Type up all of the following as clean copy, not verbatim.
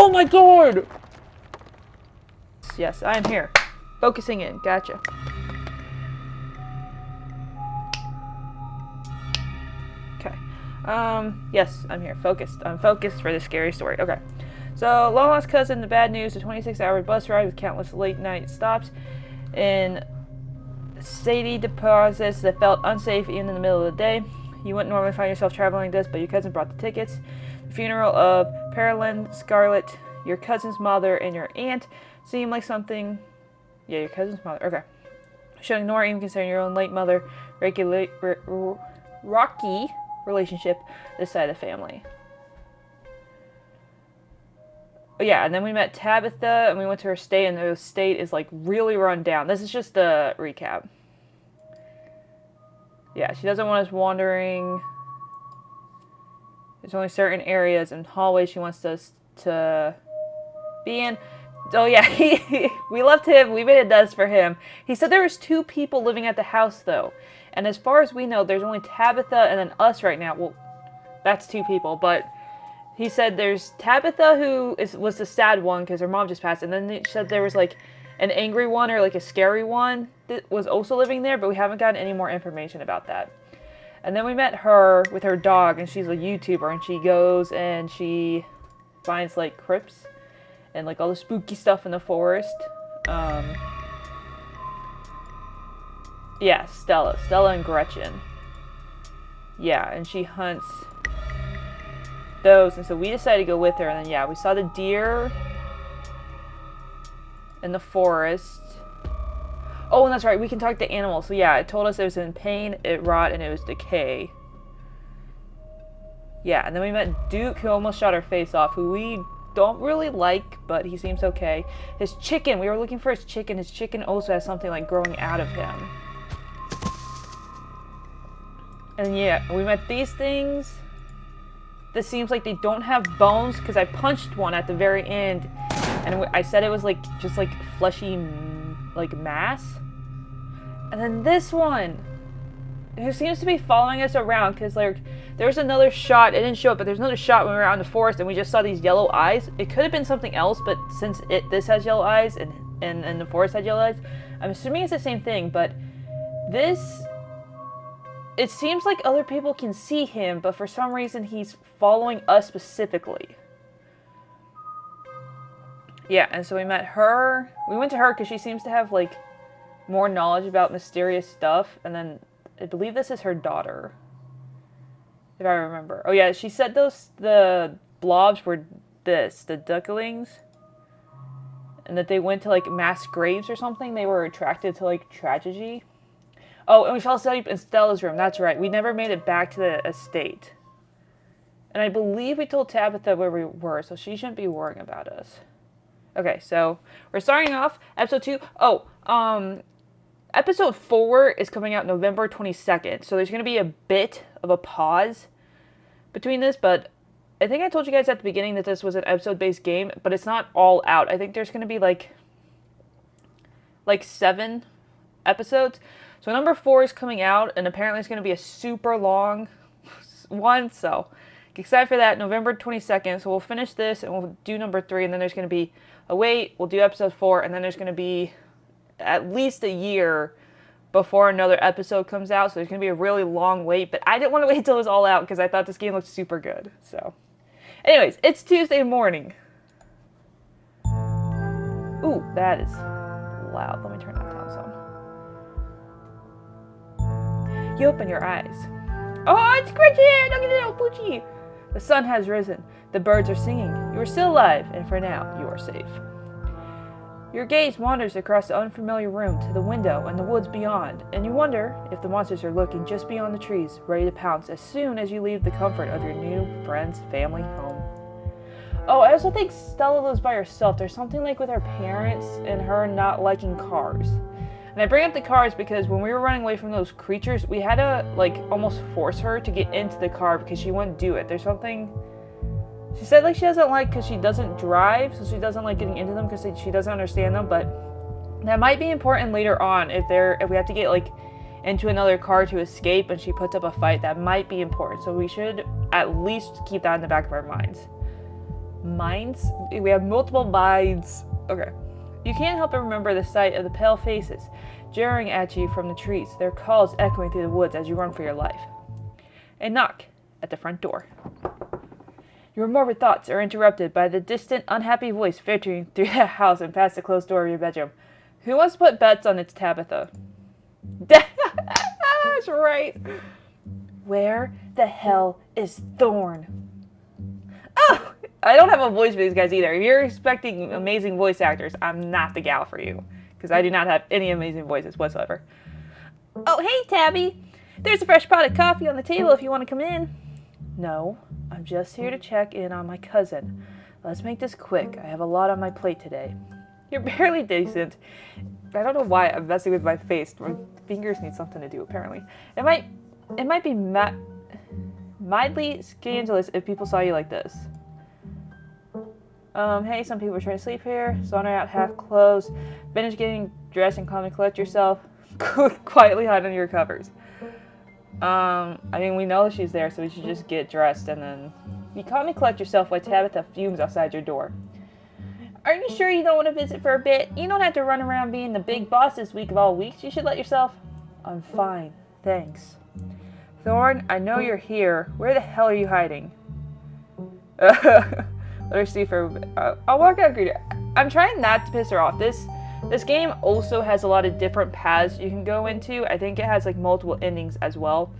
Oh my god! Yes, I am here. Focusing in. Gotcha. Okay. Yes, I'm here. Focused. I'm focused for the scary story. Okay. So, long lost cousin, the bad news, a 26-hour bus ride with countless late night stops in shady deposits that felt unsafe even in the middle of the day. You wouldn't normally find yourself traveling like this, but your cousin brought the tickets. The funeral of Pearlyn, Scarlet, your cousin's mother, and your aunt seemed like something... Yeah, your cousin's mother. Okay. Should ignore even considering your own late mother. Rocky relationship this side of the family. Oh, yeah, and then we met Tabitha, and we went to her estate, and the estate is, like, really run down. This is just a recap. Yeah, she doesn't want us wandering. There's only certain areas and hallways she wants us to be in. Oh, yeah, we left him. We made a nest for him. He said there was 2 people living at the house, though. And as far as we know, there's only Tabitha and then us right now. Well, that's 2 people, but... He said there's Tabitha, who was the sad one because her mom just passed, and then he said there was like an angry one or like a scary one that was also living there, but we haven't gotten any more information about that. And then we met her with her dog, and she's a YouTuber, and she goes and she finds like crypts and like all the spooky stuff in the forest. Yeah, Stella and Gretchen. Yeah, and she hunts those, and so we decided to go with her, and then yeah, we saw the deer in the forest. Oh, and that's right, we can talk to animals. So yeah, it told us it was in pain, it rot, and it was decay. Yeah, and then we met Duke, who almost shot our face off, who we don't really like, but he seems okay. His chicken, we were looking for his chicken. His chicken also has something like growing out of him. And yeah, we met these things. This seems like they don't have bones, because I punched one at the very end, and I said it was like just like fleshy, like mass. And then this one, who seems to be following us around, because like there's another shot. It didn't show up, but there's another shot when we were out in the forest, and we just saw these yellow eyes. It could have been something else, but since this has yellow eyes and the forest had yellow eyes, I'm assuming it's the same thing. But this. It seems like other people can see him, but for some reason he's following us specifically. Yeah, and so we met her. We went to her because she seems to have, like, more knowledge about mysterious stuff. And then I believe this is her daughter, if I remember. Oh, yeah, she said the blobs were the ducklings. And that they went to, like, mass graves or something. They were attracted to, like, tragedy. Oh, and we fell asleep in Stella's room. That's right. We never made it back to the estate. And I believe we told Tabitha where we were, so she shouldn't be worrying about us. Okay, so we're starting off episode 2. Oh, episode 4 is coming out November 22nd. So there's going to be a bit of a pause between this, but I think I told you guys at the beginning that this was an episode-based game, but it's not all out. I think there's going to be like 7 episodes. So number 4 is coming out, and apparently it's going to be a super long one, so get excited for that. November 22nd, so we'll finish this, and we'll do number 3, and then there's going to be a wait, we'll do episode 4, and then there's going to be at least a year before another episode comes out, so there's going to be a really long wait, but I didn't want to wait until it was all out, because I thought this game looked super good, so. Anyways, it's Tuesday morning. Ooh, that is loud. Let me turn that down some. You open your eyes. Oh, it's Gretchen! Look at it, little Poochie! The sun has risen. The birds are singing. You are still alive, and for now, you are safe. Your gaze wanders across the unfamiliar room to the window and the woods beyond, and you wonder if the monsters are lurking just beyond the trees, ready to pounce as soon as you leave the comfort of your new friends, family, home. Oh, I also think Stella lives by herself. There's something like with her parents and her not liking cars. And I bring up the cars because when we were running away from those creatures, we had to, like, almost force her to get into the car because she wouldn't do it. There's something... She said, like, she doesn't like because she doesn't drive, so she doesn't like getting into them because she doesn't understand them, but that might be important later on if we have to get, like, into another car to escape and she puts up a fight. That might be important, so we should at least keep that in the back of our minds. Minds? We have multiple minds. Okay. You can't help but remember the sight of the pale faces jeering at you from the trees, their calls echoing through the woods as you run for your life. A knock at the front door. Your morbid thoughts are interrupted by the distant, unhappy voice filtering through the house and past the closed door of your bedroom. Who wants to put bets on it's Tabitha? That's right. Where the hell is Thorn? Oh! I don't have a voice for these guys either. If you're expecting amazing voice actors, I'm not the gal for you. Because I do not have any amazing voices whatsoever. Oh, hey, Tabby. There's a fresh pot of coffee on the table if you want to come in. No, I'm just here to check in on my cousin. Let's make this quick. I have a lot on my plate today. You're barely decent. I don't know why I'm messing with my face. My fingers need something to do, apparently. It might be mildly scandalous if people saw you like this. Hey, some people are trying to sleep here. Sauna out half closed. Finish getting dressed and calmly collect yourself. Quietly hide under your covers. I mean, we know she's there, so we should just get dressed and then... You calmly collect yourself while Tabitha fumes outside your door. Are you sure you don't want to visit for a bit? You don't have to run around being the big boss this week of all weeks. You should let yourself... I'm fine, thanks. Thorn, I know you're here. Where the hell are you hiding? Let her see for a bit. I'll walk out and greet her. I'm trying not to piss her off. This game also has a lot of different paths you can go into. I think it has like multiple endings as well.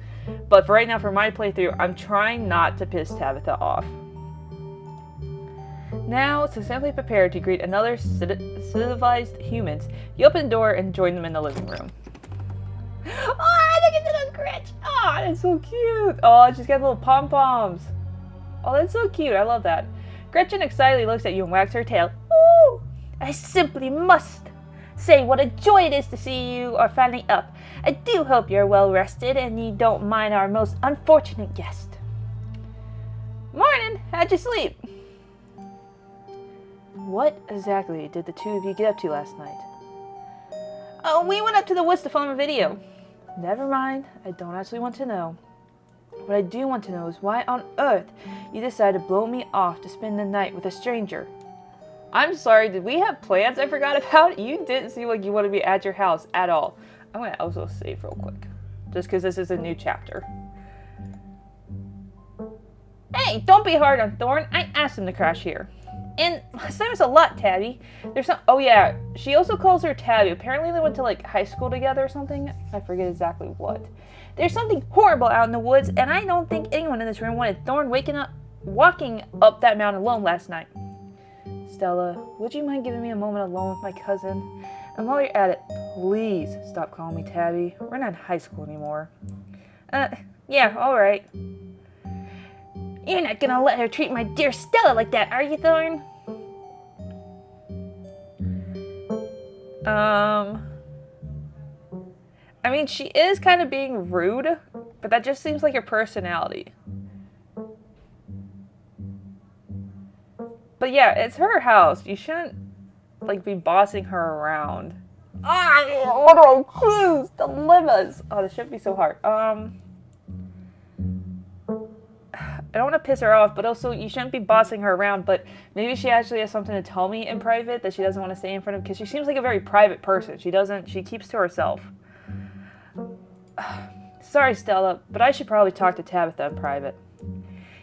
But for right now, for my playthrough, I'm trying not to piss Tabitha off. Now, to simply prepare to greet another civilized humans, you open the door and join them in the living room. Oh, look at the little Gretch! Oh, that's so cute! Oh, she's got little pom-poms. Oh, that's so cute. I love that. Gretchen excitedly looks at you and wags her tail. Ooh, I simply must say what a joy it is to see you are finally up. I do hope you're well rested and you don't mind our most unfortunate guest. Morning! How'd you sleep? What exactly did the two of you get up to last night? Oh, we went up to the woods to film a video. Never mind. I don't actually want to know. What I do want to know is why on earth you decided to blow me off to spend the night with a stranger. I'm sorry, did we have plans I forgot about? You didn't seem like you wanted me at your house at all. I'm going to also save real quick. Just because this is a new chapter. Hey, don't be hard on Thorn. I asked him to crash here. And last time was a lot, Tabby. There's some... Oh, yeah. She also calls her Tabby. Apparently they went to, like, high school together or something. I forget exactly what. There's something horrible out in the woods, and I don't think anyone in this room wanted Thorn walking up that mountain alone last night. Stella, would you mind giving me a moment alone with my cousin? And while you're at it, please stop calling me Tabby. We're not in high school anymore. Yeah, alright. You're not gonna let her treat my dear Stella like that, are you, Thorn? I mean, she is kind of being rude, but that just seems like her personality. But yeah, it's her house. You shouldn't, like, be bossing her around. What do I choose? Dilemmas. Oh, this shouldn't be so hard. I don't want to piss her off, but also you shouldn't be bossing her around, but maybe she actually has something to tell me in private that she doesn't want to say in front of, because she seems like a very private person. She keeps to herself. Sorry, Stella, but I should probably talk to Tabitha in private.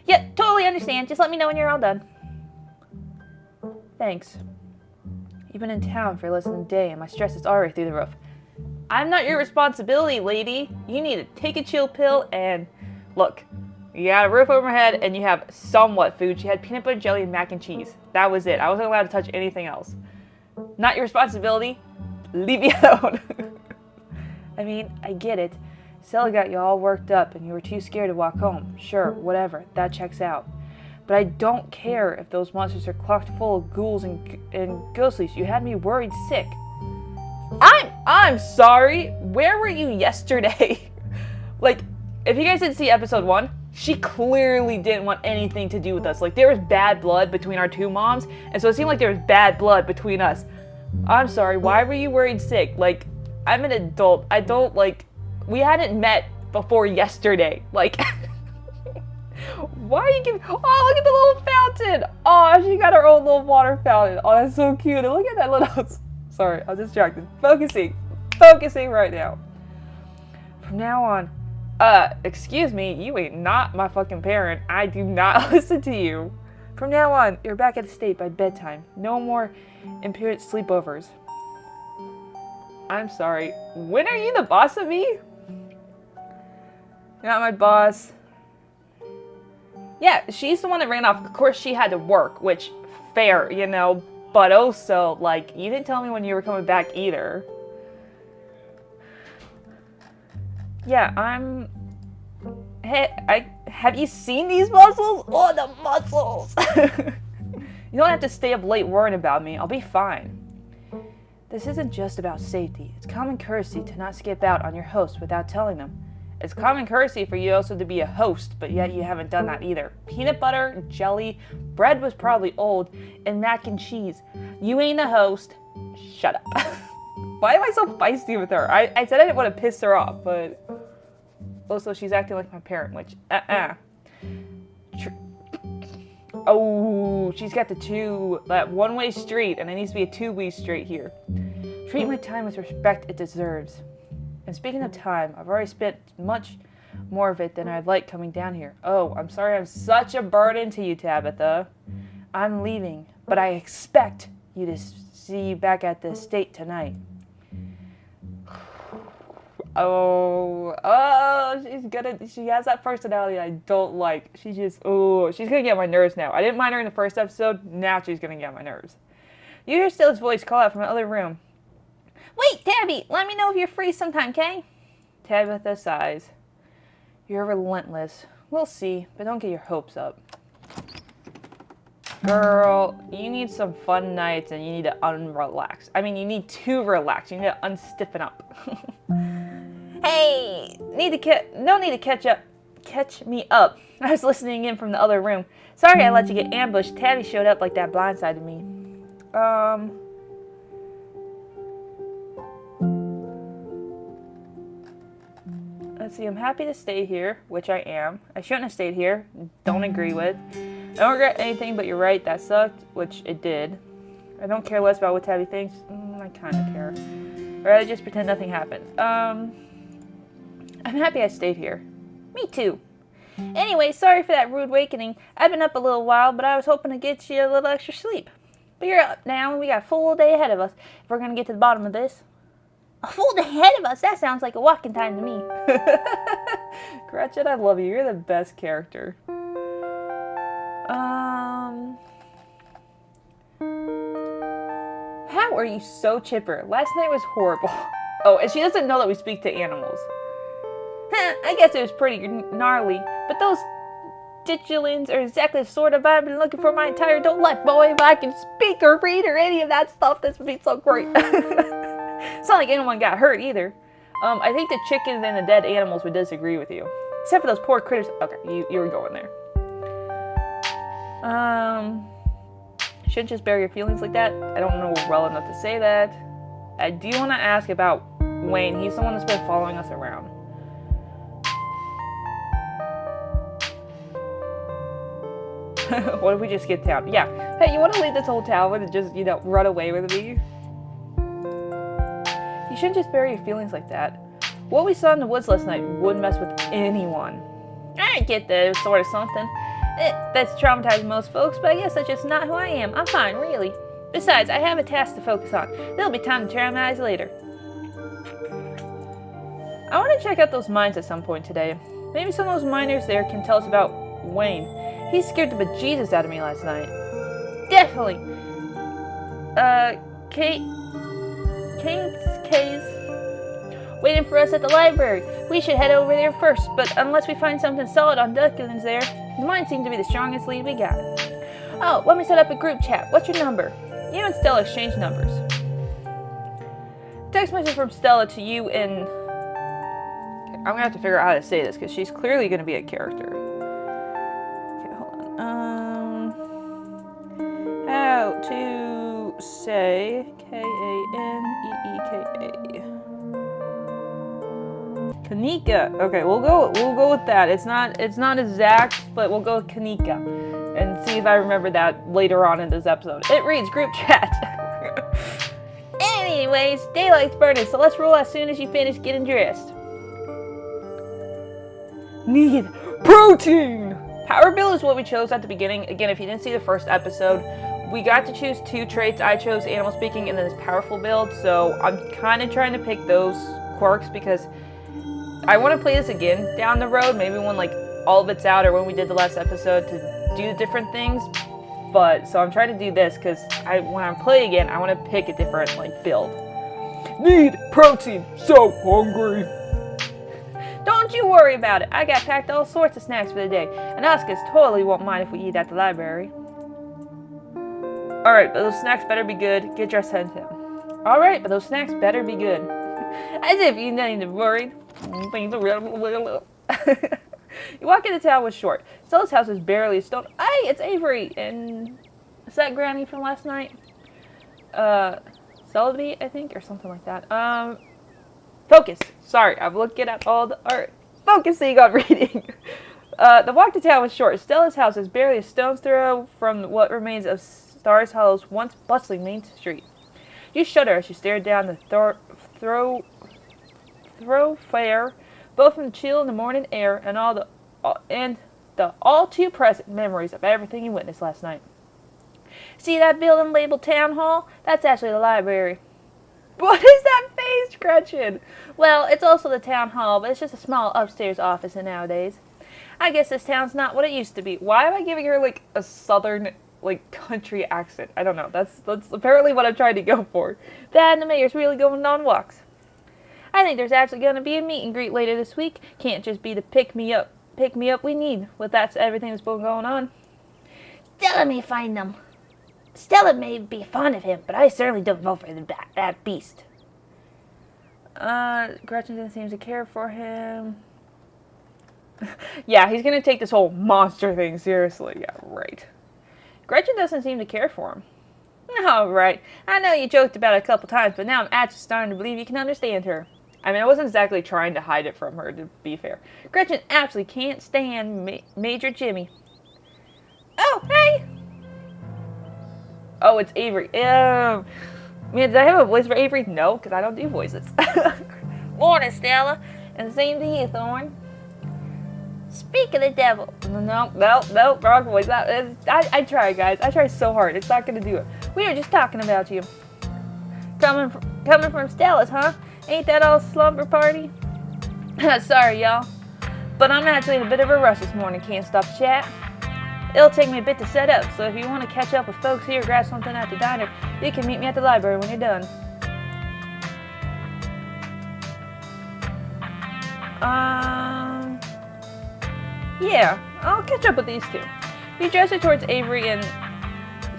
Yeah, totally understand. Just let me know when you're all done. Thanks. You've been in town for less than a day, and my stress is already through the roof. I'm not your responsibility, lady. You need to take a chill pill and... Look, you got a roof over my head, and you have somewhat food. She had peanut butter jelly and mac and cheese. That was it. I wasn't allowed to touch anything else. Not your responsibility. Leave me alone. I mean, I get it. Stella got you all worked up, and you were too scared to walk home. Sure, whatever. That checks out. But I don't care if those monsters are clocked full of ghouls and ghostlies. You had me worried sick. I'm sorry. Where were you yesterday? Like, if you guys didn't see episode 1, she clearly didn't want anything to do with us. Like, there was bad blood between our two moms, and so it seemed like there was bad blood between us. I'm sorry. Why were you worried sick? Like, I'm an adult. I don't, like... We hadn't met before yesterday. Like... Why are you giving... Oh, look at the little fountain. Oh, she got her own little water fountain. Oh, that's so cute. And look at that little... Sorry, I'm distracted. Focusing right now. From now on, excuse me, you ain't not my fucking parent. I do not listen to you. From now on, you're back at the state by bedtime. No more impudent sleepovers. I'm sorry. When are you the boss of me? You're not my boss. Yeah, she's the one that ran off. Of course, she had to work, which, fair, you know. But also, like, you didn't tell me when you were coming back either. Yeah, I'm... Hey, have you seen these muscles? Oh, the muscles! You don't have to stay up late worrying about me. I'll be fine. This isn't just about safety. It's common courtesy to not skip out on your host without telling them. It's common courtesy for you also to be a host, but yet you haven't done that either. Peanut butter, jelly, bread was probably old, and mac and cheese. You ain't a host. Shut up. Why am I so feisty with her? I said I didn't want to piss her off, but... Also, she's acting like my parent, which... Oh, she's got that one-way street, and it needs to be a two-way street here. Treat my time with respect it deserves. And speaking of time, I've already spent much more of it than I'd like coming down here. Oh, I'm sorry I'm such a burden to you, Tabitha. I'm leaving, but I expect you to see you back at the estate tonight. Oh, she has that personality I don't like. She's gonna get on my nerves now. I didn't mind her in the first episode, now she's gonna get on my nerves. You hear Stella's voice call out from the other room. Wait, Tabby, let me know if you're free sometime, Kay? Tabitha sighs. You're relentless. We'll see, but don't get your hopes up. Girl, you need some fun nights and you need to unrelax. I mean, you need to relax. You need to unstiffen up. Hey, no need to catch me up. I was listening in from the other room. Sorry I let you get ambushed. Tabby showed up like that blindsided me. Let's see, I'm happy to stay here, which I am. I shouldn't have stayed here. Don't agree with. I don't regret anything, but you're right, that sucked, which it did. I don't care less about what Tabby thinks. I kind of care. I'd rather just pretend nothing happened. I'm happy I stayed here. Me too. Anyway, sorry for that rude awakening. I've been up a little while, but I was hoping to get you a little extra sleep. But you're up now, and we got a full day ahead of us if we're going to get to the bottom of this. A full day ahead of us? That sounds like a walking time to me. Gretchen, I love you. You're the best character. How are you so chipper? Last night was horrible. Oh, and she doesn't know that we speak to animals. I guess it was pretty gnarly, but those ditulins are exactly the sort of vibe I've been looking for my entire adult life, boy. If I can speak or read or any of that stuff, this would be so great. It's not like anyone got hurt either. I think the chickens and the dead animals would disagree with you. Except for those poor critters. Okay, you were going there. Shouldn't just bury your feelings like that. I don't know well enough to say that. I do want to ask about Wayne. He's the one that's been following us around. What if we just get down? Yeah. Hey, you want to leave this whole town and just, run away with me? You shouldn't just bury your feelings like that. What we saw in the woods last night wouldn't mess with anyone. I get that it was sort of something. That's traumatized most folks, but I guess that's just not who I am. I'm fine, really. Besides, I have a task to focus on. There'll be time to traumatize later. I want to check out those mines at some point today. Maybe some of those miners there can tell us about Wayne. He scared the bejesus out of me last night. Definitely. Kay's waiting for us at the library. We should head over there first, but unless we find something solid on Ducklands there, the mine seems to be the strongest lead we got. Oh, let me set up a group chat. What's your number? You and Stella exchange numbers. Text message from Stella to you in... I'm going to have to figure out how to say this, because she's clearly going to be a character. Okay, hold on. How to say Kaneeka. Kanika. Okay, we'll go with that. It's not exact, but we'll go with Kanika. And see if I remember that later on in this episode. It reads group chat. Anyways, daylight's burning, so let's roll as soon as you finish getting dressed. Need protein! Power build is what we chose at the beginning. Again, if you didn't see the first episode, we got to choose 2 traits. I chose animal speaking and then this powerful build, so I'm kind of trying to pick those quirks because I want to play this again down the road, maybe when like all of it's out or when we did the last episode to do different things. But so I'm trying to do this because when I play again, I want to pick a different like build. Need protein, so hungry. Don't you worry about it. I got packed all sorts of snacks for the day, and Oscars totally won't mind if we eat at the library. Alright, but those snacks better be good. Get dressed, head him. Alright, but those snacks better be good. As if you need to worry. You walk into town with Short. Stella's house is barely a stone. Hey, it's Avery! And is that Granny from last night? Celebi, I think, or something like that. Focus. Sorry, I'm looking at all the art. Focusing on reading. The walk to town was short. Stella's house is barely a stone's throw from what remains of Scarlet Hollow's once bustling main street. You shudder as you stare down the thoroughfare, both from the chill in the morning air and the all too present memories of everything you witnessed last night. See that building labeled Town Hall? That's actually the library. What is that face, Gretchen? Well, it's also the town hall, but it's just a small upstairs office nowadays. I guess this town's not what it used to be. Why am I giving her like a southern, like country accent? I don't know. That's apparently what I'm trying to go for. That and the mayor's really going on walks. I think there's actually going to be a meet and greet later this week. Can't just be the pick me up we need with that's everything that's been going on. Stella may find them. Stella may be fond of him, but I certainly don't vote for that beast. Gretchen doesn't seem to care for him. Yeah, he's gonna take this whole monster thing seriously. Yeah, right. Gretchen doesn't seem to care for him. No, right. I know you joked about it a couple times, but now I'm actually starting to believe you can understand her. I mean, I wasn't exactly trying to hide it from her, to be fair. Gretchen absolutely can't stand Major Jimmy. Oh, hey! Oh, it's Avery. Man, did I have a voice for Avery? No, because I don't do voices. Morning, Stella. And same to you, Thorn. Speak of the devil. No, wrong voice. I try, guys. I try so hard. It's not going to do it. We were just talking about you. Coming from Stella's, huh? Ain't that all slumber party? Sorry, y'all. But I'm actually in a bit of a rush this morning. Can't stop to chat. It'll take me a bit to set up, so if you want to catch up with folks here or grab something at the diner, you can meet me at the library when you're done. Yeah, I'll catch up with these two. You gesture towards Avery and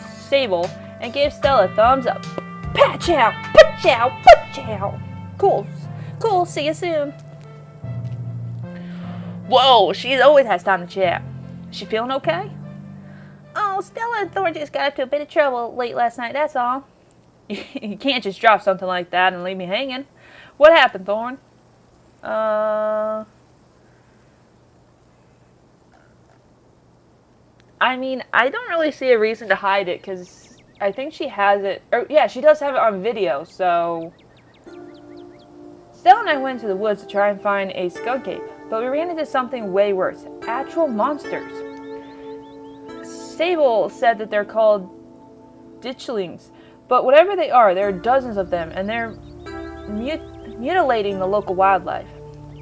Sable and give Stella a thumbs up. Patch out! Patch out! Patch out! Cool, see you soon. Whoa, she always has time to chat. She feeling okay? Oh, Stella and Thorn just got up to a bit of trouble late last night, that's all. You can't just drop something like that and leave me hanging. What happened, Thorn? I mean, I don't really see a reason to hide it, because I think she has it. Or, yeah, she does have it on video, so... Stella and I went to the woods to try and find a skunk ape, but we ran into something way worse. Actual monsters. Sable said that they're called ditchlings, but whatever they are, there are dozens of them, and they're mutilating the local wildlife.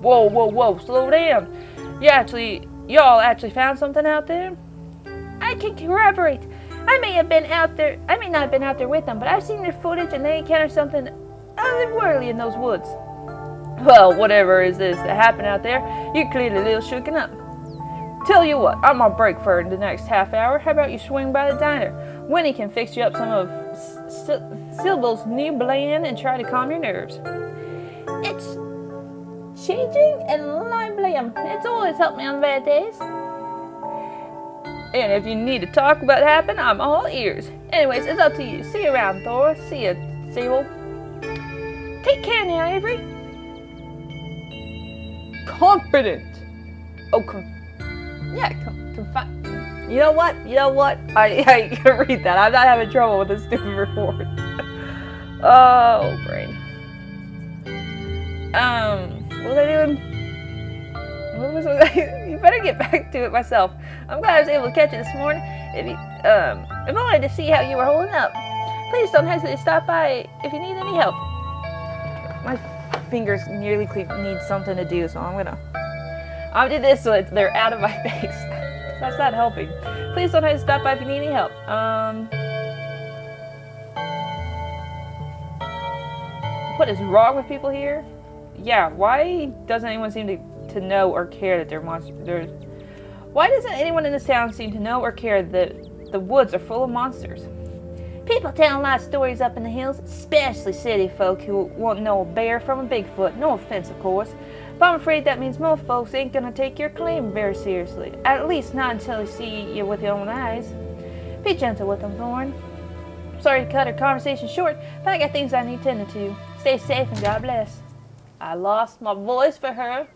Whoa, slow down. Y'all actually found something out there? I can corroborate. I may not have been out there with them, but I've seen their footage and they encountered something otherworldly in those woods. Well, whatever is this that happened out there, you're clearly a little shooken up. Tell you what, I'm on break for the next half hour. How about you swing by the diner? Winnie can fix you up some of Sybil's new blend and try to calm your nerves. It's changing and lime. It's always helped me on bad days. And if you need to talk about what happened, I'm all ears. Anyways, it's up to you. See you around, Thor. See you, Sable. Take care now, Avery. confident. Oh, you know what? I can read that. I'm not having trouble with this stupid report. Oh, brain. What was I doing? What was I? You better get back to it myself. I'm glad I was able to catch it this morning. If only to see how you were holding up. Please don't hesitate to stop by if you need any help. My fingers nearly need something to do, so I'll do this so they're out of my face. That's not helping. Please don't hesitate to stop by if you need any help. What is wrong with people here? Yeah, why doesn't anyone seem to know or care that they're monsters? Why doesn't anyone in this town seem to know or care that the woods are full of monsters? People tell a lot of stories up in the hills, especially city folk who won't know a bear from a Bigfoot. No offense, of course. But I'm afraid that means most folks ain't gonna take your claim very seriously. At least not until they see you with your own eyes. Be gentle with them, Thorn. Sorry to cut our conversation short, but I got things I need tending to. Stay safe and God bless. I lost my voice for her.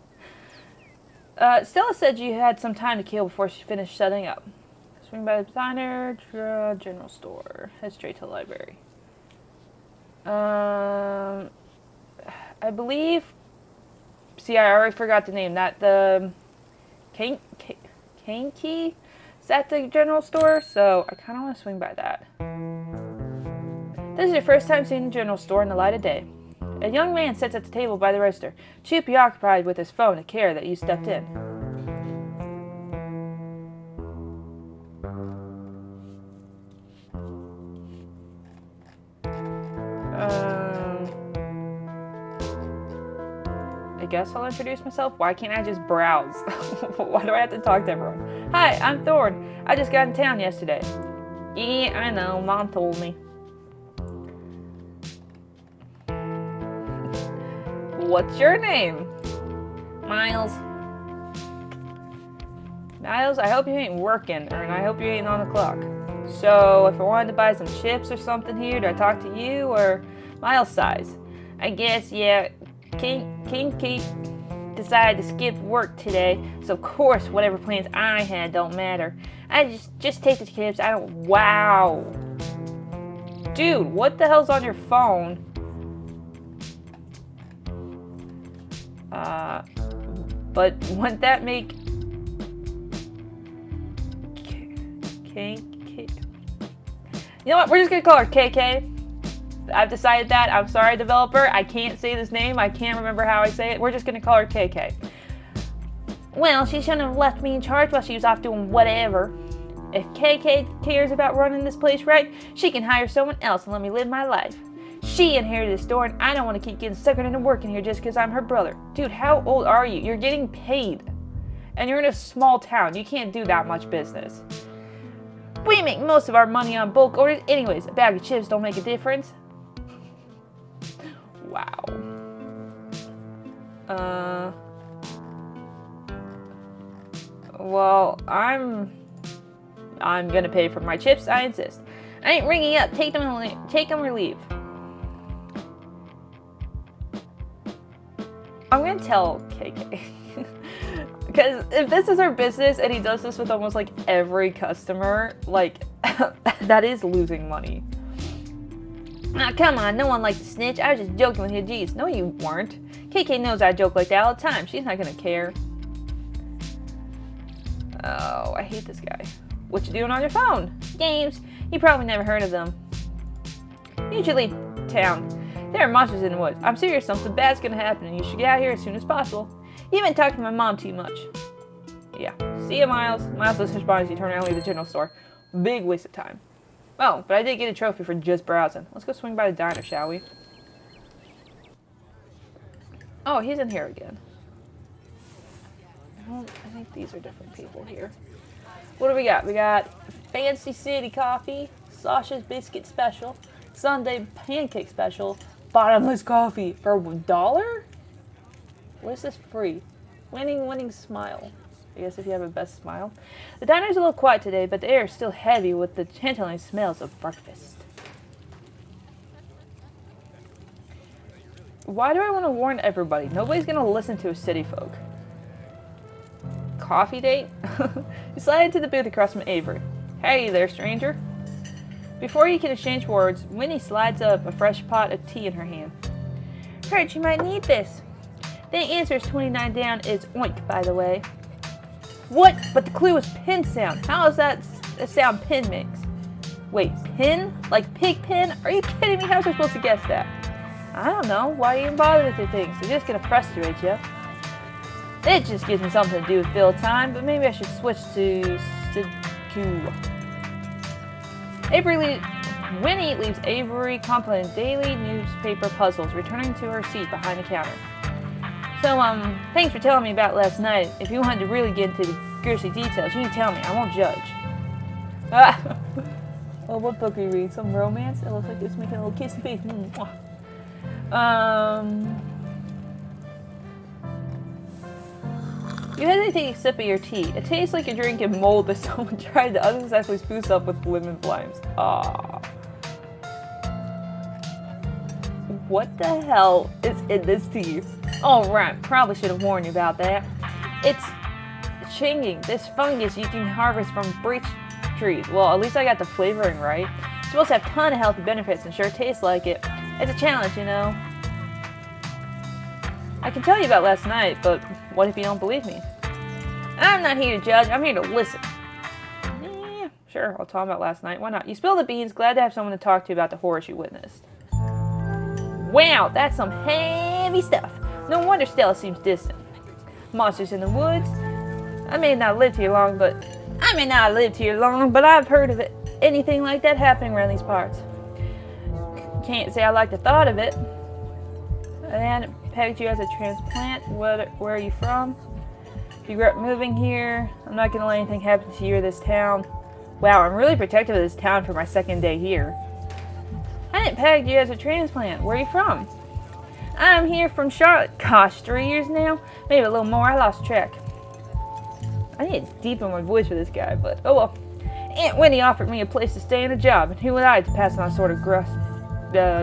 Stella said you had some time to kill before she finished shutting up. Swing by the diner, general store. Head straight to the library. I believe... See, I already forgot the name. That the... Kaneki? Is that the general store? So, I kind of want to swing by that. This is your first time seeing the general store in the light of day. A young man sits at the table by the register, too preoccupied with his phone to care that you stepped in. I guess I'll introduce myself. Why can't I just browse? Why do I have to talk to everyone? Hi, I'm Thorn. I just got in town yesterday. Yeah, I know. Mom told me. What's your name? Miles. Miles, I hope you ain't working, and I hope you ain't on the clock. So, if I wanted to buy some chips or something here, do I talk to you or Miles size? I guess, yeah. Kinky decided to skip work today, so of course whatever plans I had don't matter. I just take the chips. I don't. Wow, dude, what the hell's on your phone? But wouldn't that make KK? You know what? We're just gonna call her KK. I've decided that. I'm sorry, developer. I can't say this name. I can't remember how I say it. We're just going to call her KK. Well, she shouldn't have left me in charge while she was off doing whatever. If KK cares about running this place right, she can hire someone else and let me live my life. She inherited the store, and I don't want to keep getting suckered into working here just because I'm her brother. Dude, how old are you? You're getting paid. And you're in a small town. You can't do that much business. We make most of our money on bulk orders. Anyways, a bag of chips don't make a difference. Wow. Well, I'm gonna pay for my chips. I insist. I ain't ringing up. Take them or leave. I'm gonna tell KK. Because if this is her business and he does this with almost like every customer, like that is losing money. Now, come on, no one likes to snitch. I was just joking with you. Jeez, no you weren't. KK knows I joke like that all the time. She's not gonna care. Oh, I hate this guy. What you doing on your phone? Games. You probably never heard of them. You should leave town. There are monsters in the woods. I'm serious, something bad's gonna happen and you should get out here as soon as possible. You've been talking to my mom too much. Yeah. See ya, Miles. Miles doesn't respond as you turn around and leave the general store. Big waste of time. Oh, but I did get a trophy for just browsing. Let's go swing by the diner, shall we? Oh, he's in here again. I think these are different people here. What do we got? We got Fancy City Coffee, Sasha's Biscuit Special, Sunday Pancake Special, Bottomless Coffee for $1? What is this free? Winning smile. I guess if you have a best smile. The diner's a little quiet today, but the air is still heavy with the tantalizing smells of breakfast. Why do I want to warn everybody? Nobody's going to listen to a city folk. coffee date? You slide into the booth across from Avery. Hey there, stranger. Before you can exchange words, Winnie slides up a fresh pot of tea in her hand. Heard you might need this. The answer is 29 down is oink, by the way. What? But the clue was pin sound. How is that a sound pin makes? Wait, pin? Like pig pin? Are you kidding me? How was I supposed to guess that? I don't know. Why even bother with your things? They're just gonna frustrate you. It just gives me something to do with fill time, but maybe I should switch to Winnie leaves Avery completing daily newspaper puzzles, returning to her seat behind the counter. So, thanks for telling me about last night. If you wanted to really get into the grisly details, you can tell me. I won't judge. Oh, what book are you reading? Some romance? It looks like it's making a little kissy face. You had to take a sip of your tea. It tastes like you're drinking mold that someone tried to unsuccessfully spruce up with lemon limes. Ah. What the hell is in this tea? Oh, right. Probably should have warned you about that. It's chinging. This fungus you can harvest from breech trees. Well, at least I got the flavoring right. It's supposed to have a ton of healthy benefits and sure tastes like it. It's a challenge, you know. I can tell you about last night, but what if you don't believe me? I'm not here to judge. I'm here to listen. Yeah, sure. I'll talk about last night. Why not? You spilled the beans. Glad to have someone to talk to about the horrors you witnessed. Wow, that's some heavy stuff. No wonder Stella seems distant. Monsters in the woods. I may not have lived here long, but I've heard of it. Anything like that happening around these parts. Can't say I like the thought of it. And pegged you as a transplant. Where are you from? If you grew up moving here, I'm not gonna let anything happen to you or this town. Wow, I'm really protective of this town for my second day here. I didn't peg you as a transplant. Where are you from? I'm here from Charlotte. Gosh, 3 years now? Maybe a little more. I lost track. I need to deepen my voice for this guy, but oh well. Aunt Winnie offered me a place to stay and a job, and who was I to pass on sort of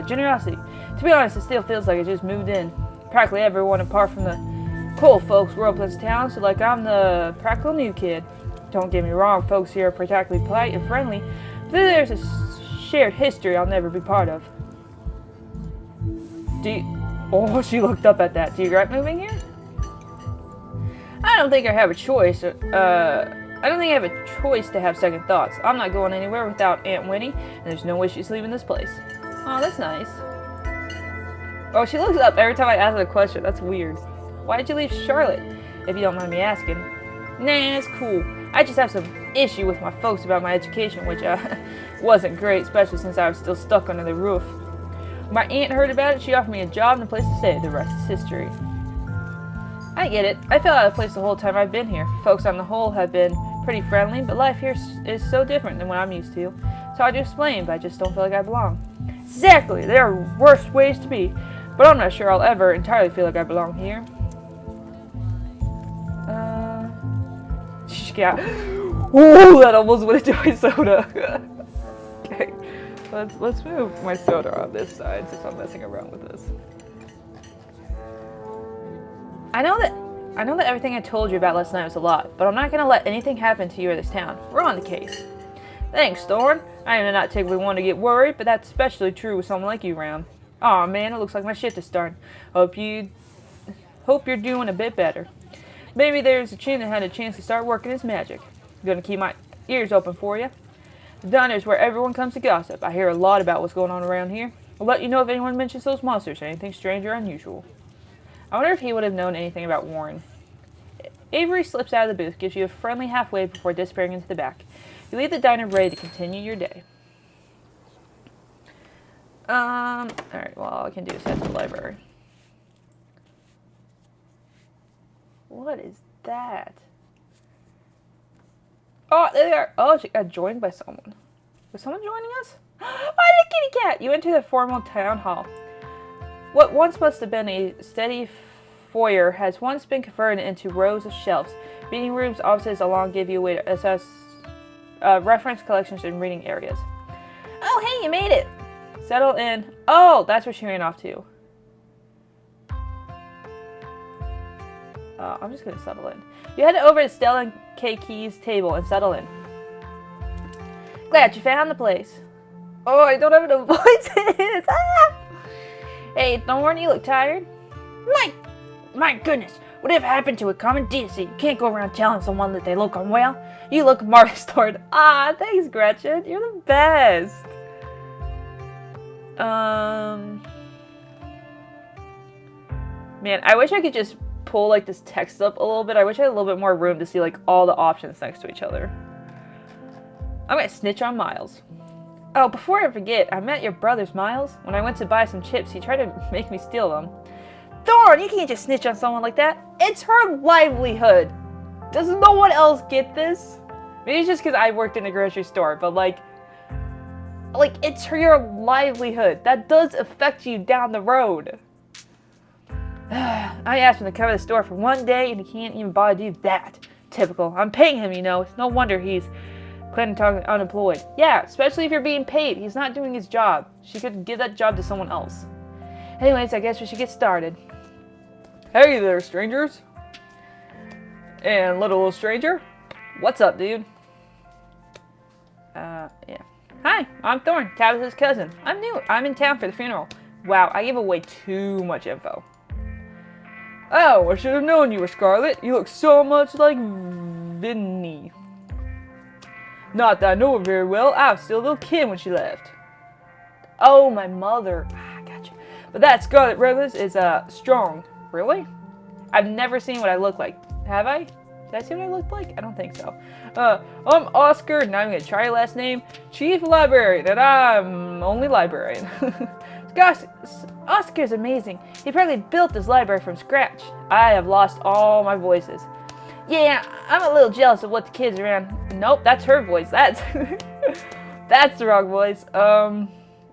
generosity? To be honest, it still feels like I just moved in. Practically everyone apart from the cool folks grew up in this town, so like I'm the practical new kid. Don't get me wrong, folks here are practically polite and friendly, but there's a shared history I'll never be part of. Oh, she looked up at that. Do you regret moving here? I don't think I have a choice. I don't think I have a choice to have second thoughts. I'm not going anywhere without Aunt Winnie, and there's no way she's leaving this place. Oh, that's nice. Oh, she looks up every time I ask her a question. That's weird. Why did you leave Charlotte, if you don't mind me asking? Nah, it's cool. I just have some issue with my folks about my education, which wasn't great, especially since I was still stuck under the roof. When my aunt heard about it, she offered me a job and a place to stay. The rest is history. I get it. I felt out of place the whole time I've been here. Folks on the whole have been pretty friendly, but life here is so different than what I'm used to. It's hard to explain, but I just don't feel like I belong. Exactly! There are worse ways to be, but I'm not sure I'll ever entirely feel like I belong here. Yeah. Ooh, that almost went into my soda. Okay, let's move my soda on this side since I'm messing around with this. I know that everything I told you about last night was a lot, but I'm not gonna let anything happen to you or this town. We're on the case. Thanks, Thorn. I am not typically one to get worried, but that's especially true with someone like you around. Aw, man, it looks like my shift is starting. Hope you're doing a bit better. Maybe there's a chin that had a chance to start working his magic. I'm gonna keep my ears open for you. The diner is where everyone comes to gossip. I hear a lot about what's going on around here. I'll let you know if anyone mentions those monsters or anything strange or unusual. I wonder if he would have known anything about Warren. Avery slips out of the booth, gives you a friendly half wave before disappearing into the back. You leave the diner ready to continue your day. Alright, well, all I can do is head to the library. What is that? Oh, there they are. Oh, she got joined by someone. Was someone joining us? Oh, the kitty cat! You enter the formal town hall. What once must have been a steady foyer has once been converted into rows of shelves. Reading rooms, offices along give you a way to assess reference collections and reading areas. Oh, hey, you made it! Settle in. Oh, that's where she ran off to. I'm just gonna settle in. You head over to Stella K's table and settle in. Glad you found the place. Oh, I don't have no voices. Ah! Hey, Thorn, you look tired. My goodness, whatever happened to a common decency? You can't go around telling someone that they look unwell. You look marvelous, Thorn. Ah, thanks, Gretchen. You're the best. Man, I wish I could just pull like this text up a little bit. I wish I had a little bit more room to see like all the options next to each other. I'm gonna snitch on Miles. Oh, before I forget, I met your brother's Miles. When I went to buy some chips, he tried to make me steal them. Thorn, you can't just snitch on someone like that. It's her livelihood. Does no one else get this? Maybe it's just because I worked in a grocery store, but like it's your livelihood. That does affect you down the road. I asked him to cover the store for one day, and he can't even bother to do that. Typical. I'm paying him, you know. It's no wonder he's planning on unemployed. Yeah, especially if you're being paid. He's not doing his job. She could give that job to someone else. Anyways, I guess we should get started. Hey there, strangers. And little stranger. What's up, dude? Yeah. Hi, I'm Thorn, Tabitha's cousin. I'm new. I'm in town for the funeral. Wow, I gave away too much info. Oh, I should have known you were Scarlet. You look so much like Vinny. Not that I know her very well. I was still a little kid when she left. Oh, my mother. Ah, gotcha. But that Scarlet Rose is strong. Really? I've never seen what I look like. Have I? Did I see what I looked like? I don't think so. I'm Oscar, and I'm going to try your last name. Chief Librarian, and I'm only librarian. Gosh, Oscar's amazing. He probably built this library from scratch. I have lost all my voices. Yeah, I'm a little jealous of what the kids around... Nope, that's her voice. That's the wrong voice.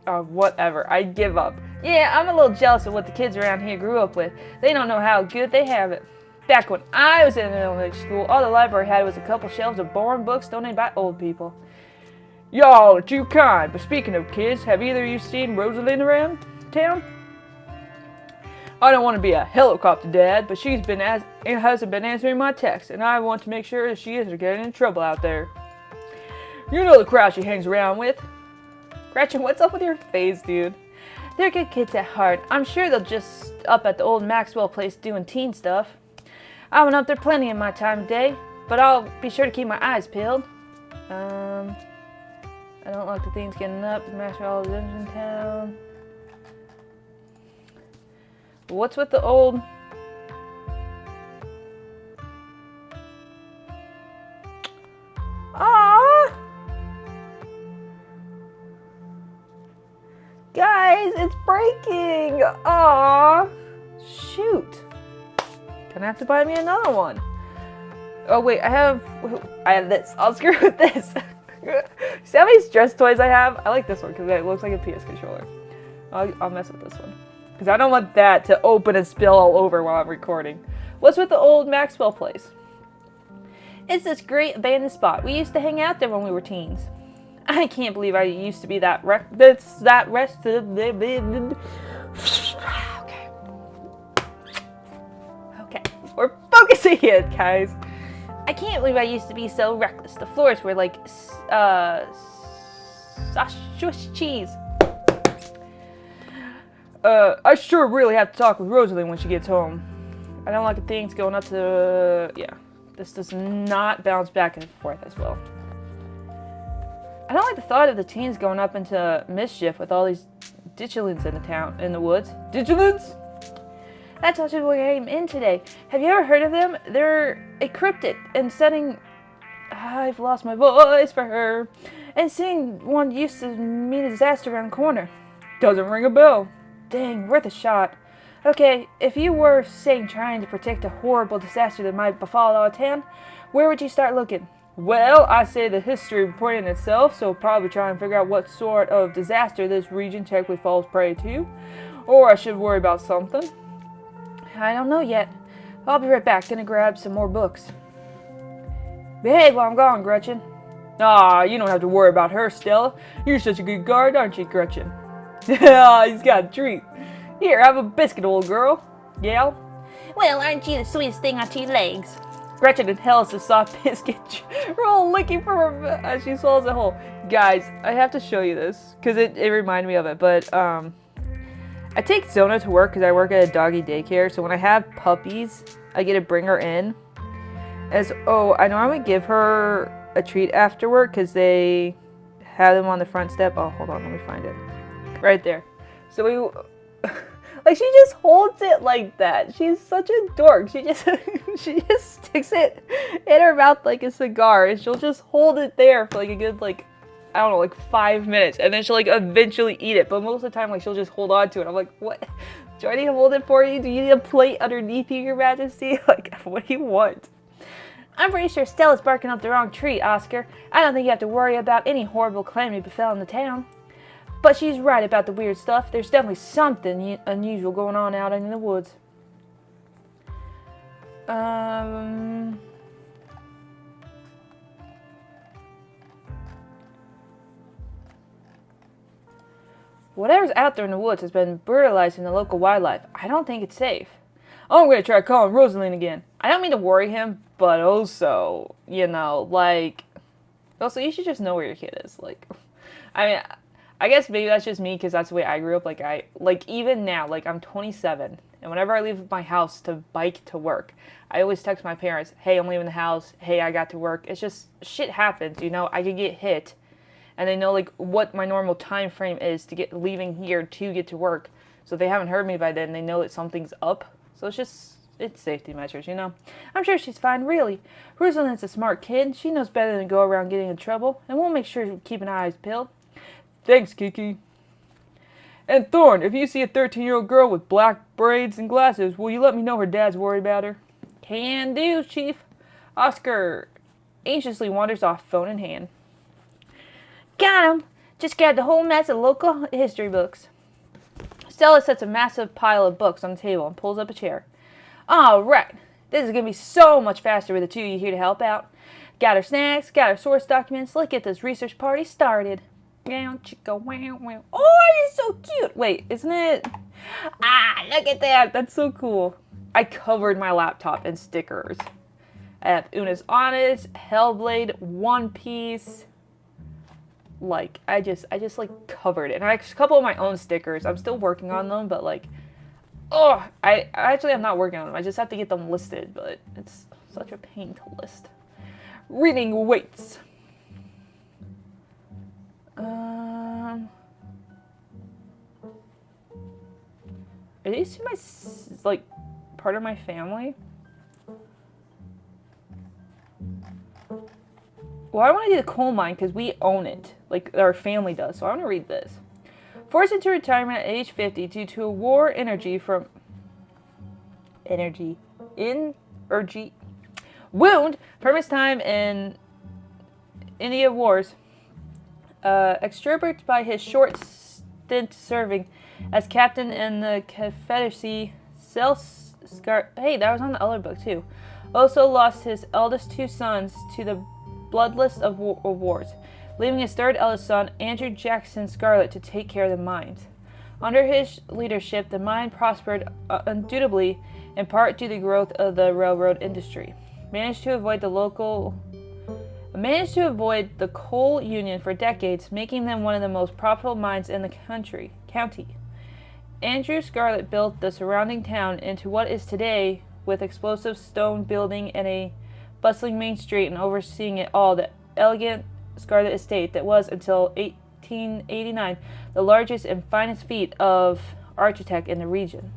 Whatever. I give up. Yeah, I'm a little jealous of what the kids around here grew up with. They don't know how good they have it. Back when I was in elementary school, all the library had was a couple shelves of boring books donated by old people. Y'all are too kind, but speaking of kids, have either of you seen Rosalind around town? I don't want to be a helicopter dad, but hasn't been answering my texts, and I want to make sure that she isn't getting in trouble out there. You know the crowd she hangs around with. Gretchen, what's up with your face, dude? They're good kids at heart. I'm sure they'll just up at the old Maxwell place doing teen stuff. I went up there plenty in my time of day, but I'll be sure to keep my eyes peeled. I don't like the things getting up. Maxwell is in town. What's with the old... Aww! Guys, it's breaking! Aww! Shoot! Gonna have to buy me another one. Oh wait, I have this. I'll screw with this. See how many stress toys I have? I like this one because it looks like a PS controller. I'll mess with this one. Because I don't want that to open and spill all over while I'm recording. What's with the old Maxwell place? It's this great abandoned spot. We used to hang out there when we were teens. I can't believe I used to be that Okay. We're focusing it, guys. I can't believe I used to be so reckless. The floors were like Swiss cheese. I sure really have to talk with Rosalind when she gets home. I don't like the things going up to... yeah. This does not bounce back and forth as well. I don't like the thought of the teens going up into mischief with all these ditchlins in the woods. Ditchlins? That's also where I am in today. Have you ever heard of them? They're a cryptid and setting... I've lost my voice for her. And seeing one used to mean a disaster around the corner. Doesn't ring a bell. Dang, worth a shot. Okay, if you were, say, trying to predict a horrible disaster that might befall our town, where would you start looking? Well, I say the history reporting itself, so probably try and figure out what sort of disaster this region technically falls prey to. Or I should worry about something. I don't know yet. I'll be right back. Gonna grab some more books. Behave while I'm gone, Gretchen. Ah, you don't have to worry about her, Stella. You're such a good guard, aren't you, Gretchen? Ah, he's got a treat. Here, have a biscuit, old girl. Yeah? Well, aren't you the sweetest thing on two legs? Gretchen inhales the soft biscuit roll, looking for her as she swallows it whole. Guys, I have to show you this because it reminded me of it. But I take Zona to work because I work at a doggy daycare. So when I have puppies, I get to bring her in. I normally give her a treat after work because they have them on the front step. Oh, hold on, let me find it. Right there. So we, like, she just holds it like that. She's such a dork. She just sticks it in her mouth like a cigar, and she'll just hold it there for like a good, like, I don't know, like 5 minutes, and then she'll like eventually eat it. But most of the time, like, she'll just hold on to it. I'm like, what? Do I need to hold it for you? Do you need a plate underneath you, Your Majesty? Like, what do you want? I'm pretty sure Stella's barking up the wrong tree, Oscar. I don't think you have to worry about any horrible calamity befell in the town. But she's right about the weird stuff. There's definitely something unusual going on out in the woods. Whatever's out there in the woods has been brutalizing the local wildlife. I don't think it's safe. Oh, I'm going to try calling Rosaline again. I don't mean to worry him, but also, you know, like... Also, you should just know where your kid is. Like, I mean, I guess maybe that's just me because that's the way I grew up. Like, even now, like, I'm 27. And whenever I leave my house to bike to work, I always text my parents, hey, I'm leaving the house. Hey, I got to work. It's just, shit happens, you know? I could get hit. And they know, like, what my normal time frame is to get leaving here to get to work. So if they haven't heard me by then, they know that something's up. So it's safety measures, you know? I'm sure she's fine, really. Rosalind's a smart kid. She knows better than to go around getting in trouble. And we'll make sure to keep an eye peeled. Thanks, Kiki. And Thorn, if you see a 13-year-old girl with black braids and glasses, will you let me know her dad's worried about her? Can do, Chief. Oscar anxiously wanders off, phone in hand. Got him. Just grabbed the whole mess of local history books. Stella sets a massive pile of books on the table and pulls up a chair. All right. This is going to be so much faster with the two of you here to help out. Got our snacks, got our source documents. Let's get this research party started. Oh, you're so cute. Wait, isn't it? Ah, look at that. That's so cool. I covered my laptop in stickers. I have Una's Honest, Hellblade, One Piece. Like, I just like covered it. And I have a couple of my own stickers. I'm still working on them, but like, oh, I actually am not working on them. I just have to get them listed, but it's such a pain to list. Reading weights. Are these my, like, part of my family? Well, I want to do the coal mine because we own it. Like, our family does. So I want to read this. Forced into retirement at age 50 due to a war wound from his time in India wars. Extirpated by his short stint serving as captain in the Confederacy. Hey, that was on the other book too. Also lost his eldest two sons to the bloodless of wars, leaving his third eldest son, Andrew Jackson Scarlet, to take care of the mines. Under his leadership, the mine prospered undoubtedly, in part due to the growth of the railroad industry. Managed to avoid the coal union for decades, making them one of the most profitable mines in the county. Andrew Scarlet built the surrounding town into what is today, with explosive stone building and a bustling main street, and overseeing it all, the elegant Scarlet estate that was, until 1889, the largest and finest feat of architect in the region.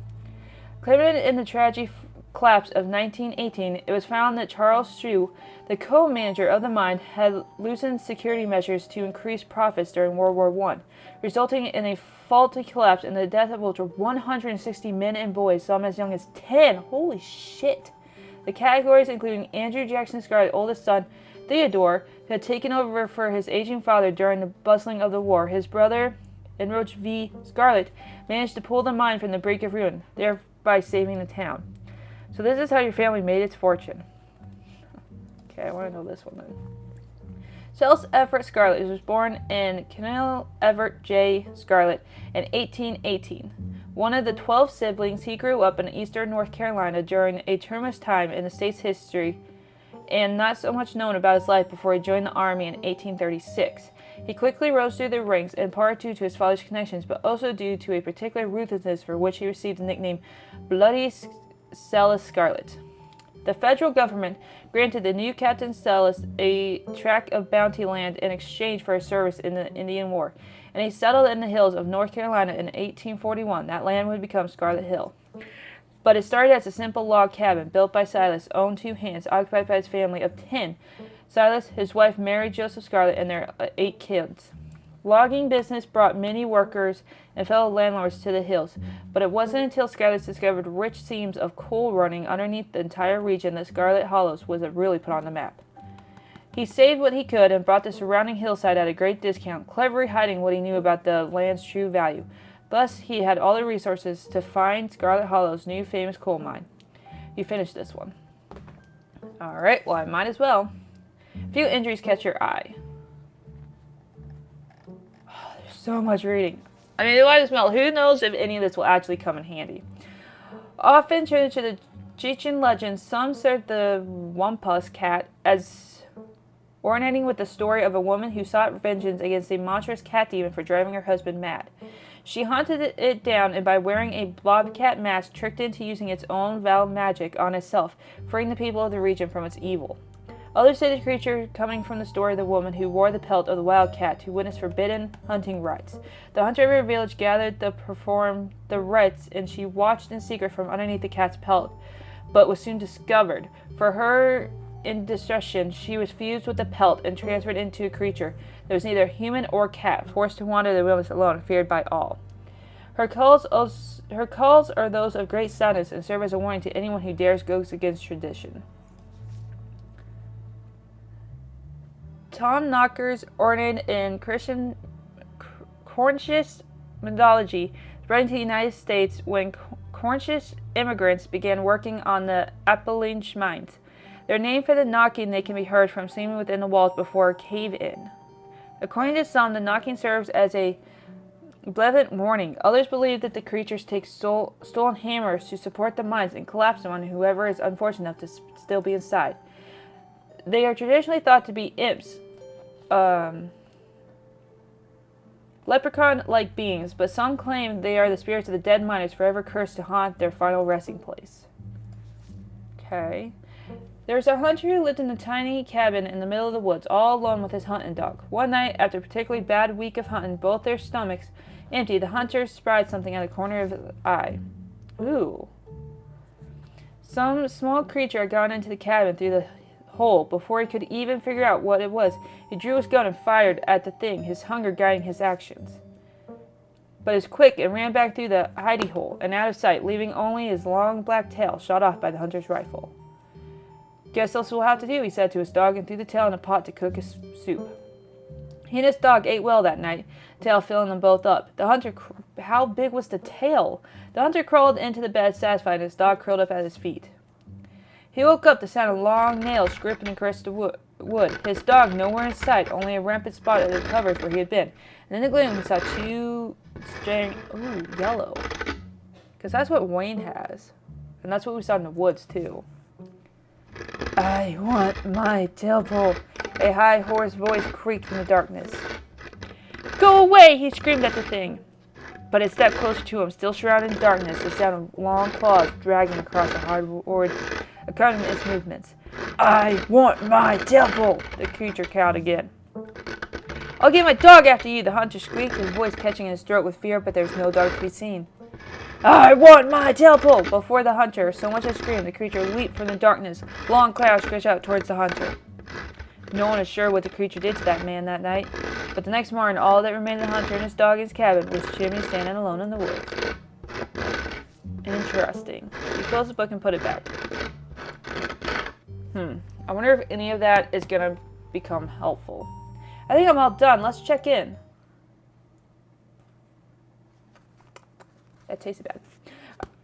Claimed in the tragic collapse of 1918, it was found that Charles Shue, the co-manager of the mine, had loosened security measures to increase profits during World War I, resulting in a faulty collapse and the death of over 160 men and boys, some as young as 10. Holy shit. The categories including Andrew Jackson Scarlet's oldest son, Theodore, who had taken over for his aging father during the bustling of the war. His brother, Enroach V. Scarlet, managed to pull the mine from the brink of ruin, thereby saving the town. So this is how your family made its fortune. Okay, I want to know this one then. Charles Everett Scarlet was born in Colonel Everett J. Scarlet in 1818. One of the 12 siblings, he grew up in eastern North Carolina during a tumultuous time in the state's history and not so much known about his life before he joined the army in 1836. He quickly rose through the ranks, in part due to his father's connections, but also due to a particular ruthlessness for which he received the nickname Bloody Stella Scarlet. The federal government granted the new Captain Stella a tract of bounty land in exchange for his service in the Indian War, and he settled in the hills of North Carolina in 1841. That land would become Scarlet Hill. But it started as a simple log cabin built by Silas, owned 2 hands, occupied by his family of 10. Silas, his wife Mary Joseph Scarlet, and their 8 kids. Logging business brought many workers and fellow landlords to the hills, but it wasn't until Scarlet discovered rich seams of coal running underneath the entire region that Scarlet Hollows was really put on the map. He saved what he could and bought the surrounding hillside at a great discount, cleverly hiding what he knew about the land's true value. Thus, he had all the resources to find Scarlet Hollow's new famous coal mine. You finished this one. Alright, well I might as well. A few injuries catch your eye. Oh, there's so much reading. I mean, why smell? Who knows if any of this will actually come in handy. Often true to the Chechen legend, some served the Wampus cat as ornating with the story of a woman who sought vengeance against a monstrous cat demon for driving her husband mad. She hunted it down and by wearing a blobcat mask tricked it into using its own vile magic on itself, freeing the people of the region from its evil. Others say the creature coming from the story of the woman who wore the pelt of the wildcat who witnessed forbidden hunting rites. The hunter of her village gathered to perform the rites, and she watched in secret from underneath the cat's pelt, but was soon discovered. For her indiscretion, she was fused with the pelt and transferred into a creature that was neither human or cat, forced to wander the wilderness alone, feared by all. Her calls are those of great sadness and serve as a warning to anyone who dares go against tradition. Tom Knocker's ordained in Christian Cornish mythology, spreading to the United States when Cornish immigrants began working on the Appalachian mines. They're named for the knocking they can be heard from seeming within the walls before a cave-in. According to some, the knocking serves as a benevolent warning. Others believe that the creatures take stolen hammers to support the mines and collapse them on whoever is unfortunate enough to still be inside. They are traditionally thought to be imps, leprechaun-like beings, but some claim they are the spirits of the dead miners forever cursed to haunt their final resting place. Okay. There's a hunter who lived in a tiny cabin in the middle of the woods, all alone with his hunting dog. One night, after a particularly bad week of hunting, both their stomachs empty, the hunter spied something out of the corner of his eye. Ooh. Some small creature had gone into the cabin through the hole. Before he could even figure out what it was, he drew his gun and fired at the thing, his hunger guiding his actions. But he was quick and ran back through the hidey hole and out of sight, leaving only his long black tail shot off by the hunter's rifle. Guess this will have to do, he said to his dog, and threw the tail in a pot to cook his soup. He and his dog ate well that night, tail filling them both up. How big was the tail? The hunter crawled into the bed satisfied, and his dog curled up at his feet. He woke up to the sound of long nails gripping across the wood. His dog nowhere in sight, only a rampant spot of the covers where he had been. And in the gloom, he saw 2 yellow. Because that's what Wayne has. And that's what we saw in the woods, too. I want my tail pulled. A high, hoarse voice creaked from the darkness. Go away, he screamed at the thing. But it stepped closer to him, still shrouded in darkness, the sound of long claws dragging across the hardwood, accompanying its movements. I want my tail pulled, the creature cowed again. I'll get my dog after you, the hunter squeaked, his voice catching in his throat with fear, but there was no dog to be seen. I want my tail pulled! Before the hunter so much as screamed, the creature leaped from the darkness, long claws stretched out towards the hunter. No one is sure what the creature did to that man that night, but the next morning all that remained of the hunter and his dog in his cabin was Jimmy standing alone in the woods. Interesting. He closed the book and put it back. I wonder if any of that is going to become helpful. I think I'm all done. Let's check in. That tasted bad.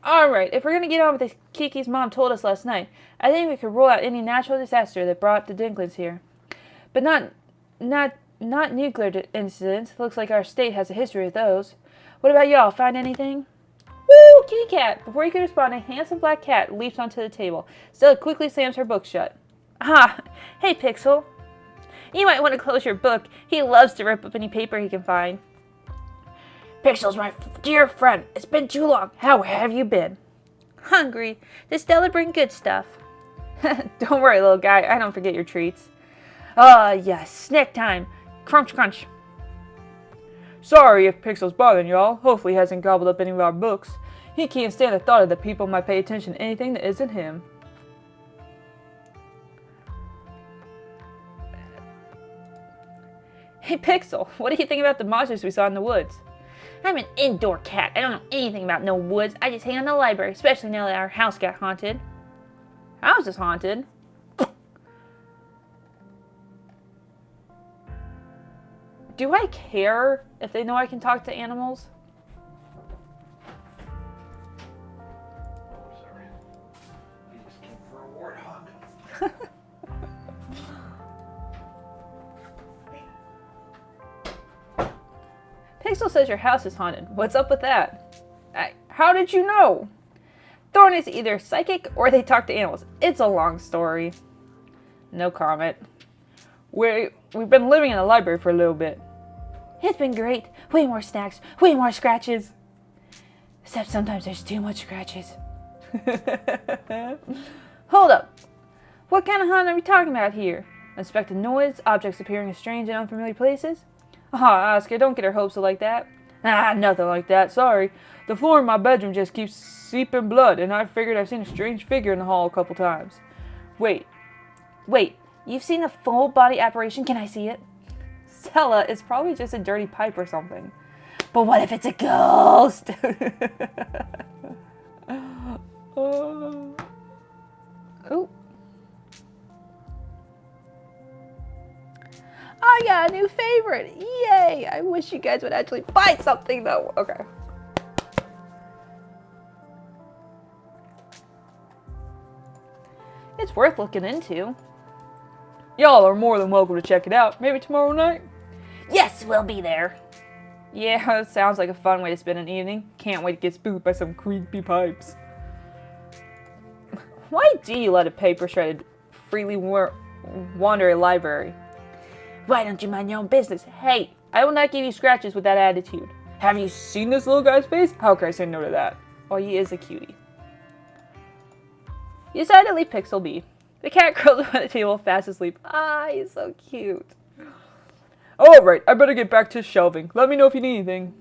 Alright, if we're going to get on with this Kiki's mom told us last night, I think we could rule out any natural disaster that brought the Dinklings here. But not nuclear incidents. Looks like our state has a history of those. What about y'all? Find anything? Woo! Kitty cat! Before you can respond, a handsome black cat leaps onto the table. Stella quickly slams her book shut. Ah, hey Pixel. You might want to close your book. He loves to rip up any paper he can find. Pixel's my dear friend. It's been too long. How have you been? Hungry. Does Stella bring good stuff? Don't worry, little guy. I don't forget your treats. Ah, yes. Snack time. Crunch, crunch. Sorry if Pixel's bothering y'all. Hopefully he hasn't gobbled up any of our books. He can't stand the thought of that people might pay attention to anything that isn't him. Hey Pixel, what do you think about the monsters we saw in the woods? I'm an indoor cat. I don't know anything about no woods. I just hang out in the library, especially now that our house got haunted. House is haunted? Do I care if they know I can talk to animals? Sorry. You just came for a warthog. Pixel says your house is haunted. What's up with that? How did you know? Thorn is either psychic or they talk to animals. It's a long story. No comment. We've been living in the library for a little bit. It's been great. Way more snacks. Way more scratches. Except sometimes there's too much scratches. Hold up. What kind of haunt are we talking about here? Unexpected noise, objects appearing in strange and unfamiliar places? Ah, Oscar, don't get her hopes up like that. Ah, nothing like that, sorry. The floor in my bedroom just keeps seeping blood, and I figured I've seen a strange figure in the hall a couple times. Wait, you've seen a full body apparition? Can I see it? Stella, it's probably just a dirty pipe or something. But what if it's a ghost? Oh. I got a new favorite. Yay! I wish you guys would actually find something though. Okay. It's worth looking into. Y'all are more than welcome to check it out. Maybe tomorrow night? Yes, we'll be there. Yeah, it sounds like a fun way to spend an evening. Can't wait to get spooked by some creepy pipes. Why do you let a paper shredded freely wander a library? Why don't you mind your own business? Hey, I will not give you scratches with that attitude. Have you seen this little guy's face? How can I say no to that? Oh, he is a cutie. You decided to leave Pixel be. The cat curled up on the table, fast asleep. Ah, he's so cute. Alright, I better get back to shelving. Let me know if you need anything.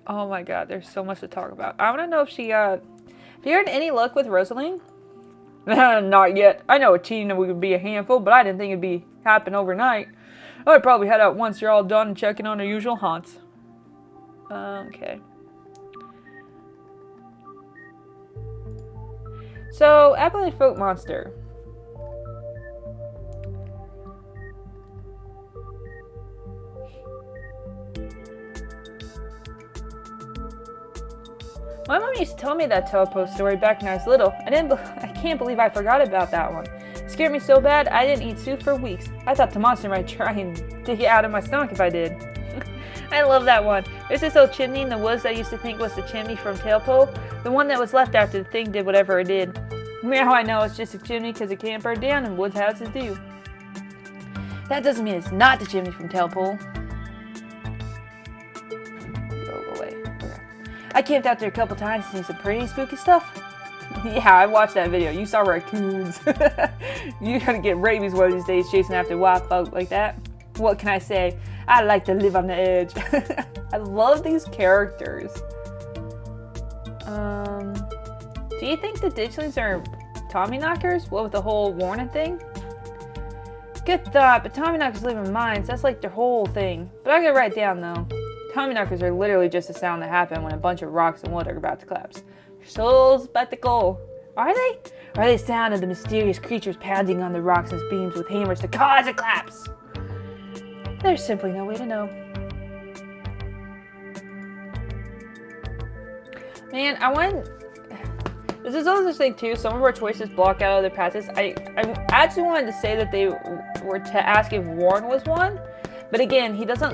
Oh my god, there's so much to talk about. I want to know if she got... Have you heard any luck with Rosaline? Not yet. I know a teen would be a handful, but I didn't think it'd happen overnight. I'd probably head out once you're all done and checking on our usual haunts. Okay. So, Appalachian Folk Monster. My mom used to tell me that telepost story back when I was little. I can't believe I forgot about that one. It scared me so bad I didn't eat soup for weeks. I thought the monster might try and dig it out of my stomach if I did. I love that one. There's this old chimney in the woods I used to think was the chimney from Tailpole. The one that was left after the thing did whatever it did. Now I know it's just a chimney because it can't burn down and woods houses do. That doesn't mean it's not the chimney from Tailpole. Go away. Okay. I camped out there a couple times and seen some pretty spooky stuff. Yeah, I watched that video. You saw raccoons. You're gonna get rabies one of these days chasing after wild folk like that. What can I say? I like to live on the edge. I love these characters. Do you think the ditchlings are Tommyknockers? What with the whole warning thing? Good thought, but Tommyknockers live in mines. That's like their whole thing. But I gotta write it down though. Tommyknockers are literally just a sound that happen when a bunch of rocks and wood are about to collapse. So spectacle. Are they? Or are they the sound of the mysterious creatures pounding on the rocks and beams with hammers to cause a collapse? There's simply no way to know. Man, this is also this thing too, some of our choices block out other passes. I actually wanted to say that they were to ask if Warren was one, but again, he doesn't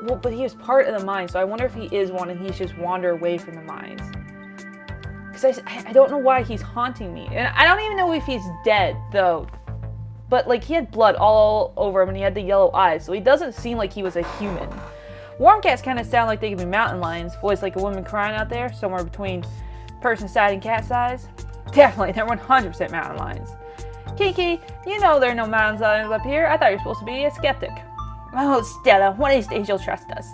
Well, but he was part of the mine, so I wonder if he is one and he's just wander away from the mines. Because I don't know why he's haunting me. And I don't even know if he's dead, though. But, like, he had blood all over him and he had the yellow eyes, so he doesn't seem like he was a human. Warm cats kind of sound like they could be mountain lions, voiced like a woman crying out there, somewhere between person size and cat size. Definitely, they're 100% mountain lions. Kiki, you know there are no mountain lions up here. I thought you were supposed to be a skeptic. Oh, Stella, one of these days you'll trust us.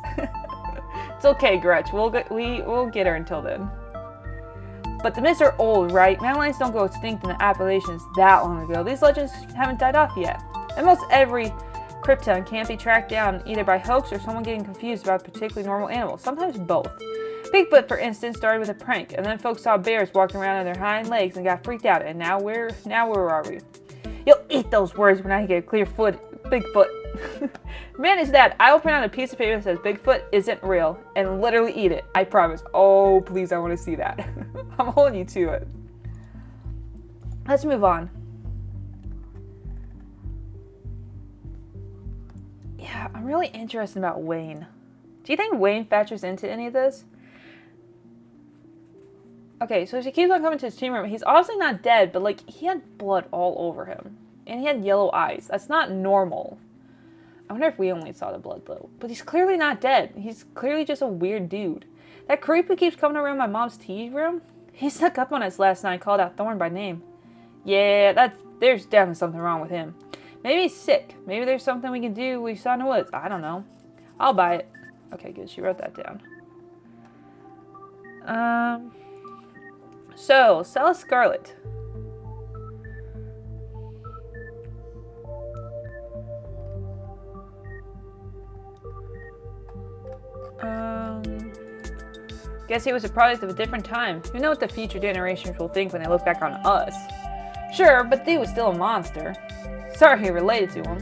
It's okay, Gretch. We'll get her until then. But the myths are old, right? Mountain lions don't go extinct in the Appalachians that long ago. These legends haven't died off yet. And most every Krypton can't be tracked down either by hoax or someone getting confused about a particularly normal animal. Sometimes both. Bigfoot, for instance, started with a prank, and then folks saw bears walking around on their hind legs and got freaked out. And now where are we? You'll eat those words when I get a clear foot, Bigfoot. Man, is that I will print out a piece of paper that says Bigfoot isn't real and literally eat it. I promise. Oh, please, I want to see that. I'm holding you to it. Let's move on. Yeah, I'm really interested about Wayne. Do you think Wayne factors into any of this? Okay, so she keeps on coming to his team room. He's obviously not dead, but like he had blood all over him. And he had yellow eyes. That's not normal. I wonder if we only saw the blood though. But he's clearly not dead. He's clearly just a weird dude. That creep who keeps coming around my mom's tea room, he snuck up on us last night and called out Thorn by name. Yeah, there's definitely something wrong with him. Maybe he's sick. Maybe there's something we can do we saw in the woods. I don't know. I'll buy it. Okay, good. She wrote that down. So, Stella Scarlet. Guess he was a product of a different time. Who knows what the future generations will think when they look back on us? Sure, but dude was still a monster. Sorry he related to him.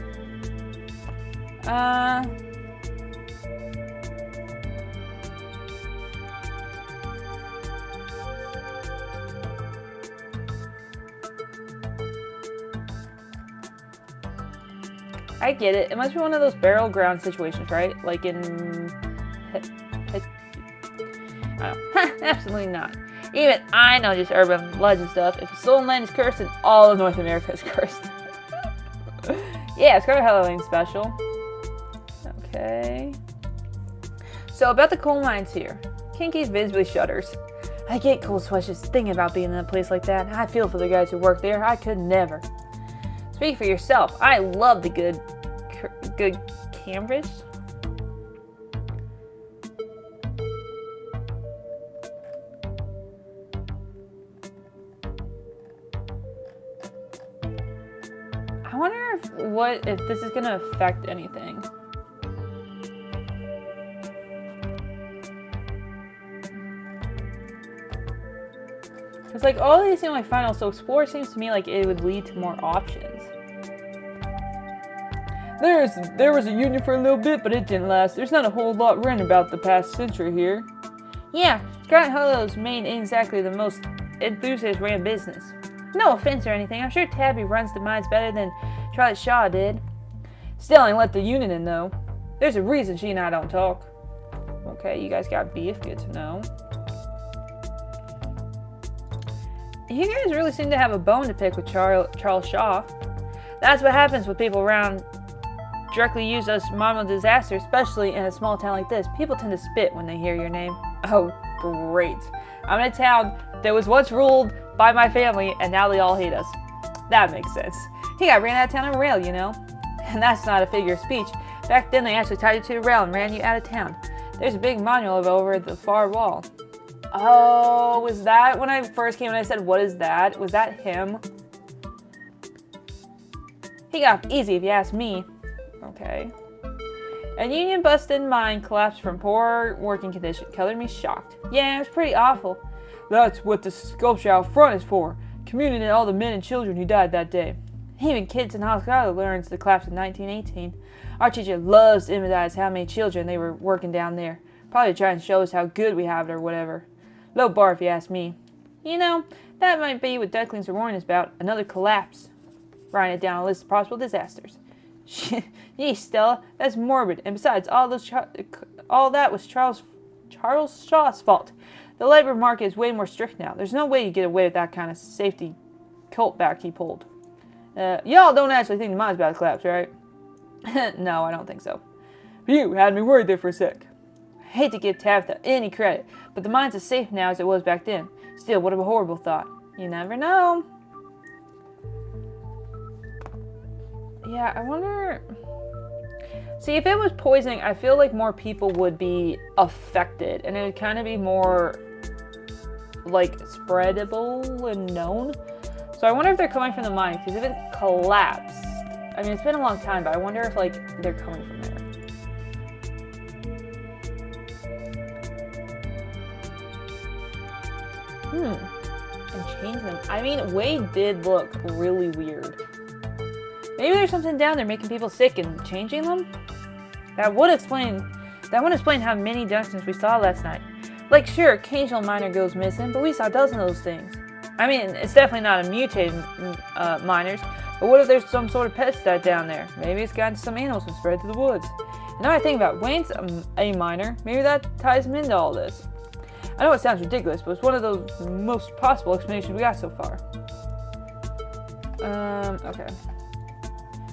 I get it. It must be one of those barrel ground situations, right? Like in... Absolutely not. Even I know just urban legend stuff. If a stolen land is cursed, then all of North America is cursed. Yeah, Scarlet Hollow ain't special. Okay. So about the coal mines here. Kinky visibly shudders. I get cold sweats just thinking about being in a place like that. I feel for the guys who work there. I could never. Speak for yourself. I love the good canvas. I wonder if this is gonna affect anything. It's like all these seem like final, so explore seems to me like it would lead to more options. There was a union for a little bit, but it didn't last. There's not a whole lot written about the past century here. Yeah, Scarlet Hollow's main ain't exactly the most enthusiast-ran business. No offense or anything, I'm sure Tabby runs the mines better than Charlotte Shaw did. Still ain't let the union in though. There's a reason she and I don't talk. Okay, you guys got beef, good to know. You guys really seem to have a bone to pick with Charles Shaw. That's what happens with people around directly use us model disaster, especially in a small town like this. People tend to spit when they hear your name. Oh, great. I'm in a town that was once ruled by my family, and now they all hate us. That makes sense. He got ran out of town on a rail, you know? And that's not a figure of speech. Back then, they actually tied you to a rail and ran you out of town. There's a big monument over at the far wall. Oh, was that when I first came and I said, what is that? Was that him? He got off easy if you ask me. Okay. A union busted mine collapsed from poor working condition. Colored me shocked. Yeah, it was pretty awful. That's what the sculpture out front is for. Commemorating all the men and children who died that day. Even kids in hospital learns the collapse in 1918. Our teacher loves to emphasize how many children they were working down there. Probably to try and show us how good we have it or whatever. Low bar if you ask me. You know, that might be what Ducklings are warning us about. Another collapse. Writing it down a list of possible disasters. Gee, Stella, that's morbid. And besides, all that was Charles Shaw's fault. The labor market is way more strict now. There's no way you get away with that kind of safety cult back he pulled. Y'all don't actually think the mine's about to collapse, right? No, I don't think so. You had me worried there for a sec. I hate to give Tabitha any credit, but the mine's as safe now as it was back then. Still, what a horrible thought. You never know. Yeah, I wonder... See, if it was poisoning, I feel like more people would be affected, and it would kind of be more, like, spreadable and known. So I wonder if they're coming from the mine, because if it collapsed, I mean, it's been a long time, but I wonder if, like, they're coming from there. And change them. I mean, Wade did look really weird. Maybe there's something down there making people sick and changing them? That would explain how many Dunstons we saw last night. Like, sure, occasional miner goes missing, but we saw dozens of those things. I mean, it's definitely not a mutated miners, but what if there's some sort of pesticide down there? Maybe it's gotten to some animals and spread to the woods. And now I think about it, Wayne's a miner. Maybe that ties him into all this. I know it sounds ridiculous, but it's one of those most possible explanations we got so far. Okay.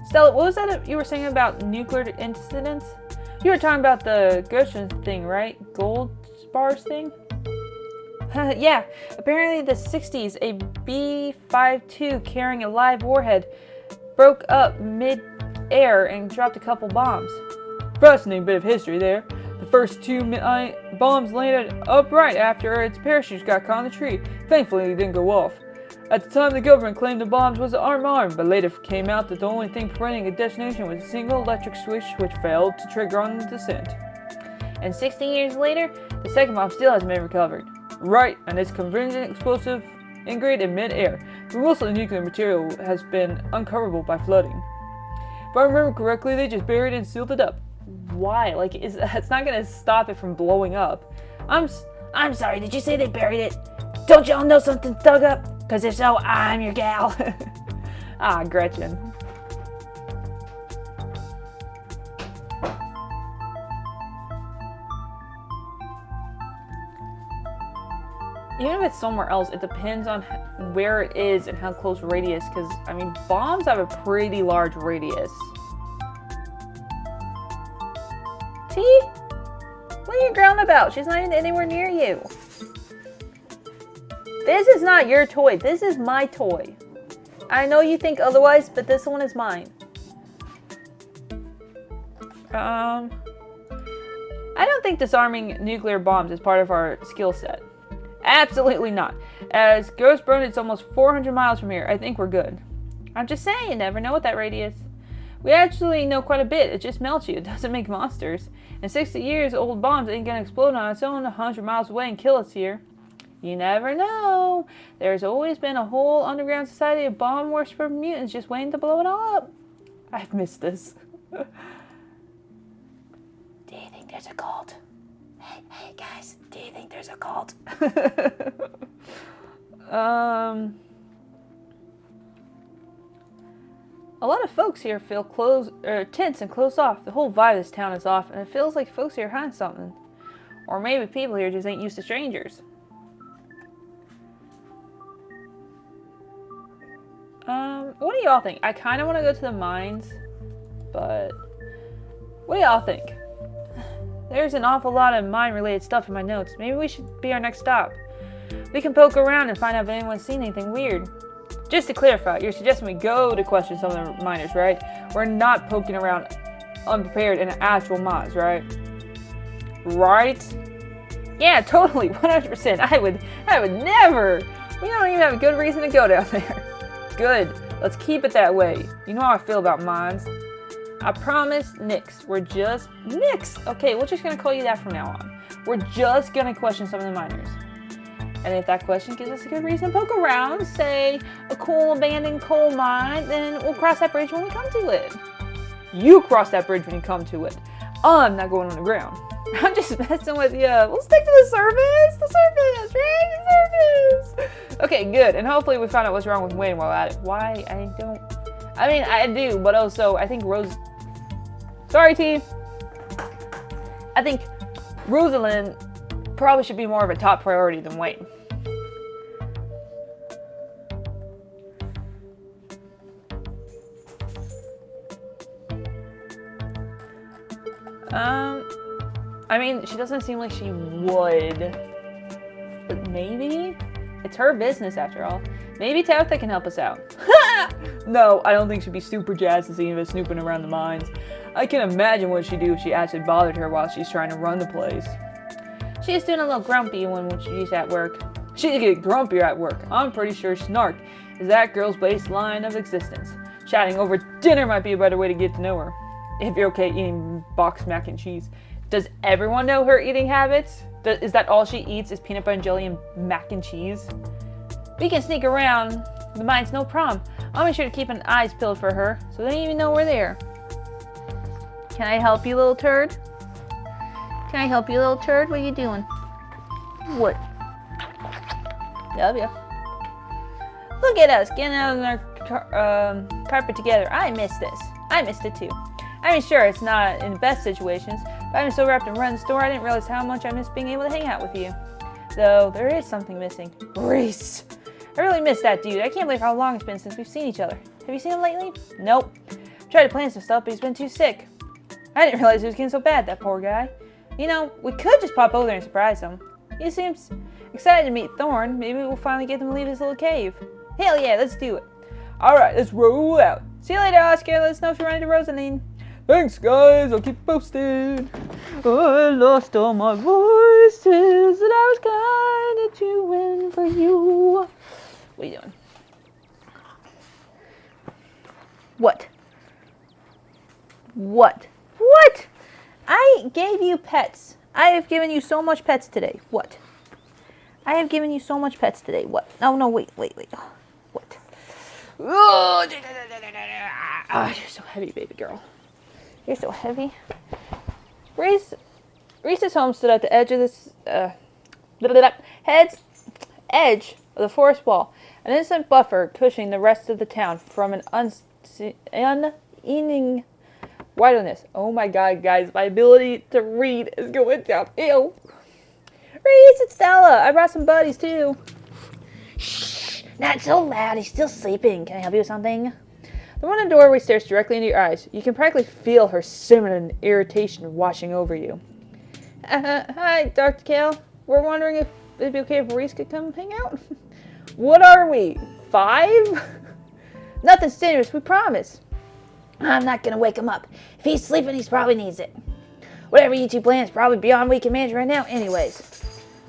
Stella, what was that you were saying about nuclear incidents? You were talking about the Gershon thing, right? Gold bars thing? Yeah, apparently the 60s, a B-52 carrying a live warhead broke up mid-air and dropped a couple bombs. Fascinating bit of history there. The first two bombs landed upright after its parachutes got caught in the tree. Thankfully, they didn't go off. At the time, the government claimed the bombs was armed, but later came out that the only thing preventing a detonation was a single electric switch which failed to trigger on the descent. And 16 years later, the second bomb still hasn't been recovered. Right, and its convergent explosive ingredient in mid-air, but most of the nuclear material has been uncoverable by flooding. If I remember correctly, they just buried it and sealed it up. Why? Like, it's not gonna stop it from blowing up. I'm sorry, did you say they buried it? Don't y'all know something's dug up? Because if so, I'm your gal. Ah, Gretchen. Even if it's somewhere else, it depends on where it is and how close radius, because, I mean, bombs have a pretty large radius. See? What are you growling about? She's not even anywhere near you. This is not your toy. This is my toy. I know you think otherwise, but this one is mine. I don't think disarming nuclear bombs is part of our skill set. Absolutely not. As Ghost Burn, it's almost 400 miles from here. I think we're good. I'm just saying, you never know what that radius. We actually know quite a bit. It just melts you. It doesn't make monsters. In 60 years, old bombs ain't gonna explode on its own 100 miles away and kill us here. You never know. There's always been a whole underground society of bomb worshiper mutants just waiting to blow it all up. I've missed this. Do you think there's a cult? Hey guys, do you think there's a cult? A lot of folks here feel tense and closed off. The whole vibe of this town is off, and it feels like folks here are hiding something. Or maybe people here just ain't used to strangers. What do y'all think? I kind of want to go to the mines, but what do y'all think? There's an awful lot of mine-related stuff in my notes. Maybe we should be our next stop. We can poke around and find out if anyone's seen anything weird. Just to clarify, you're suggesting we go to question some of the miners, right? We're not poking around unprepared in actual mines, right? Right? Yeah, totally, 100%. I would never. We don't even have a good reason to go down there. Good. Let's keep it that way. You know how I feel about mines. I promise, Nix. We're just Nix. Okay, we're just gonna call you that from now on. We're just gonna question some of the miners. And if that question gives us a good reason to poke around, say a cool abandoned coal mine, then we'll cross that bridge when we come to it. You cross that bridge when you come to it. I'm not going on the ground. I'm just messing with you. We'll stick to the surface, right? The surface. Okay, good. And hopefully we find out what's wrong with Wayne while at it. Why? I mean, I do, but also I think Sorry, team. I think Rosalind probably should be more of a top priority than Wayne. I mean, she doesn't seem like she would, but maybe? It's her business after all. Maybe Tabitha can help us out. No, I don't think she'd be super jazzed to see us snooping around the mines. I can imagine what she'd do if she actually bothered her while she's trying to run the place. She's doing a little grumpy when she's at work. She'd get grumpier at work. I'm pretty sure snark is that girl's baseline of existence. Chatting over dinner might be a better way to get to know her. If you're okay eating boxed mac and cheese. Does everyone know her eating habits? Is that all she eats is peanut butter and jelly and mac and cheese? We can sneak around the mines, no problem. I'll make sure to keep an eyes peeled for her so they don't even know we're there. Can I help you, little turd? Can I help you, little turd? What are you doing? What? Love ya. Look at us getting out of our carpet together. I miss this. I missed it too. I mean, sure, it's not in the best situations, but I've been so wrapped in running the store, I didn't realize how much I missed being able to hang out with you. Though, there is something missing. Reese! I really miss that dude. I can't believe how long it's been since we've seen each other. Have you seen him lately? Nope. I tried to plan some stuff, but he's been too sick. I didn't realize he was getting so bad, that poor guy. You know, we could just pop over there and surprise him. He seems excited to meet Thorn. Maybe we'll finally get him to leave his little cave. Hell yeah, let's do it. Alright, let's roll out. See you later, Oscar. Let us know if you run into Rosaline. Thanks, guys. I'll keep posted. I lost all my voices that I was kind of doing for you. What are you doing? What? What? What? I gave you pets. I have given you so much pets today. What? I have given you so much pets today. What? Oh, no, wait. What? Oh, you're so heavy, baby girl. You're so heavy. Reese's home stood at the edge of this edge of the forest wall, an innocent buffer cushioning the rest of the town from an unending wilderness. Oh my god, guys, my ability to read is going downhill. Reese, it's Stella. I brought some buddies too. Shh, not so loud. He's still sleeping. Can I help you with something? The one in the doorway stares directly into your eyes. You can practically feel her simmering irritation washing over you. Hi, Dr. Kale. We're wondering if it'd be okay if Reese could come hang out. What are we, 5? Nothing serious, we promise. I'm not gonna wake him up. If he's sleeping, he probably needs it. Whatever you two plan is probably beyond we can manage right now anyways.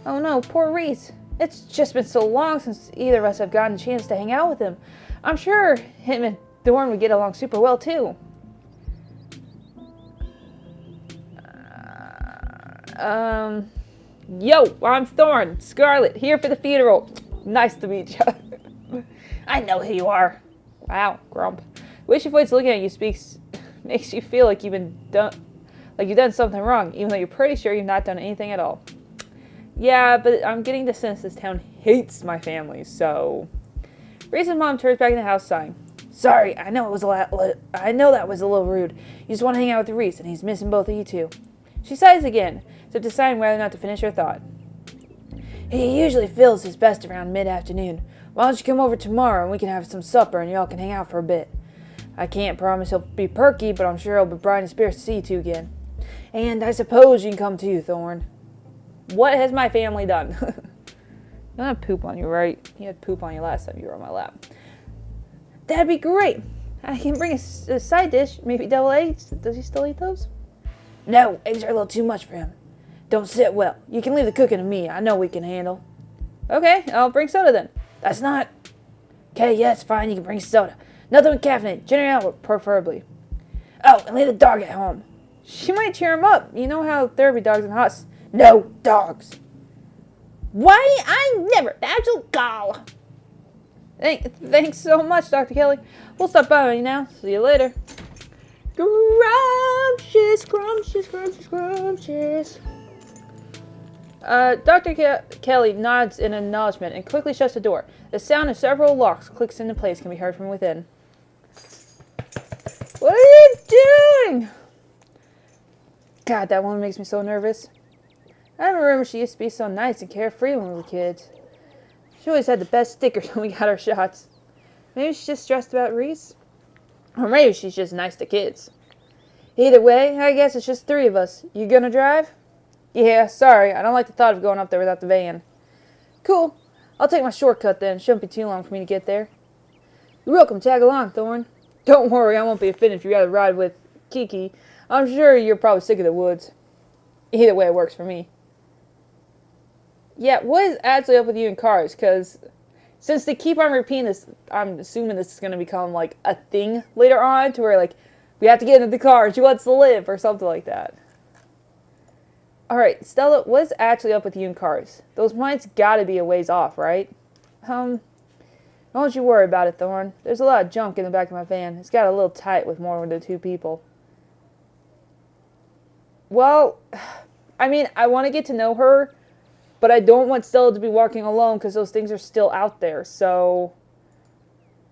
Oh no, poor Reese. It's just been so long since either of us have gotten a chance to hang out with him. I'm sure him and Thorn would get along super well too. Yo, I'm Thorn, Scarlet, here for the funeral. Nice to meet you. I know who you are. Wow, grump. Wish your voice looking at you makes you feel like you've done something wrong, even though you're pretty sure you've not done anything at all. Yeah, but I'm getting the sense this town hates my family, so. Reese's mom turns back in the house, sighing. Sorry, I know that was a little rude. You just want to hang out with Reese, and he's missing both of you two. She sighs again, as if deciding whether or not to finish her thought. He usually feels his best around mid-afternoon. Why don't you come over tomorrow and we can have some supper and y'all can hang out for a bit. I can't promise he'll be perky, but I'm sure he'll be bright in spirits to see you two again. And I suppose you can come too, Thorn. What has my family done? I don't have poop on you, right? You had poop on you last time you were on my lap. That'd be great. I can bring a side dish, maybe double eggs. Does he still eat those? No, eggs are a little too much for him. Don't sit well. You can leave the cooking to me. I know we can handle. Okay, I'll bring soda then. That's not. Okay, yes, fine. You can bring soda. Nothing with caffeine. Ginger preferably. Oh, and leave the dog at home. She might cheer him up. You know how therapy dogs and hots. No dogs. Why? I never. That's a gall. Thanks so much, Dr. Kelly. We'll stop by you now. See you later. Scrumptious. Dr. Kelly nods in acknowledgement and quickly shuts the door. The sound of several locks clicks into place can be heard from within. you doing? God, that woman makes me so nervous. I remember she used to be so nice and carefree when we were kids. She always had the best stickers when we got our shots. Maybe she's just stressed about Reese? Or maybe she's just nice to kids. Either way, I guess it's just 3 of us. You gonna drive? Yeah, sorry. I don't like the thought of going up there without the van. Cool. I'll take my shortcut then. Shouldn't be too long for me to get there. You're welcome. Tag along, Thorn. Don't worry, I won't be offended if you gotta ride with Kiki. I'm sure you're probably sick of the woods. Either way, it works for me. Yeah, what is actually up with you and cars? Because since they keep on repeating this, I'm assuming this is going to become, like, a thing later on, to where, like, we have to get into the car, she wants to live, or something like that. Alright, Stella, what's actually up with you and cars? Those mines gotta be a ways off, right? Don't you worry about it, Thorn. There's a lot of junk in the back of my van. It's got a little tight with more than 2 people. Well, I mean, I want to get to know her, but I don't want Stella to be walking alone because those things are still out there, so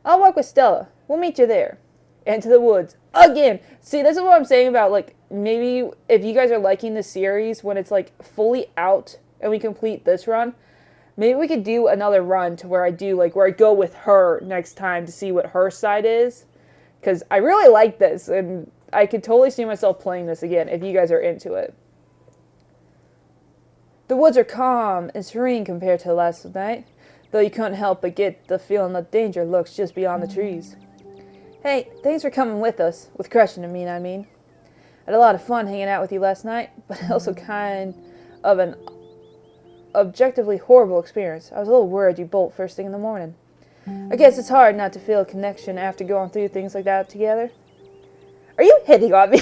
I'll walk with Stella. We'll meet you there. Into the woods. Again! See, this is what I'm saying about, like, maybe if you guys are liking the series when it's, like, fully out and we complete this run, maybe we could do another run to where I do, like, where I go with her next time to see what her side is. Because I really like this, and I could totally see myself playing this again if you guys are into it. The woods are calm and serene compared to last night, though you couldn't help but get the feeling that danger lurks just beyond the trees. Hey, thanks for coming with us, with Crushing I mean. I had a lot of fun hanging out with you last night, but also kind of an objectively horrible experience. I was a little worried you'd bolt first thing in the morning. I guess it's hard not to feel a connection after going through things like that together. Are you hitting on me?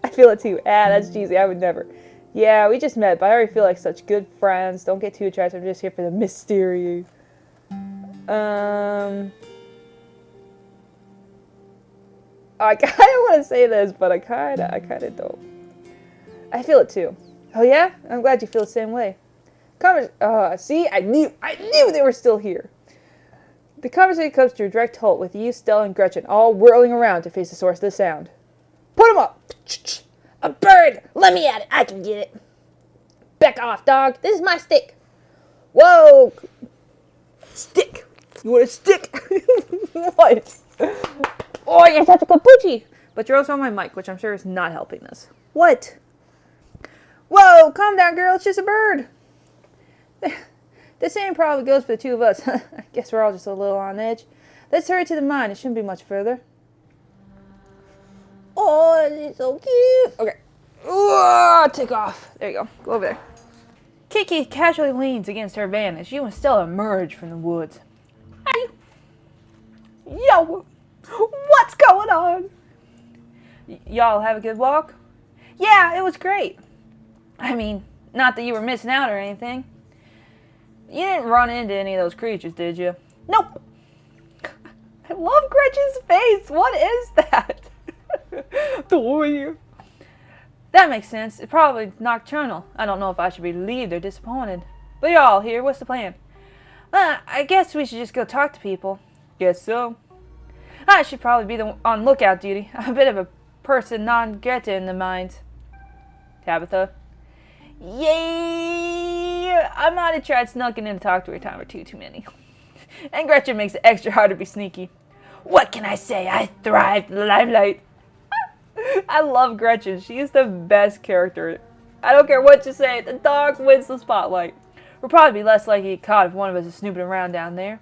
I feel it too. That's cheesy. I would never. Yeah, we just met, but I already feel like such good friends. Don't get too attached. I'm just here for the mystery. I kind of want to say this, but I kind of don't. I feel it too. Oh yeah? I'm glad you feel the same way. See? I knew they were still here. The conversation comes to a direct halt with you, Stella, and Gretchen all whirling around to face the source of the sound. Put 'em up! A bird! Let me at it! I can get it! Back off, dog! This is my stick! Whoa! Stick! You want a stick? What? Oh, you're such a good poochie! But you're also on my mic, which I'm sure is not helping this. What? Whoa! Calm down, girl. It's just a bird. The same probably goes for the 2 of us. I guess we're all just a little on edge. Let's hurry to the mine. It shouldn't be much further. Oh, it's so cute. Okay. Ooh, take off. There you go. Go over there. Kiki casually leans against her van as you and Stella emerge from the woods. Hey. Yo. What's going on? Y'all have a good walk? Yeah, it was great. I mean, not that you were missing out or anything. You didn't run into any of those creatures, did you? Nope. I love Gretchen's face. What is that? That makes sense. It's probably nocturnal. I don't know if I should be relieved or disappointed. But you're all here. What's the plan? I guess we should just go talk to people. Guess so. I should probably be on lookout duty. I'm a bit of a person non grata in the mines. Tabitha. Yay! I might have tried snucking in to talk to her a time or two too many. And Gretchen makes it extra hard to be sneaky. What can I say? I thrived in the limelight. I love Gretchen. She is the best character. I don't care what you say. The dog wins the spotlight. We'll probably be less likely to get caught if one of us is snooping around down there.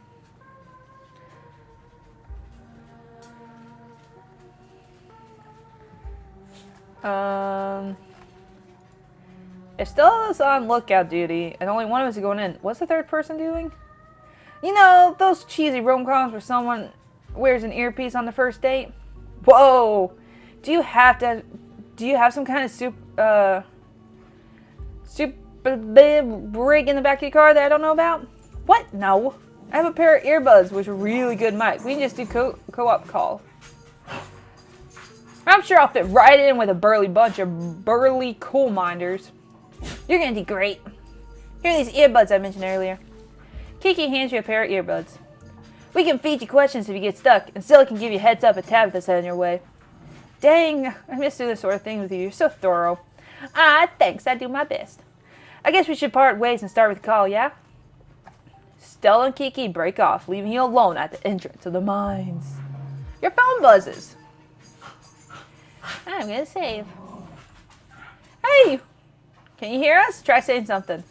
If Stella's on lookout duty and only one of us is going in, what's the 3rd person doing? You know, those cheesy rom-coms where someone wears an earpiece on the first date? Whoa! Do you have some kind of super rig in the back of your car that I don't know about? What? No. I have a pair of earbuds with a really good mic. We can just do co-op call. I'm sure I'll fit right in with a burly bunch of burly coal minders. You're gonna do great. Here are these earbuds I mentioned earlier. Kiki hands you a pair of earbuds. We can feed you questions if you get stuck, and Stella can give you a heads up if Tabitha's heading your way. Dang, I miss doing this sort of thing with you. You're so thorough. Thanks. I do my best. I guess we should part ways and start with the call, yeah? Stella and Kiki break off, leaving you alone at the entrance of the mines. Your phone buzzes. I'm gonna save. Hey! Can you hear us? Try saying something.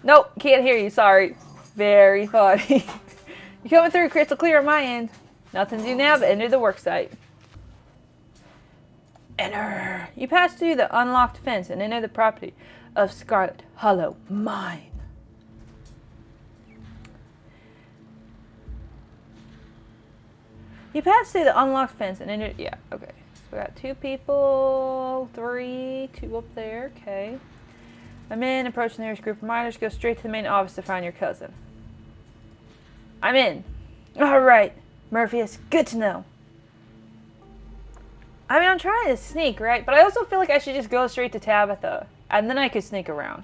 Nope, can't hear you, sorry. Very funny. You're coming through crystal clear on my end. Nothing to do now but enter the worksite. Enter. You pass through the unlocked fence and enter the property of Scarlet Hollow mine. You pass through the unlocked fence and enter. Yeah, okay. So we got 2 people, 3, 2 up there. Okay. I'm in. Approach the nearest group of miners. Go straight to the main office to find your cousin. I'm in. All right, Morpheus. Good to know. I mean, I'm trying to sneak, right? But I also feel like I should just go straight to Tabitha, and then I could sneak around.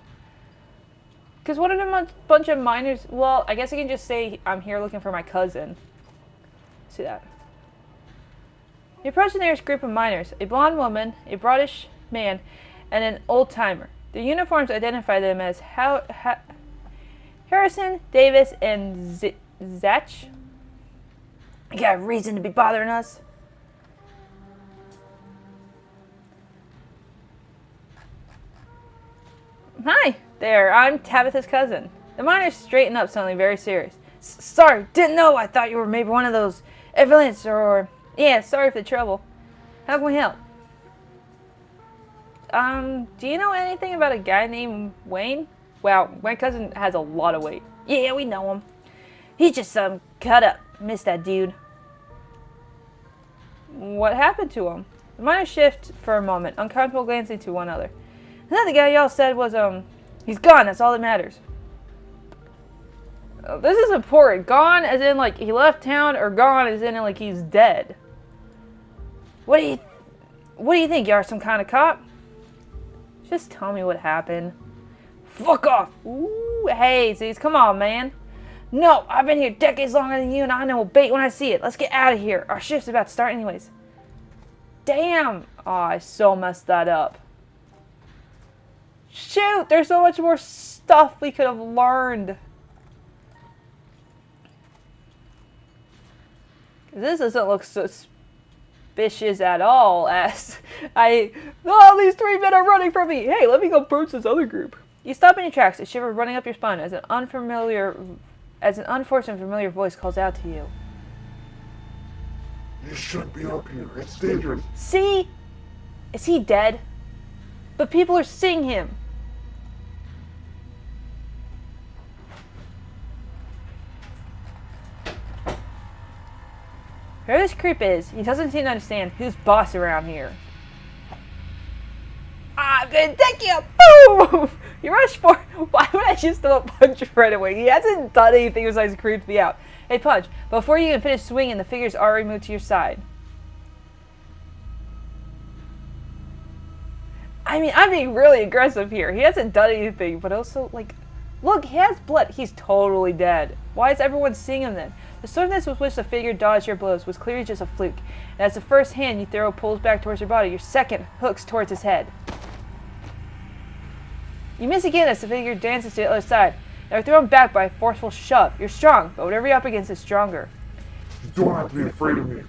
Because what if a bunch of miners... Well, I guess I can just say I'm here looking for my cousin. See that? You approach the nearest group of miners. A blonde woman, a broadish man, and an old-timer. The uniforms identify them as Harrison, Davis, and Zach. You got a reason to be bothering us? Hi there, I'm Tabitha's cousin. The miners straighten up suddenly, very serious. Sorry, didn't know. I thought you were maybe one of those evidence or... Yeah, sorry for the trouble. How can we help? Do you know anything about a guy named Wayne? Wow, my cousin has a lot of weight. Yeah, we know him. He's just some cut up. Miss that dude. What happened to him? The miners shift for a moment, uncomfortable glancing to one another. Another guy y'all said was, he's gone, that's all that matters. This is important. Gone as in, like, he left town, or gone as in, like, he's dead. What do you think? You are some kind of cop? Just tell me what happened. Fuck off! Ooh, hey, Z's, come on, man. No, I've been here decades longer than you, and I know a bait when I see it. Let's get out of here. Our shift's about to start anyways. Damn! Oh, I so messed that up. Shoot! There's so much more stuff we could have learned. This doesn't look suspicious at all, as these 3 men are running from me. Hey, let me go approach this other group. You stop in your tracks, a shiver running up your spine as an unfortunate familiar voice calls out to you. You shouldn't be up here. It's dangerous. See? Is he dead? But people are seeing him. Whoever this creep is, he doesn't seem to understand who's boss around here. I'm gonna take you! Boom! You rush for... Why would I just throw a punch right away? He hasn't done anything besides creep me out. Hey, punch. Before you can finish swinging, the figure's already moved to your side. I mean, I'm being really aggressive here. He hasn't done anything, but also, like... Look, he has blood. He's totally dead. Why is everyone seeing him then? The swiftness with which the figure dodged your blows was clearly just a fluke. And as the first hand you throw pulls back towards your body, your second hooks towards his head. You miss again as the figure dances to the other side, and are thrown back by a forceful shove. You're strong, but whatever you're up against is stronger. You don't have to be afraid of me.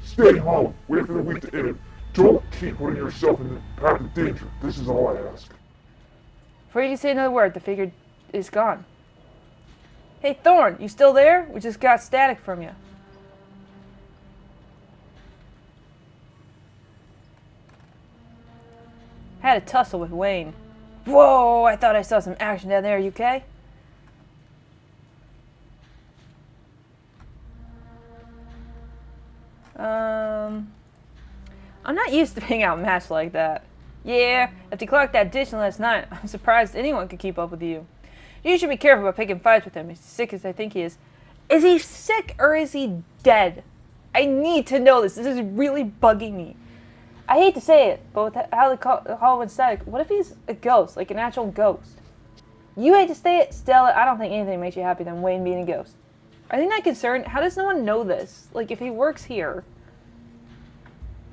Stay home. Wait for the week to end. Don't keep putting yourself in the path of danger. This is all I ask. Before you can say another word, the figure is gone. Hey, Thorn, you still there? We just got static from you. Had a tussle with Wayne. Whoa, I thought I saw some action down there. You okay? I'm not used to being outmatched like that. Yeah, if you clocked that ditch last night, I'm surprised anyone could keep up with you. You should be careful about picking fights with him, as sick as I think he is. Is he sick or is he dead? I need to know this. This is really bugging me. I hate to say it, but with how they call him static, what if he's a ghost, like an actual ghost? You hate to say it, Stella, I don't think anything makes you happier than Wayne being a ghost. I think that concern, how does no one know this? Like, if he works here,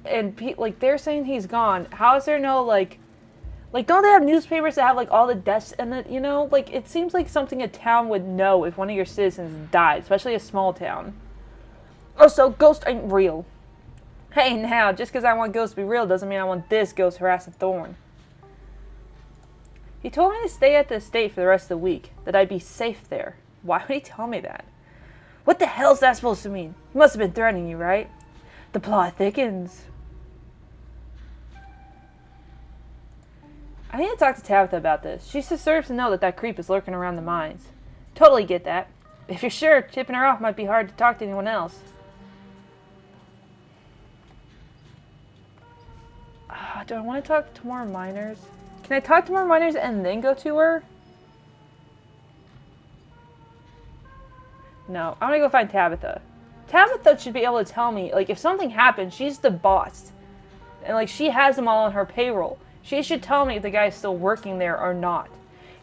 and, like, they're saying he's gone, how is there no, like, don't they have newspapers that have, like, all the deaths in it, you know? Like, it seems like something a town would know if one of your citizens died, especially a small town. Also, ghosts ain't real. Hey, now, just because I want ghosts to be real doesn't mean I want this ghost harassing Thorn. He told me to stay at the estate for the rest of the week, that I'd be safe there. Why would he tell me that? What the hell's that supposed to mean? He must have been threatening you, right? The plot thickens. I need to talk to Tabitha about this. She deserves to know that that creep is lurking around the mines. Totally get that. If you're sure, tipping her off might be hard to talk to anyone else. Do I want to talk to more miners? Can I talk to more miners and then go to her? No, I'm gonna go find Tabitha. Tabitha should be able to tell me, like, if something happens, she's the boss. And, like, she has them all on her payroll. She should tell me if the guy's still working there or not.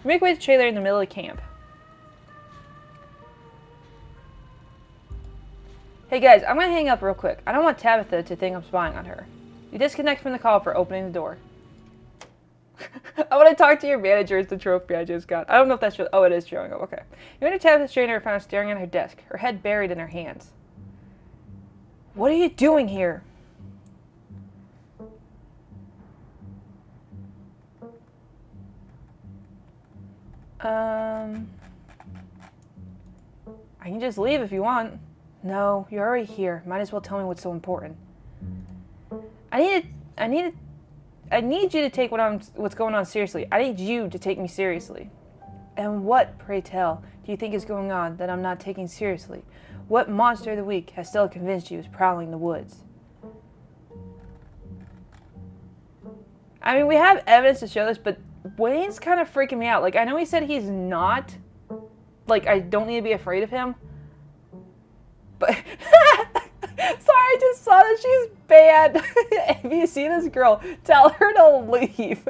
We make way to the trailer in the middle of camp. Hey guys, I'm gonna hang up real quick. I don't want Tabitha to think I'm spying on her. You disconnect from the call for opening the door. I want to talk to your manager. It's the trophy I just got. I don't know if that's... Oh, it is showing up. Okay. You enter Tabitha's trainer and found her staring at her desk, her head buried in her hands. What are you doing here? I can just leave if you want. No, you're already here. Might as well tell me what's so important. I need you to take what's going on seriously. I need you to take me seriously. And what, pray tell, do you think is going on that I'm not taking seriously? What monster of the week has Stella convinced you is prowling the woods? I mean, we have evidence to show this, but Wayne's kind of freaking me out. Like, I know he said he's not. Like, I don't need to be afraid of him. But... Sorry, I just saw that she's bad. If you see this girl, tell her to leave.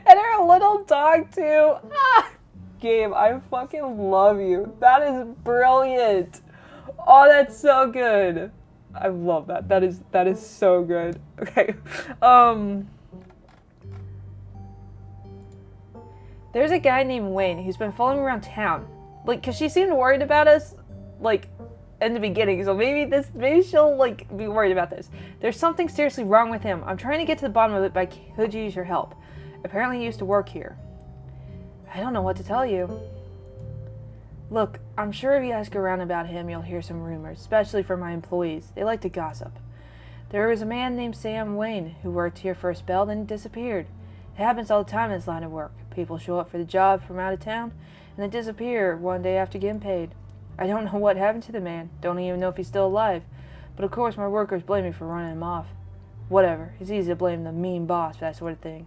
And her little dog, too. Ah! Gabe, I fucking love you. That is brilliant. Oh, that's so good. I love that. That is so good. Okay. There's a guy named Wayne who's been following me around town. Like, cause she seemed worried about us, like, in the beginning, so maybe she'll, like, be worried about this. There's something seriously wrong with him. I'm trying to get to the bottom of it, but I could use your help. Apparently he used to work here. I don't know what to tell you. Look, I'm sure if you ask around about him, you'll hear some rumors, especially from my employees. They like to gossip. There was a man named Sam Wayne who worked here for a spell, then disappeared. It happens all the time in this line of work. People show up for the job from out of town, and then disappear one day after getting paid. I don't know what happened to the man. Don't even know if he's still alive. But of course my workers blame me for running him off. Whatever. It's easy to blame the mean boss for that sort of thing.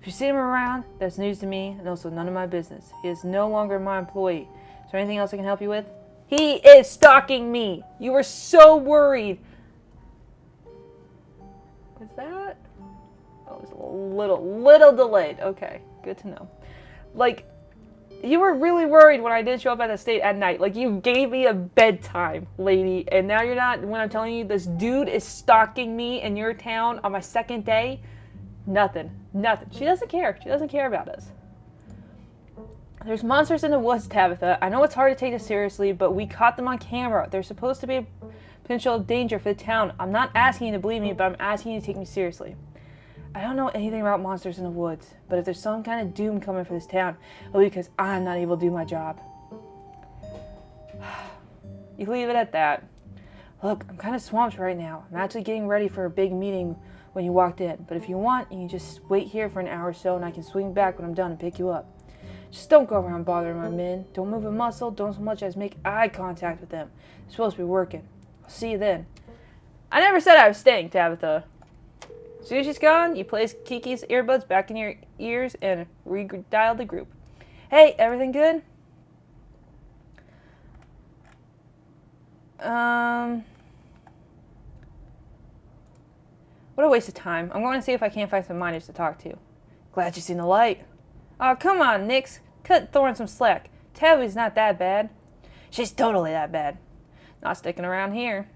If you see him around, that's news to me, and also none of my business. He is no longer my employee. Is there anything else I can help you with? He is stalking me! You were so worried! Was that? Oh, it was a little delayed. Okay, good to know. Like... You were really worried when I did show up at the estate at night. Like, you gave me a bedtime, lady. And now you're not, when I'm telling you this dude is stalking me in your town on my second day. Nothing. Nothing. She doesn't care. She doesn't care about us. There's monsters in the woods, Tabitha. I know it's hard to take this seriously, but we caught them on camera. They're supposed to be a potential danger for the town. I'm not asking you to believe me, but I'm asking you to take me seriously. I don't know anything about monsters in the woods, but if there's some kind of doom coming for this town, it'll be because I'm not able to do my job. You leave it at that. Look, I'm kind of swamped right now. I'm actually getting ready for a big meeting when you walked in, but if you want, you can just wait here for an hour or so and I can swing back when I'm done and pick you up. Just don't go around bothering my men. Don't move a muscle. Don't so much as make eye contact with them. You're supposed to be working. I'll see you then. I never said I was staying, Tabitha. As soon as she's gone, you place Kiki's earbuds back in your ears and redial the group. Hey, everything good? What a waste of time. I'm going to see if I can't find some miners to talk to. Glad you seen the light. Oh, come on, Nix. Cut Thorn some slack. Tabby's not that bad. She's totally that bad. Not sticking around here.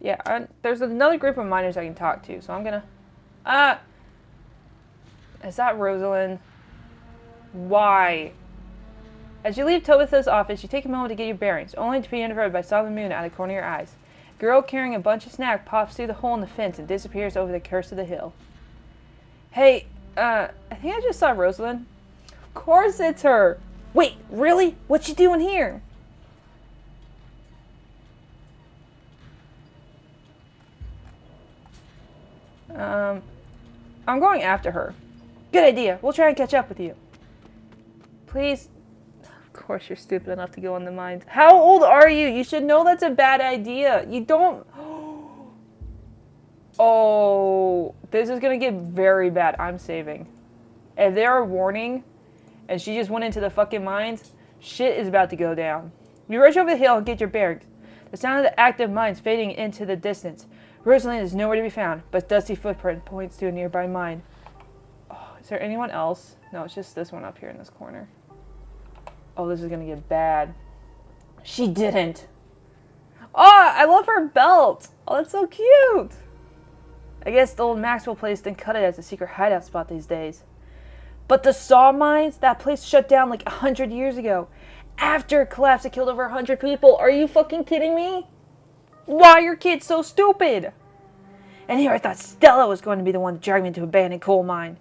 Yeah, there's another group of miners I can talk to, so I'm gonna... Is that Rosalind? Why? As you leave Tabitha's office, you take a moment to get your bearings, only to be interrupted by saw the moon out of the corner of your eyes. A girl carrying a bunch of snack pops through the hole in the fence and disappears over the crest of the hill. Hey, I think I just saw Rosalind. Of course it's her! Wait, really? What's she doing here? I'm going after her. Good idea. We'll try and catch up with you. Please. Of course you're stupid enough to go in the mines. How old are you? You should know that's a bad idea. You don't... Oh, this is going to get very bad. I'm saving. If there are warning, and she just went into the fucking mines, shit is about to go down. You rush over the hill and get your bearings. The sound of the active mines fading into the distance. Rosalind is nowhere to be found, but dusty footprint points to a nearby mine. Oh, is there anyone else? No, it's just this one up here in this corner. Oh, this is gonna get bad. She didn't. Oh, I love her belt. Oh, that's so cute. I guess the old Maxwell place didn't cut it as a secret hideout spot these days. But the saw mines, that place shut down like 100 years ago. After a collapse that killed over 100 people. Are you fucking kidding me? Why are your kids so stupid? And here I thought Stella was going to be the one to drag me into an abandoned coal mine.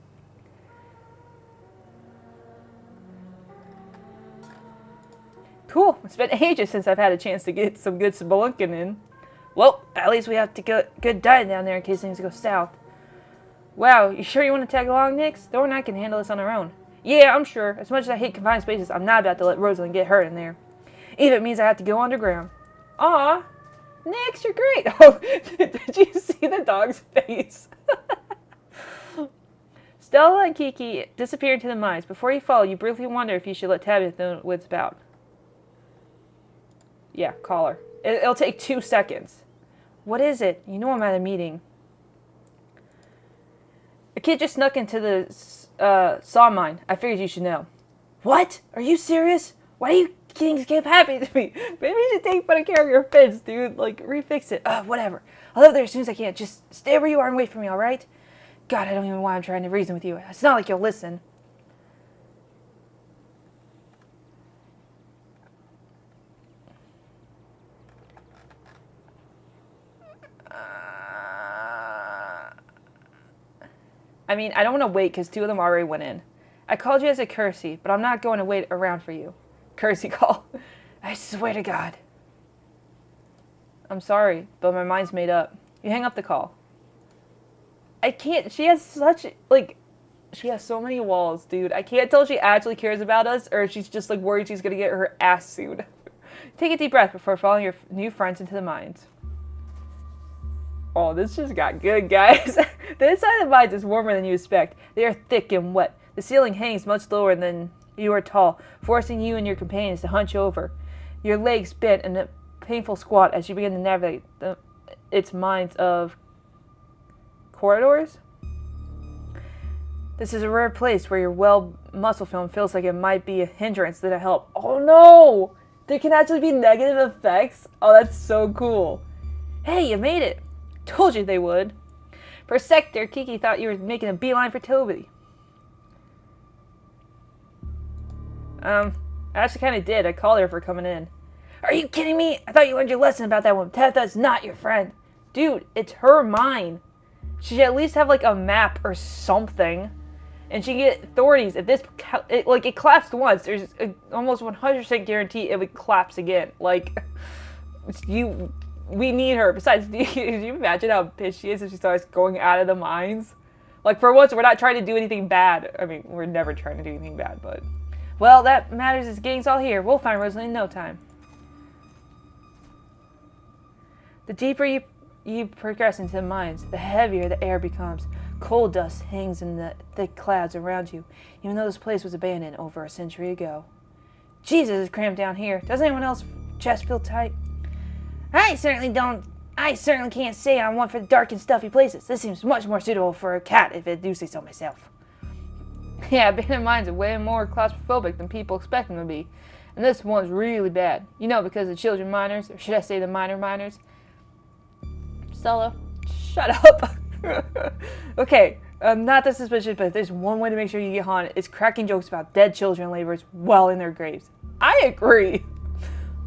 Cool. It's been ages since I've had a chance to get some good spelunking in. Well, at least we have to get good diet down there in case things go south. Wow, you sure you want to tag along, Nix? Thor and I can handle this on our own. Yeah, I'm sure. As much as I hate confined spaces, I'm not about to let Rosalind get hurt in there. Even if it means I have to go underground. Aw. Nix, you're great. Oh, did you see the dog's face? Stella and Kiki disappear into the mines. Before you follow, you briefly wonder if you should let Tabitha know what it's about. Yeah, call her. It'll take 2 seconds. What is it? You know I'm at a meeting. A kid just snuck into the saw mine. I figured you should know. What? Are you serious? Why do you things keep happening to me? Maybe you should take better care of your fence, dude. Like, refix it. Whatever. I'll live there as soon as I can. Just stay where you are and wait for me, alright? God, I don't even know why I'm trying to reason with you. It's not like you'll listen. I mean, I don't want to wait because 2 of them already went in. I called you as a courtesy, but I'm not going to wait around for you. Courtesy call. I swear to God. I'm sorry, but my mind's made up. You hang up the call. I can't. She has such, like, she has so many walls, dude. I can't tell if she actually cares about us or if she's just, like, worried she's going to get her ass sued. Take a deep breath before following your new friends into the mines. Oh, this just got good, guys. The inside of the mines is warmer than you expect. They are thick and wet. The ceiling hangs much lower than you are tall, forcing you and your companions to hunch over. Your legs bent in a painful squat as you begin to navigate its mines of corridors. This is a rare place where your muscle film feels like it might be a hindrance than a help. Oh no! There can actually be negative effects? Oh, that's so cool. Hey, you made it! Told you they would. For a sec there, Kiki thought you were making a beeline for Toby. I actually kind of did. I called her for coming in. Are you kidding me? I thought you learned your lesson about that one. Tabitha's not your friend. Dude, it's her mine. She should at least have, like, a map or something. And she can get authorities. If this, it collapsed once, there's a almost 100% guarantee it would collapse again. Like, we need her. Besides, do you imagine how pissed she is if she starts going out of the mines? Like, for once, we're not trying to do anything bad. I mean, we're never trying to do anything bad, but... Well, that matters is gang's all here. We'll find Rosalind in no time. The deeper you progress into the mines, the heavier the air becomes. Coal dust hangs in the thick clouds around you, even though this place was abandoned over a century ago. Jesus, it's cramped down here. Does anyone else chest feel tight? I certainly can't say I'm one for the dark and stuffy places. This seems much more suitable for a cat, if I do say so myself. Yeah, abandoned mines are way more claustrophobic than people expect them to be. And this one's really bad. You know, because the children minors, or should I say the minor minors. Stella, shut up. Okay, not that suspicious, but if there's one way to make sure you get haunted, it's cracking jokes about dead children laborers while in their graves. I agree.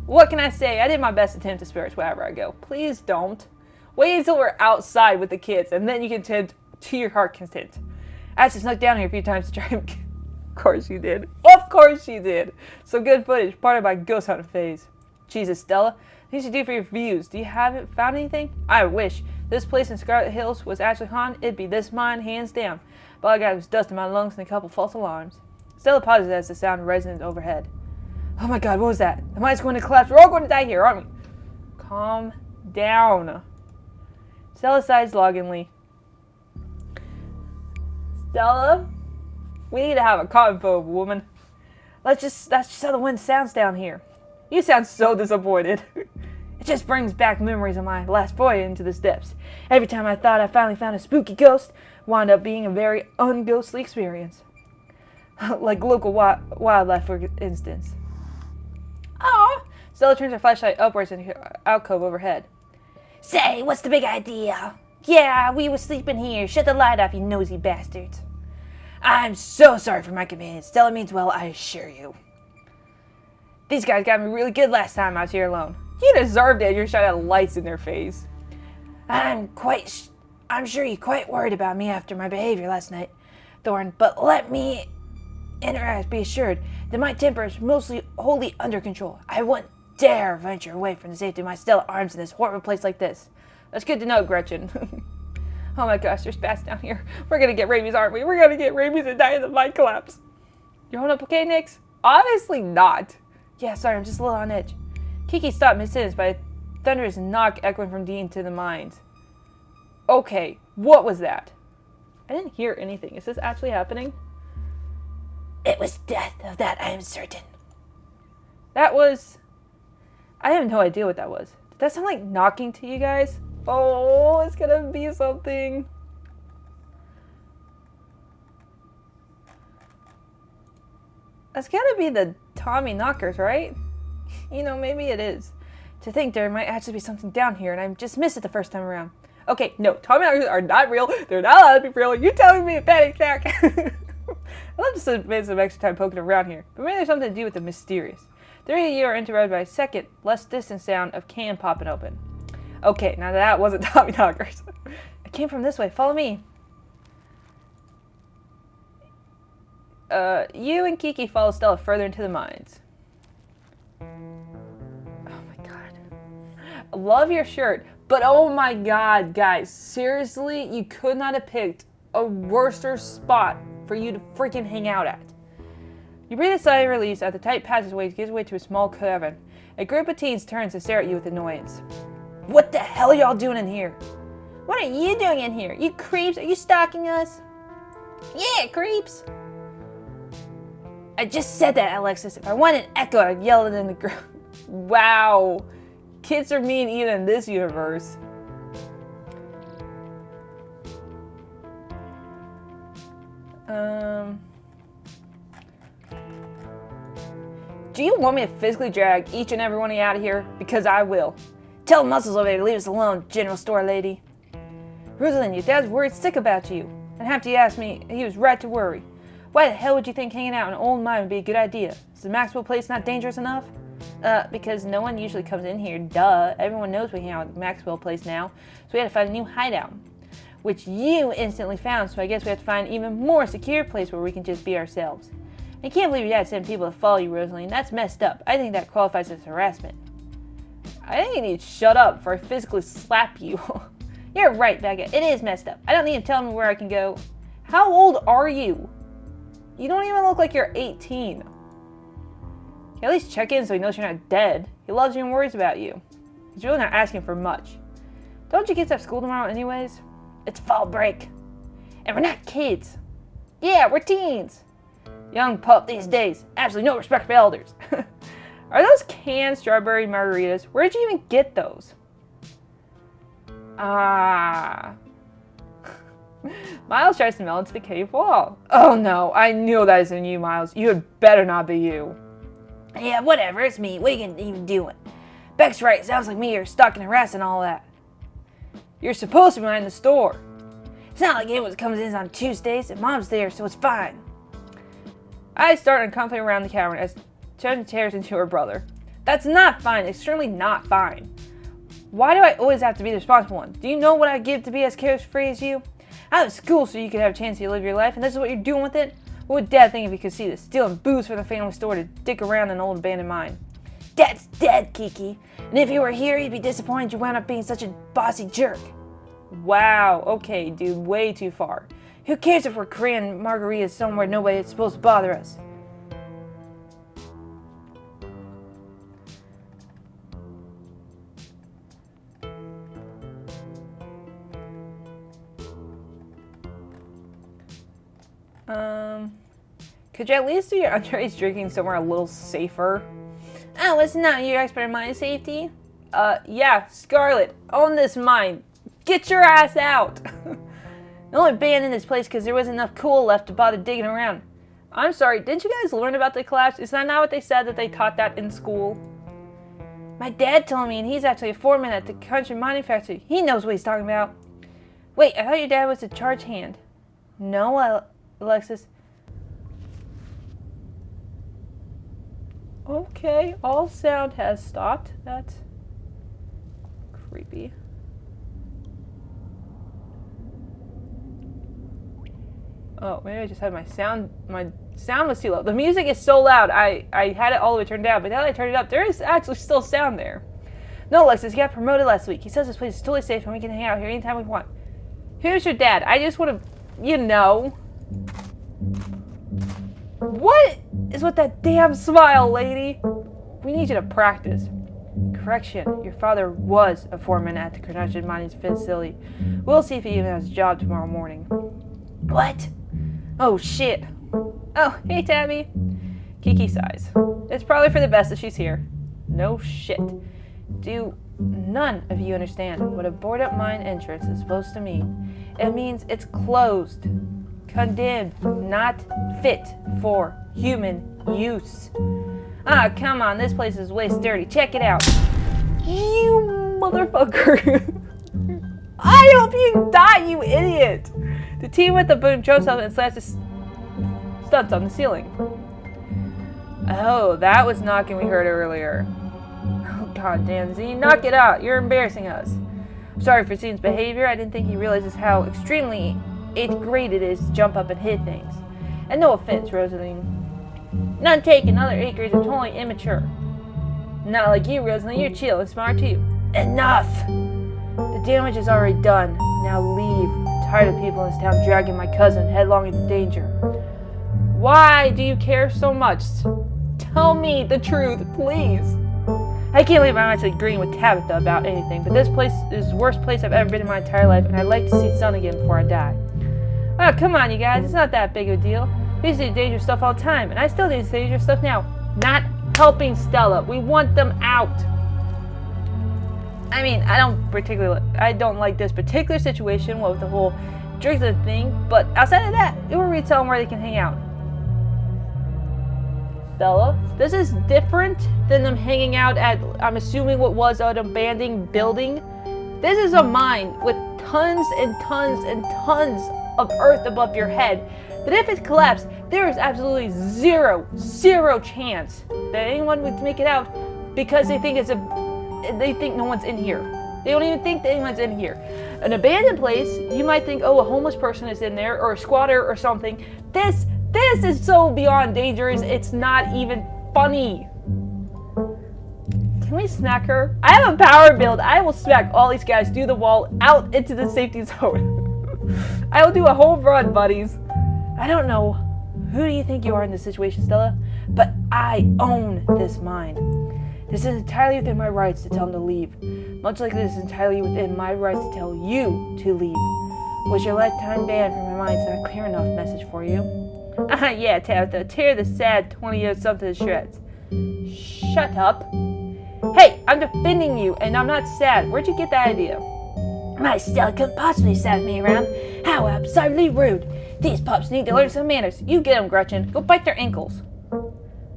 What can I say? I did my best to tempt the spirits wherever I go. Please don't. Wait until we're outside with the kids, and then you can tempt to your heart content. I actually snuck down here a few times to try and... Of course you did. Of course you did. Some good footage, part of my ghost hunting phase. Jesus, Stella. Things you do for your views. Do you haven't found anything? I wish. This place in Scarlet Hills was actually haunted. It'd be this mine, hands down. But all I got was dust in my lungs and a couple false alarms. Stella pauses as the sound resonates overhead. Oh my god, what was that? The mine's going to collapse. We're all going to die here, aren't we? Calm down. Stella sighs longingly. Stella? We need to have a convo, woman. That's just how the wind sounds down here. You sound so disappointed. It just brings back memories of my last voyage into the depths. Every time I thought I finally found a spooky ghost, wound up being a very unghostly experience. Like local wildlife, for instance. Aw! Stella turns her flashlight upwards in her alcove overhead. Say, what's the big idea? Yeah, we were sleeping here. Shut the light off, you nosy bastards. I'm so sorry for my inconvenience. Stella means well, I assure you. These guys got me really good last time I was here alone. You deserved it. You're shining lights in their face. I'm sure you're quite worried about me after my behavior last night, Thorn, but let me interact, be assured that my temper is mostly wholly under control. I wouldn't dare venture away from the safety of my Stella arms in this horrible place like this. That's good to know, Gretchen. Oh my gosh, there's bats down here. We're gonna get rabies, aren't we? We're gonna get rabies and die in the mine collapse. You holding up okay, Nix? Obviously not. Yeah, sorry, I'm just a little on edge. Kiki stopped mid-sentence by a thunderous knock echoing from Dean to the mines. Okay, what was that? I didn't hear anything. Is this actually happening? It was death, of that I am certain. That was... I have no idea what that was. Did that sound like knocking to you guys? Oh, it's gonna be something. That's gotta be the Tommy knockers, right? You know, maybe it is. To think there might actually be something down here and I just missed it the first time around. Okay, no, Tommy knockers are not real. They're not allowed to be real. You're telling me a panic attack. I'd love to spend some extra time poking around here, but maybe there's something to do with the mysterious. The three of you are interrupted by a second, less distant sound of can popping open. Okay, now that wasn't Tommy knockers. It came from this way. Follow me. You and Kiki follow Stella further into the mines. Oh my god. Love your shirt, but oh my god, guys. Seriously, you could not have picked a worse spot for you to freaking hang out at. You breathe a sigh of release as the tight passageway gives way to a small cavern. A group of teens turns to stare at you with annoyance. What the hell are y'all doing in here? What are you doing in here? You creeps, are you stalking us? Yeah, creeps. I just said that, Alexis. If I wanted an echo, I'd yell it in the ground. Wow. Kids are mean even in this universe. Do you want me to physically drag each and every one of you out of here? Because I will. Tell Muscles over there to leave us alone, General Store Lady. Rosalind, your dad's worried sick about you. And after you asked me, he was right to worry. Why the hell would you think hanging out in an old mine would be a good idea? Is the Maxwell place not dangerous enough? Because no one usually comes in here, duh. Everyone knows we hang out at the Maxwell place now, so we had to find a new hideout. Which you instantly found, so I guess we have to find an even more secure place where we can just be ourselves. I can't believe your dad sent people to follow you, Rosalind. That's messed up. I think that qualifies as harassment. I think you need to shut up before I physically slap you. You're right, Becca. It is messed up. I don't need to tell me where I can go. How old are you? You don't even look like you're 18. At least check in so he knows you're not dead. He loves you and worries about you. He's really not asking for much. Don't you kids have school tomorrow anyways? It's fall break. And we're not kids. Yeah, we're teens. Young pup these days. Absolutely no respect for elders. Are those canned strawberry margaritas? Where did you even get those? Ah. Miles tries to melt into the cave wall. Oh no, I knew that isn't you, Miles. You had better not be you. Yeah, whatever, it's me. What are you even doing? Beck's right, sounds like me, you're stalking, harassing, all that. You're supposed to be behind the store. It's not like anyone comes in on Tuesdays, and Mom's there, so it's fine. I start uncomfortably around the cavern as Chen tears into her brother. That's not fine, extremely not fine. Why do I always have to be the responsible one? Do you know what I'd give to be as carefree as you? Out of school so you could have a chance to live your life, and this is what you're doing with it? What would Dad think if he could see this? Stealing booze from the family store to dick around an old abandoned mine. Dad's dead, Kiki. And if he were here, he'd be disappointed you wound up being such a bossy jerk. Wow, okay, dude, way too far. Who cares if we're Korean margaritas somewhere nobody is supposed to bother us? Could you at least do your underage drinking somewhere a little safer? Oh, it's not your expert in mine safety? Yeah, Scarlet, own this mine. Get your ass out! The only abandoned this place because there wasn't enough coal left to bother digging around. I'm sorry, didn't you guys learn about the collapse? Is that not what they said that they taught that in school? My dad told me, and he's actually a foreman at the country mining factory. He knows what he's talking about. Wait, I thought your dad was a charge hand. No, Alexis. Okay, all sound has stopped. That's creepy. Oh, maybe I just had my sound was too low. The music is so loud, I had it all the way turned down, but now that I turned it up, there is actually still sound there. No, Alexis, he got promoted last week. He says this place is totally safe and we can hang out here anytime we want. Who's your dad? I just want to, you know. What is with that damn smile, lady? We need you to practice. Correction, your father was a foreman at the Carnation mining facility. We'll see if he even has a job tomorrow morning. What? Oh, shit. Oh, hey, Tabby. Kiki sighs. It's probably for the best that she's here. No shit. Do none of you understand what a boarded up mine entrance is supposed to mean? It means it's closed, condemned, not fit for human use. Ah, come on, this place is way sturdy. Check it out. You motherfucker. I hope you die, you idiot. The team with the boom jumps up and slams his studs on the ceiling. Oh, that was knocking we heard earlier. Oh, god damn, Z, knock it out. You're embarrassing us. I'm sorry for Z's behavior. I didn't think he realizes how extremely 8th grade it is to jump up and hit things. And no offense, Rosaline. None taken, other 8th graders are totally immature. Not like you, Rosaline. You're chill and smart too. Enough! The damage is already done. Now leave. I'm tired of people in this town dragging my cousin headlong into danger. Why do you care so much? Tell me the truth, please. I can't believe I'm actually agreeing with Tabitha about anything, but this place is the worst place I've ever been in my entire life, and I'd like to see Sun again before I die. Oh, come on, you guys. It's not that big of a deal. We used to do dangerous stuff all the time, and I still do dangerous stuff now. Not helping Stella. We want them out. I mean, I don't like this particular situation with the whole Drifterthorn thing, but outside of that, it will retell them where they can hang out. Stella, this is different than them hanging out at, I'm assuming what was an abandoned building. This is a mine with tons and tons and tons of earth above your head, that if it collapsed, there is absolutely zero chance that anyone would make it out because they think no one's in here. They don't even think that anyone's in here. An abandoned place, you might think, oh, a homeless person is in there, or a squatter or something. This is so beyond dangerous, it's not even funny. Can we smack her? I have a power build. I will smack all these guys through the wall out into the safety zone. I will do a whole run, buddies. I don't know who do you think you are in this situation, Stella, but I own this mine. This is entirely within my rights to tell him to leave, much like this is entirely within my rights to tell you to leave. Was your lifetime ban from my mind not clear enough message for you? Yeah, Tabitha, tear the sad 20-year-something to shreds. Shut up. Hey, I'm defending you, and I'm not sad. Where'd you get that idea? My Stella couldn't possibly stab me around. How absurdly rude. These pups need to learn some manners. You get them, Gretchen. Go bite their ankles.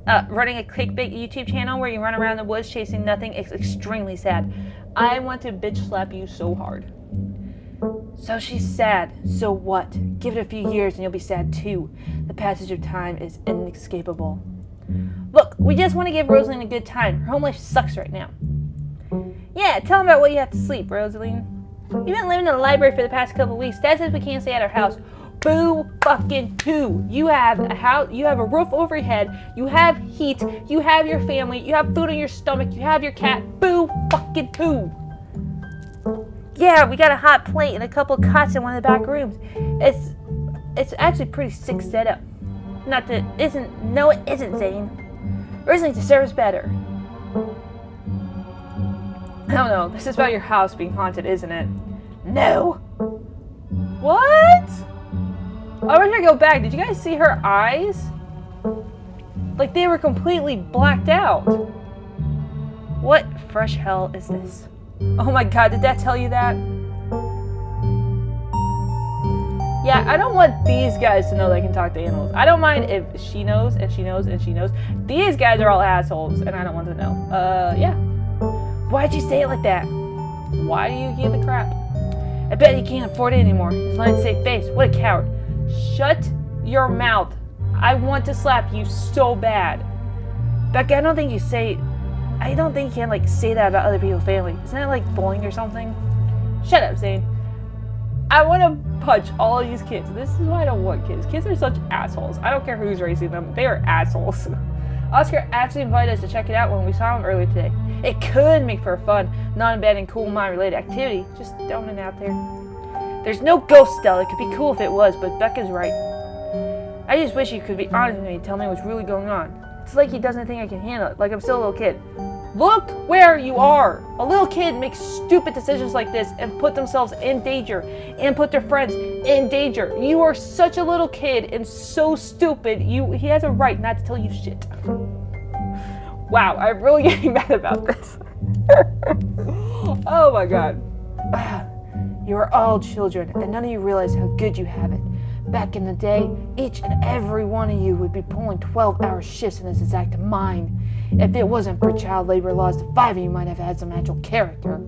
running a clickbait YouTube channel where you run around the woods chasing nothing. It's extremely sad. I want to bitch slap you so hard. So she's sad. So what? Give it a few years and you'll be sad too. The passage of time is inescapable. Look, we just want to give Rosaline a good time. Her home life sucks right now. Yeah, tell them about what you have to sleep, Rosaline. You've been living in the library for the past couple of weeks. Dad says we can't stay at our house. Boo fucking hoo. You have a house, you have a roof over your head, you have heat, you have your family, you have food in your stomach, you have your cat. Boo fucking hoo. Yeah, we got a hot plate and a couple of cots in one of the back rooms. It's actually pretty sick setup. Not that it isn't. No, it isn't, Zane. Rosaline deserves better. I don't know. This is about your house being haunted, isn't it? No. What? I wish I could go back. Did you guys see her eyes? Like they were completely blacked out. What fresh hell is this? Oh my god, did that tell you that? Yeah, I don't want these guys to know they can talk to animals. I don't mind if she knows, and she knows, and she knows. These guys are all assholes, and I don't want to know. Yeah. Why'd you say it like that? Why do you give a crap? I bet you can't afford it anymore. His line safe face. What a coward. Shut your mouth. I want to slap you so bad. Becca, I don't think you can, like, say that about other people's family. Isn't that, like, bullying or something? Shut up, Zane. I want to punch all of these kids. This is why I don't want kids. Kids are such assholes. I don't care who's raising them. They are assholes. Oscar actually invited us to check it out when we saw him earlier today. It could make for a fun, non-bad and cool mind-related activity. Just throwing it out there. There's no ghost, Stella. It could be cool if it was, but Becca's right. I just wish you could be honest with me and tell me what's really going on. It's like he doesn't think I can handle it, like I'm still a little kid. Look where you are! A little kid makes stupid decisions like this and put themselves in danger and put their friends in danger. You are such a little kid and so stupid. He has a right not to tell you shit. Wow, I'm really getting mad about this. Oh my god. You are all children and none of you realize how good you have it. Back in the day, each and every one of you would be pulling 12-hour shifts in this exact mine. If it wasn't for child labor laws, the 5 of you might have had some actual character.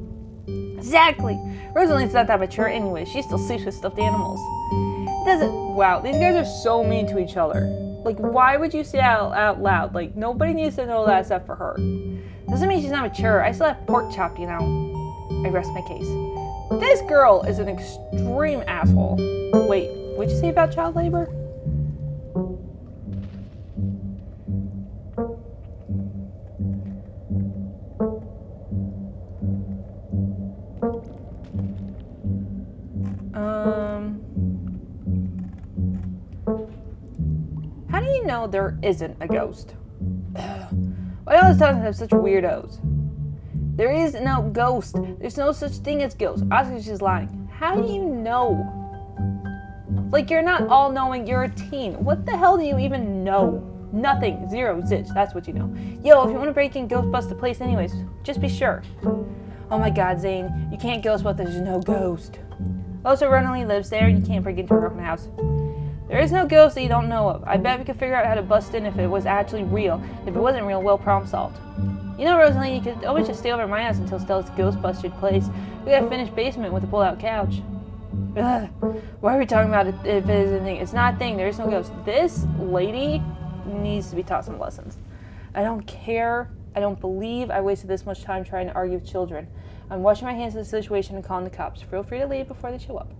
Exactly! Rosaline's not that mature anyway. She still sleeps with stuffed animals. Wow, these guys are so mean to each other. Like, why would you say that out loud? Like, nobody needs to know that except for her. Doesn't mean she's not mature. I still have pork chop, you know. I rest my case. This girl is an extreme asshole. Wait, what'd you say about child labor? How do you know there isn't a ghost? Why do all these times have such weirdos? There is no ghost. There's no such thing as ghost. Oscar's just lying. How do you know? Like, you're not all-knowing, you're a teen. What the hell do you even know? Nothing. Zero. Zitch. That's what you know. Yo, if you want to break in, ghost bust the place anyways. Just be sure. Oh my god, Zane. You can't ghost bust, there's no ghost. Also, Ronaldine lives there. You can't break into her own house. There is no ghost that you don't know of. I bet we could figure out how to bust in if it was actually real. If it wasn't real, well, problem solved. You know, Rosaline, you could always just stay over at my house until Stella's Ghostbusted place. We got a finished basement with a pull-out couch. Ugh. Why are we talking about it if it is a thing? It's not a thing. There is no ghost. This lady needs to be taught some lessons. I don't care. I don't believe I wasted this much time trying to argue with children. I'm washing my hands of the situation and calling the cops. Feel free to leave before they show up.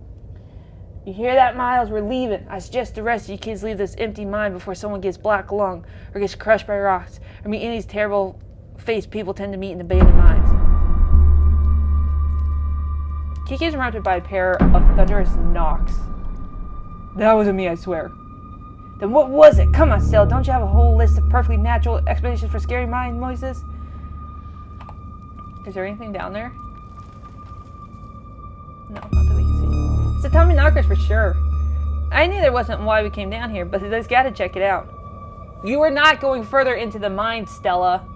You hear that, Miles? We're leaving. I suggest the rest of you kids leave this empty mine before someone gets black lung or gets crushed by rocks or meet any of these terrible face people tend to meet in abandoned mines. Kiki is surrounded by a pair of thunderous knocks. That wasn't me, I swear. Then what was it? Come on, Stella, don't you have a whole list of perfectly natural explanations for scary mine noises? Is there anything down there? No, not that we can see. It's the Tommy knockers for sure. I knew there wasn't why we came down here, but there's got to check it out. You are not going further into the mine, Stella.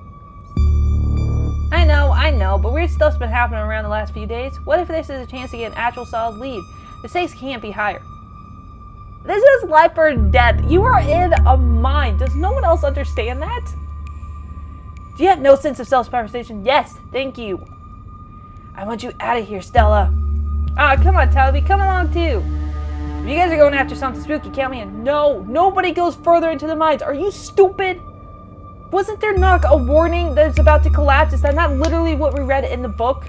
I know, but weird stuff's been happening around the last few days. What if this is a chance to get an actual solid lead? The stakes can't be higher. This is life or death. You are in a mine. Does no one else understand that? Do you have no sense of self-preservation? Yes, thank you. I want you out of here, Stella. Ah, come on, Toby. Come along, too. If you guys are going after something spooky, count me in. No, nobody goes further into the mines. Are you stupid? Wasn't there not a warning that it's about to collapse? Is that not literally what we read in the book?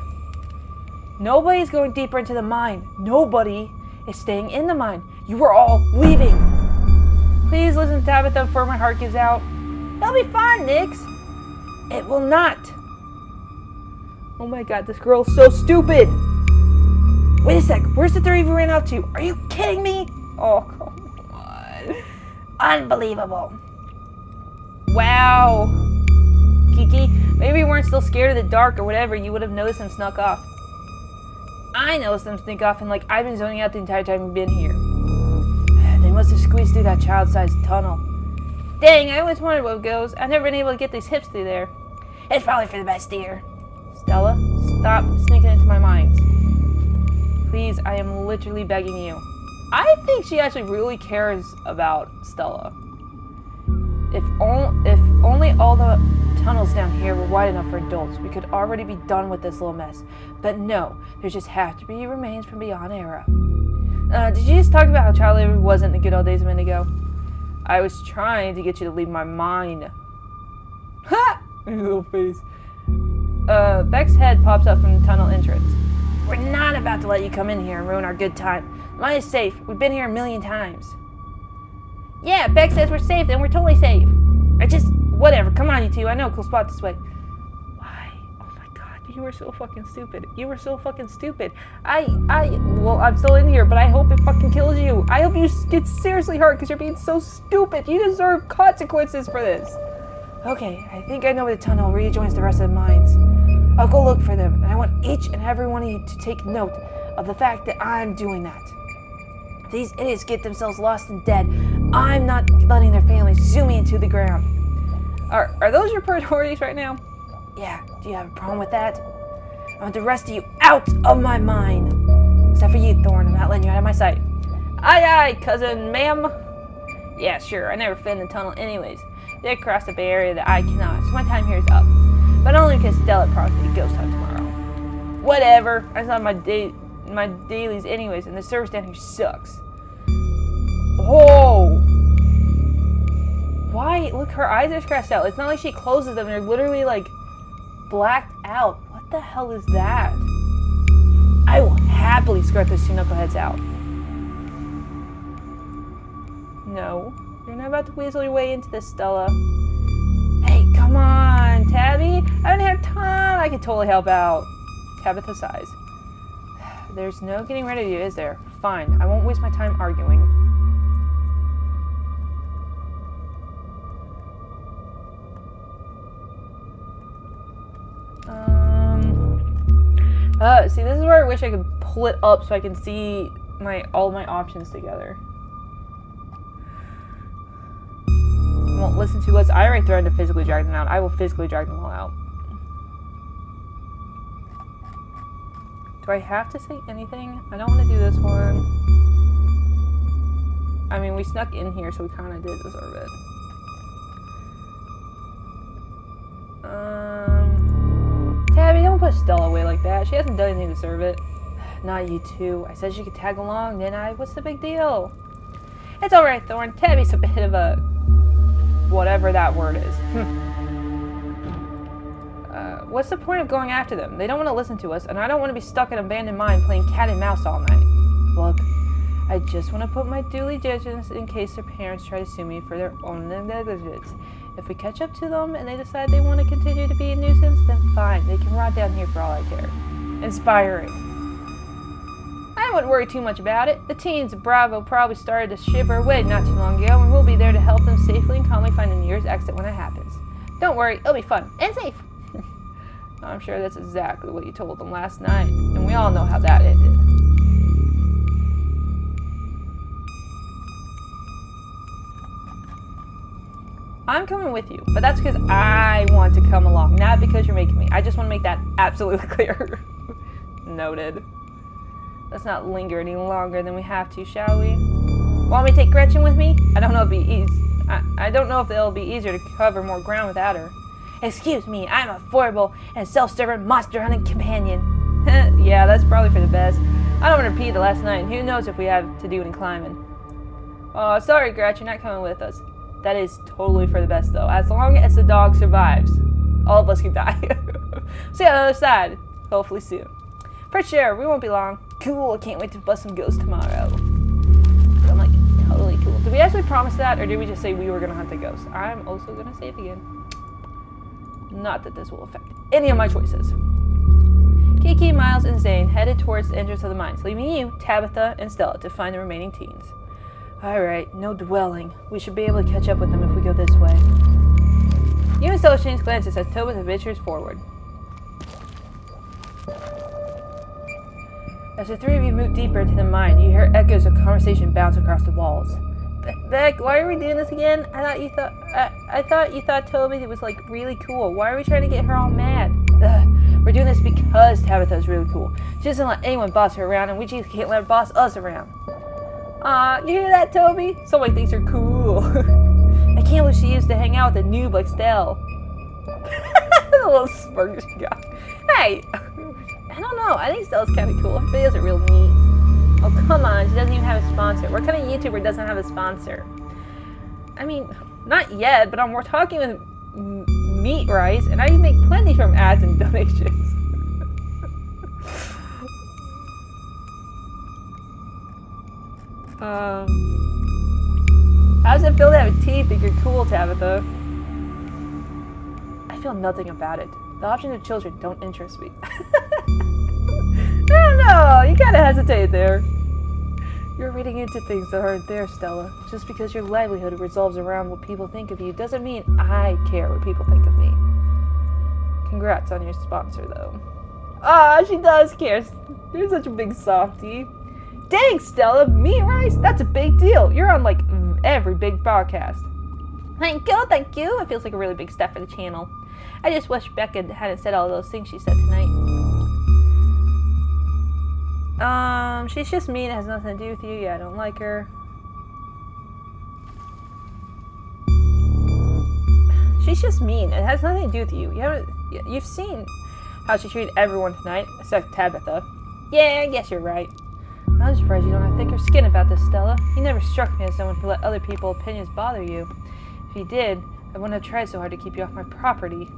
Nobody's going deeper into the mine. Nobody is staying in the mine. You are all leaving. Please listen to Tabitha before my heart gives out. It'll be fine, Nix. It will not. Oh my god, this girl is so stupid. Wait a sec, where's the three of you ran off to? Are you kidding me? Oh, come on. Unbelievable. Wow. Kiki, maybe you weren't still scared of the dark or whatever, you would have noticed them snuck off. I noticed them sneak off and I've been zoning out the entire time we've been here. They must have squeezed through that child-sized tunnel. Dang, I always wondered what goes. I've never been able to get these hips through there. It's probably for the best, dear. Stella, stop sneaking into my minds. Please, I am literally begging you. I think she actually really cares about Stella. If only all the tunnels down here were wide enough for adults, we could already be done with this little mess. But no, there just have to be remains from beyond era. Did you just talk about how child labor wasn't the good old days a minute ago? I was trying to get you to leave my mind. Ha! Your little face. Beck's head pops up from the tunnel entrance. We're not about to let you come in here and ruin our good time. Mine is safe. We've been here a million times. Yeah, Beck says we're safe, then we're totally safe. Whatever. Come on, you two. I know a cool spot this way. Why? Oh my god, you were so fucking stupid. You were so fucking stupid. Well, I'm still in here, but I hope it fucking kills you. I hope you get seriously hurt because you're being so stupid. You deserve consequences for this. Okay, I think I know where the tunnel rejoins the rest of the mines. I'll go look for them, and I want each and every one of you to take note of the fact that I'm doing that. If these idiots get themselves lost and dead, I'm not letting their families zoom into the ground. Are those your priorities right now? Yeah, do you have a problem with that? I want the rest of you out of my mind. Except for you, Thorn. I'm not letting you out of my sight. Aye, aye, cousin, ma'am. Yeah, sure, I never fit in the tunnel anyways. They crossed a bay area that I cannot, so my time here is up. But only because Stella promised me a ghost hunt tomorrow. Whatever. I saw my dailies anyways, and the service down here sucks. Oh! Why? Look, her eyes are scratched out. It's not like she closes them. They're literally, blacked out. What the hell is that? I will happily skirt those two knuckleheads out. No. You're not about to weasel your way into this, Stella. Hey, come on, Tabby. I don't have time. I could totally help out. Tabitha sighs. There's no getting rid of you, is there? Fine. I won't waste my time arguing. See, this is where I wish I could pull it up so I can see all my options together. Won't listen to us. I already threatened to physically drag them out. I will physically drag them all out. Do I have to say anything? I don't want to do this one. I mean, we snuck in here, so we kind of did deserve it. Tabby, don't put Stella away like that. She hasn't done anything to deserve it. Not you two. I said she could tag along, didn't I? What's the big deal? It's alright, Thorn. Tabby's a bit of a... whatever that word is. What's the point of going after them? They don't want to listen to us, and I don't want to be stuck in an abandoned mine playing cat and mouse all night. Look, I just want to put my due diligence in case their parents try to sue me for their own negligence. If we catch up to them and they decide they want to continue to be a nuisance, then fine. They can rot down here for all I care. Inspiring. I wouldn't worry too much about it. The teens of Bravo probably started to shiver away not too long ago, and we'll be there to help them safely and calmly find a nearest exit when it happens. Don't worry, it'll be fun and safe. I'm sure that's exactly what you told them last night, and we all know how that ended. I'm coming with you, but that's because I want to come along, not because you're making me. I just want to make that absolutely clear. Noted. Let's not linger any longer than we have to, shall we? Want me to take Gretchen with me? I don't know if I don't know if it'll be easier to cover more ground without her. Excuse me, I'm a horrible and self-serving monster hunting companion. Yeah, that's probably for the best. I don't want to repeat the last night, and who knows if we have to do any climbing. Oh, sorry, Gretchen, you're not coming with us. That is totally for the best, though. As long as the dog survives, all of us can die. See you on the other side, hopefully soon. For sure, we won't be long. Cool, I can't wait to bust some ghosts tomorrow. I'm like, totally cool. Did we actually promise that, or did we just say we were going to hunt the ghosts? I'm also going to save again. Not that this will affect any of my choices. Kiki, Miles, and Zane headed towards the entrance of the mines, leaving you, Tabitha, and Stella to find the remaining teens. Alright, no dwelling. We should be able to catch up with them if we go this way. You and Stella exchanged glances as Tabitha ventures forward. As the three of you move deeper into the mine, you hear echoes of conversation bounce across the walls. Beck, why are we doing this again? I thought you thought Toby was like really cool. Why are we trying to get her all mad? We're doing this because Tabitha is really cool. She doesn't let anyone boss her around, and we just can't let her boss us around. Aw, you hear that, Toby? Somebody thinks you're cool. I can't believe she used to hang out with a noob like Stell. The little smirk she got. Hey, I don't know. I think Stella's kind of cool. Her videos are real neat. Oh, come on. She doesn't even have a sponsor. What kind of YouTuber doesn't have a sponsor? I mean, not yet, but we're talking with Meat Rice, and I make plenty from ads and donations. How does it feel to have a teeth think you're cool, Tabitha? I feel nothing about it. The options of children don't interest me. I don't know. You kind of hesitate there. You're reading into things that aren't there, Stella. Just because your livelihood revolves around what people think of you doesn't mean I care what people think of me. Congrats on your sponsor, though. Ah, she does care. You're such a big softie. Dang, Stella, Meat Rice? That's a big deal. You're on, like, every big podcast. Thank you, thank you. It feels like a really big step for the channel. I just wish Becca hadn't said all those things she said tonight. She's just mean. It has nothing to do with you. Yeah, I don't like her. She's just mean. It has nothing to do with you. You've seen how she treated everyone tonight, except Tabitha. Yeah, I guess you're right. I'm surprised you don't have thicker skin about this, Stella. You never struck me as someone who let other people's opinions bother you. If you did, I wouldn't have tried so hard to keep you off my property.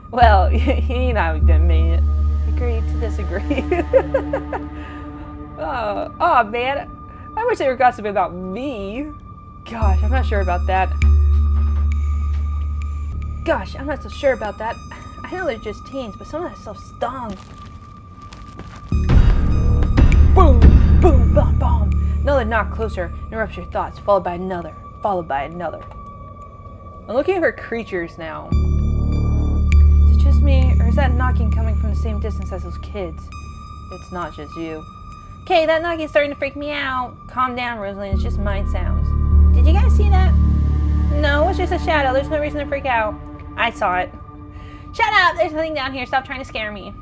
Well, you know, didn't mean it. Agree to disagree. Oh, man. I wish they were gossiping about me. Gosh, I'm not sure about that. Gosh, I'm not so sure about that. I know they're just teens, but some of that stuff stung. Boom, boom, boom, boom. Another knock closer interrupts your thoughts, followed by another, followed by another. I'm looking for creatures now. Is it just me, or is that knocking coming from the same distance as those kids? It's not just you. Okay, that knocking's starting to freak me out. Calm down, Rosalind, it's just mind sounds. Did you guys see that? No, it's just a shadow. There's no reason to freak out. I saw it. Shut up! There's nothing down here. Stop trying to scare me.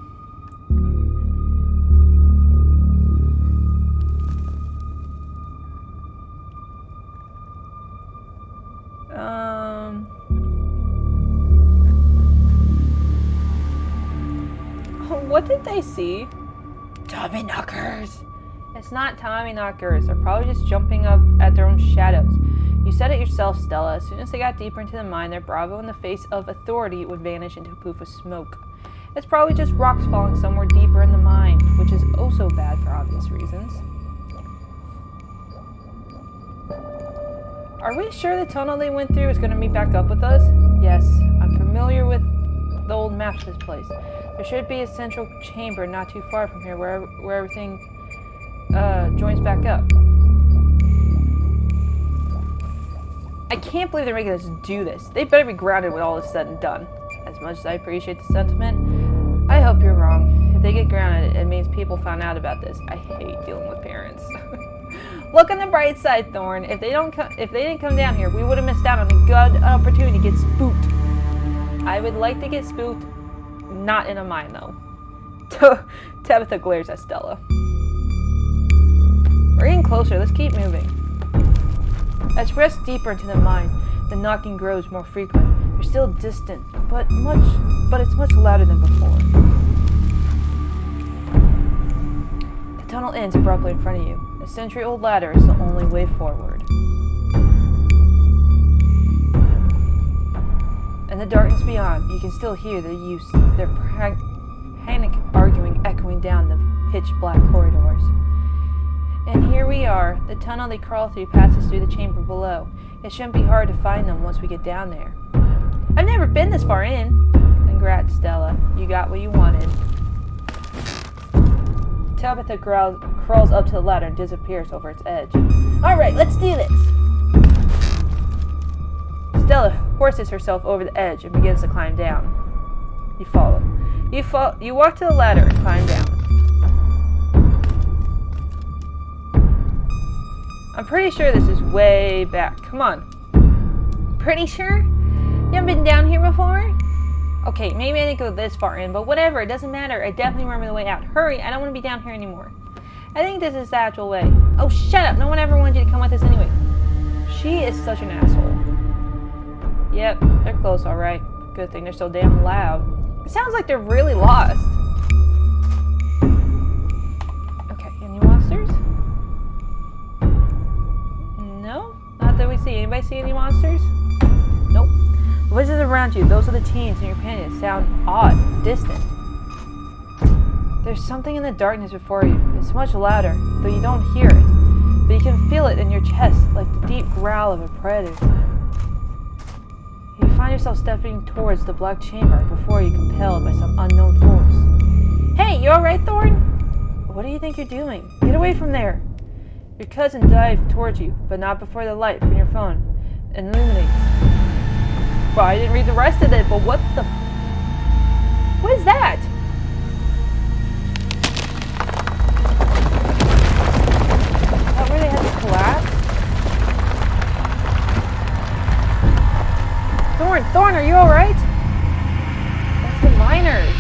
What did they see? Tommy knockers! It's not Tommy knockers. They're probably just jumping up at their own shadows. You said it yourself, Stella. As soon as they got deeper into the mine, their bravo in the face of authority would vanish into a poof of smoke. It's probably just rocks falling somewhere deeper in the mine, which is also bad for obvious reasons. Are we sure the tunnel they went through is going to meet back up with us? Yes, I'm familiar with the old map of this place. There should be a central chamber not too far from here where everything joins back up. I can't believe they're making us do this. They better be grounded when all is said and done. As much as I appreciate the sentiment, I hope you're wrong. If they get grounded, it means people found out about this. I hate dealing with parents. Look on the bright side, Thorn. If they didn't come down here, we would have missed out on a good opportunity to get spooked. I would like to get spooked, not in a mine though. Tabitha glares at Stella. We're getting closer. Let's keep moving. As you press deeper into the mine, the knocking grows more frequent. They're still distant, but it's much louder than before. The tunnel ends abruptly in front of you. A century-old ladder is the only way forward. In the darkness beyond, you can still hear the youths, their panic arguing echoing down the pitch-black corridors. And here we are. The tunnel they crawl through passes through the chamber below. It shouldn't be hard to find them once we get down there. I've never been this far in. Congrats, Stella. You got what you wanted. Tabitha crawls up to the ladder and disappears over its edge. Alright, let's do this! Stella horses herself over the edge and begins to climb down. You follow. You walk to the ladder and climb down. I'm pretty sure this is way back. Come on. Pretty sure? You haven't been down here before? Okay, maybe I didn't go this far in, but whatever, it doesn't matter. I definitely remember the way out. Hurry, I don't want to be down here anymore. I think this is the actual way. Oh, shut up. No one ever wanted you to come with us anyway. She is such an asshole. Yep, they're close, alright. Good thing they're so damn loud. It sounds like they're really lost. Okay, any monsters? No? Not that we see. Anybody see any monsters? Nope. The voices around you, those are the teens and your companions, sound odd, distant. There's something in the darkness before you. It's much louder, though you don't hear it. But you can feel it in your chest, like the deep growl of a predator. You find yourself stepping towards the black chamber before you're compelled by some unknown force. Hey, you alright, Thorn? What do you think you're doing? Get away from there! Your cousin dived towards you, but not before the light from your phone illuminates. Well, I didn't read the rest of it, but what the... What is that? Is that where they had to collapse? Thorn, are you alright? That's the miners.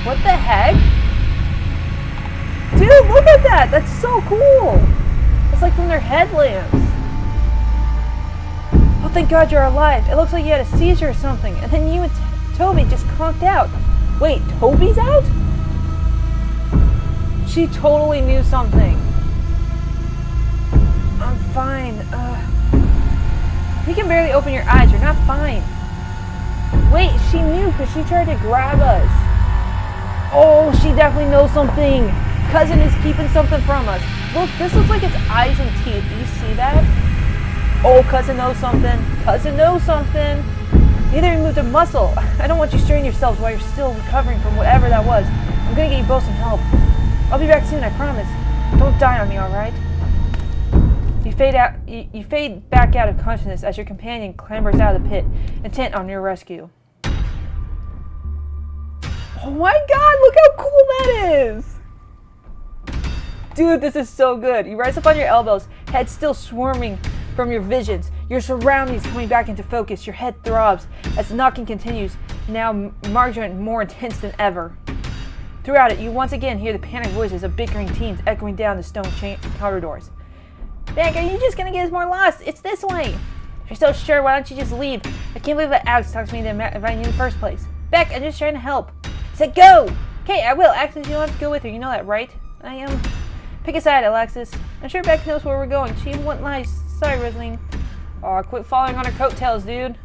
What the heck? Dude, look at that! That's so cool! It's like from their headlamps. Oh, thank God you're alive. It looks like you had a seizure or something, and then you and Toby just conked out. Wait, Toby's out? She totally knew something. I'm fine. You can barely open your eyes. You're not fine. Wait, she knew because she tried to grab us. Oh, she definitely knows something. Cousin is keeping something from us. Look, this looks like its eyes and teeth. Do you see that? Oh, cousin knows something. Cousin knows something. Neither of you moved a muscle. I don't want you straining yourselves while you're still recovering from whatever that was. I'm gonna get you both some help. I'll be back soon, I promise. Don't die on me, alright? You fade back out of consciousness as your companion clambers out of the pit, intent on your rescue. Oh my God, look how cool that is! Dude, this is so good. You rise up on your elbows, head still swarming from your visions. Your surroundings coming back into focus. Your head throbs as the knocking continues, now larger and more intense than ever. Throughout it, you once again hear the panicked voices of bickering teens echoing down the stone corridors. Beck, are you just gonna get us more lost? It's this way. If you're so sure, why don't you just leave? I can't believe that Alex talked to me to invite you in the first place. Beck, I'm just trying to help. I said go! Okay, I will. Actually, you don't have to go with her. You know that, right? I am. Pick a side, Alexis. I'm sure Beck knows where we're going. She wouldn't lie. Sorry, Rosaline. Aw, quit following on her coattails, dude.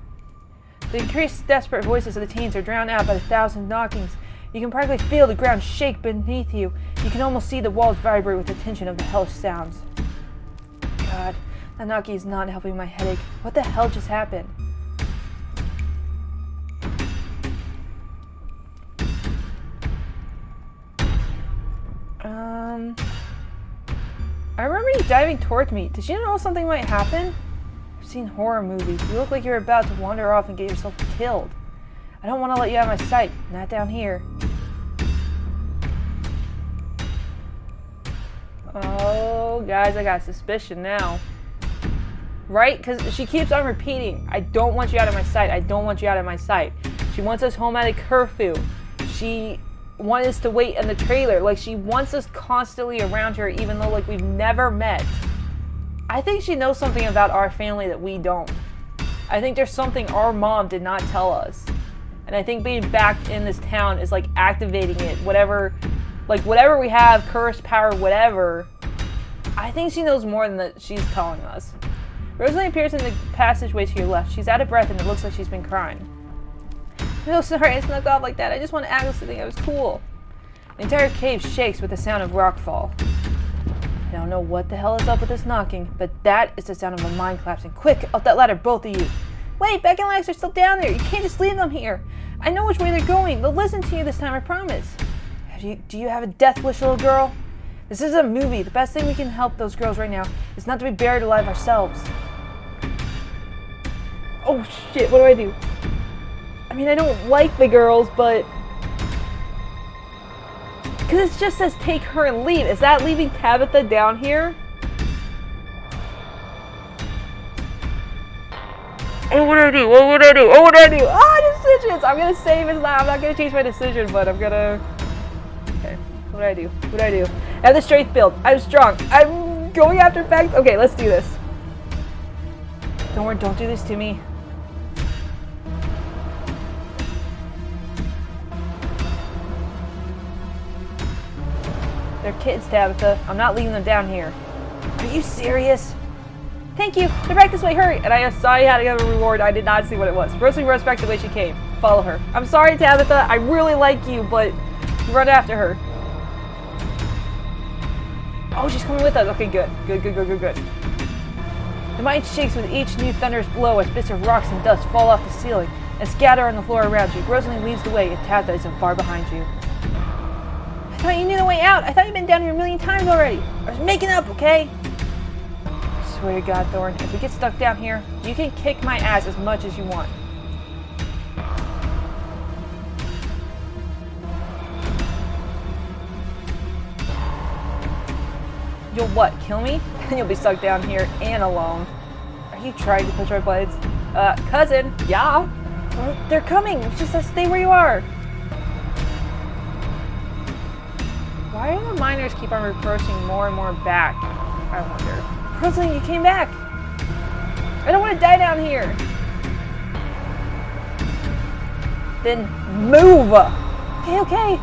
The increased desperate voices of the teens are drowned out by the thousand knockings. You can practically feel the ground shake beneath you. You can almost see the walls vibrate with the tension of the hellish sounds. God, that knocking is not helping my headache. What the hell just happened? I remember you diving towards me. Did you know something might happen? I've seen horror movies. You look like you're about to wander off and get yourself killed. I don't want to let you out of my sight. Not down here. Oh, guys, I got suspicion now. Right? Because she keeps on repeating, I don't want you out of my sight. I don't want you out of my sight. She wants us home at a curfew. She wants us to wait in the trailer. Like, she wants us constantly around her, even though, like, we've never met. I think she knows something about our family that we don't. I think there's something our mom did not tell us. And I think being back in this town is like activating it. Whatever we have, curse, power, whatever. I think she knows more than that she's telling us. Rosalie appears in the passageway to your left. She's out of breath and it looks like she's been crying. I'm so sorry I snuck off like that. I just want to act like something. I was cool. The entire cave shakes with the sound of rockfall. I don't know what the hell is up with this knocking, but that is the sound of a mine collapsing. Quick, up that ladder, both of you. Wait, Beck and Lex are still down there. You can't just leave them here. I know which way they're going. They'll listen to you this time, I promise. Do you have a death wish, little girl? This is a movie. The best thing we can help those girls right now is not to be buried alive ourselves. Oh shit, what do? I mean, I don't like the girls, but... Because it just says take her and leave. Is that leaving Tabitha down here? Oh, what do I do? What would I do? Oh, what do I do? Ah, decisions! I'm gonna save it now. I'm not gonna change my decision, but I'm gonna... Okay, what do I do? What do I do? I have the strength build. I'm strong. I'm going after facts. Okay, let's do this. Don't worry, don't do this to me. They're kids, Tabitha. I'm not leaving them down here. Are you serious? Thank you. They're back this way. Hurry. And I saw you had to get a reward. I did not see what it was. Rosalie runs back the way she came. Follow her. I'm sorry, Tabitha. I really like you, but run after her. Oh, she's coming with us. Okay, good. Good. The mine shakes with each new thunderous blow as bits of rocks and dust fall off the ceiling and scatter on the floor around you. Rosalie leads the way and Tabitha isn't far behind you. I thought you knew the way out. I thought you'd been down here a million times already. I was making up, okay? I swear to God, Thorn, if we get stuck down here, you can kick my ass as much as you want. You'll what, kill me? Then you'll be stuck down here and alone. Are you trying to push our blades? Cousin, yeah? Well, they're coming. Just stay where you are. Why do the miners keep on approaching more and more back? I wonder. Rosalie, you came back. I don't want to die down here. Then move. Okay.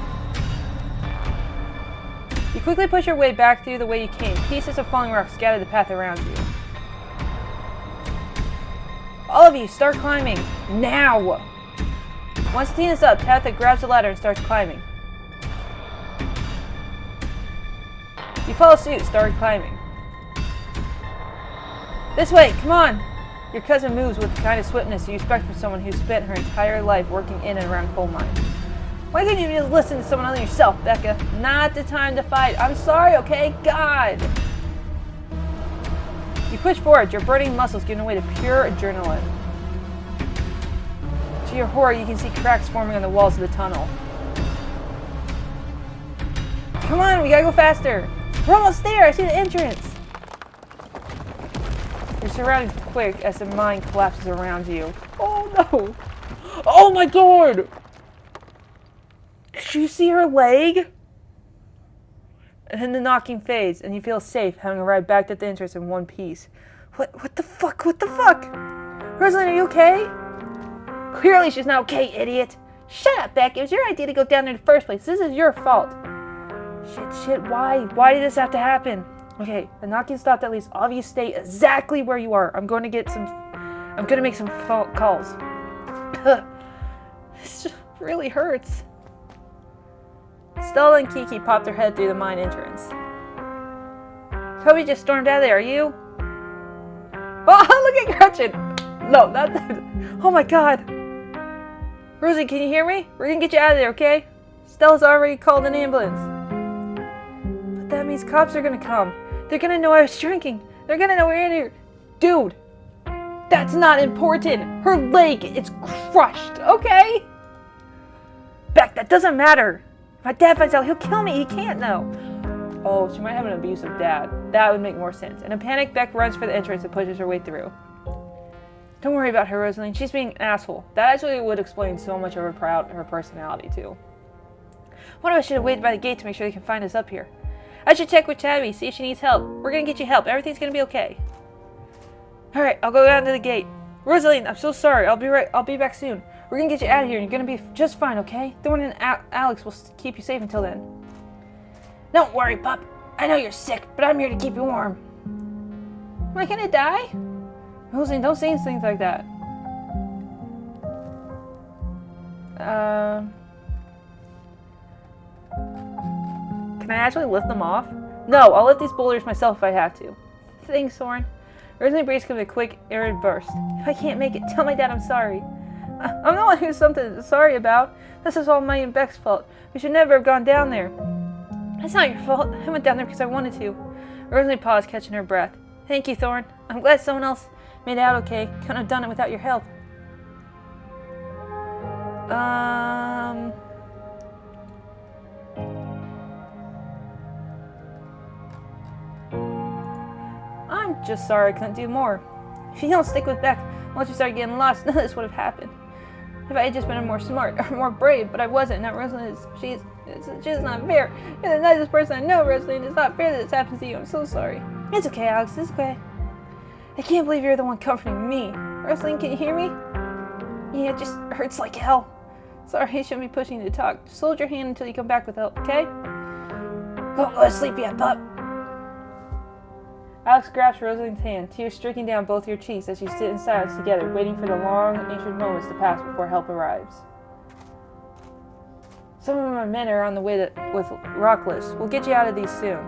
You quickly push your way back through the way you came. Pieces of falling rock scatter the path around you. All of you, start climbing. Now! Once Tina's up, Tabitha grabs the ladder and starts climbing. You follow suit, start climbing. This way, come on! Your cousin moves with the kind of swiftness you expect from someone who's spent her entire life working in and around coal mines. Why can't you just listen to someone other than yourself, Becca? Not the time to fight. I'm sorry, okay? God! You push forward, your burning muscles giving way to pure adrenaline. To your horror, you can see cracks forming on the walls of the tunnel. Come on, we gotta go faster! We're almost there! I see the entrance! Your surroundings quick as the mine collapses around you. Oh no! Oh my God! Did you see her leg? And then the knocking fades, and you feel safe, having arrived back at the entrance in one piece. What the fuck? What the fuck? Rosalind, are you okay? Clearly she's not okay, idiot. Shut up, Beck. It was your idea to go down there in the first place. This is your fault. Shit, why? Why did this have to happen? Okay, the knocking stopped at least. All of you stay exactly where you are. I'm going to make some calls. This just really hurts. Stella and Kiki popped their head through the mine entrance. Toby just stormed out of there, are you? Oh, look at Gretchen! No, not that. Oh my God. Rosie, can you hear me? We're gonna get you out of there, okay? Stella's already called an ambulance. But that means cops are gonna come. They're gonna know I was drinking. They're gonna know we're in here. Dude, that's not important. Her leg is crushed, okay? Beck, that doesn't matter. If my dad finds out, he'll kill me. He can't know. Oh, she might have an abusive dad. That would make more sense. In a panic, Beck runs for the entrance and pushes her way through. Don't worry about her, Rosalind. She's being an asshole. That actually would explain so much of her personality, too. One of us should have waited by the gate to make sure they can find us up here. I should check with Tabby, see if she needs help. We're gonna get you help. Everything's gonna be okay. Alright, I'll go down to the gate. Rosaline, I'm so sorry. I'll be back soon. We're gonna get you out of here and you're gonna be just fine, okay? Thorn and Alex will keep you safe until then. Don't worry, pup. I know you're sick, but I'm here to keep you warm. Am I gonna die? Rosaline, don't say things like that. Can I actually lift them off? No, I'll lift these boulders myself if I have to. Thanks, Soren. Rosalie breathes with a quick, arid burst. If I can't make it, tell my dad I'm sorry. I'm the one who's something sorry about. This is all my and Beck's fault. We should never have gone down there. It's not your fault. I went down there because I wanted to. Rosalie paused, catching her breath. Thank you, Thorn. I'm glad someone else made it out okay. Couldn't have done it without your help. I'm just sorry I couldn't do more. If you don't stick with Beck, once you start getting lost, none of this would have happened. If I had just been more smart or more brave, but I wasn't. Now Rosalind she's not fair. You're the nicest person I know, Rosalind. It's not fair that this happens to you. I'm so sorry. It's okay, Alex. It's okay. I can't believe you're the one comforting me. Rosalind, can you hear me? Yeah, it just hurts like hell. Sorry, I shouldn't be pushing you to talk. Just hold your hand until you come back with help, okay? Don't go to sleep yet, pup. Alex grasps Rosalind's hand, tears streaking down both your cheeks as you sit in silence together, waiting for the long, anxious moments to pass before help arrives. Some of my men are on the way with Rockless. We'll get you out of these soon.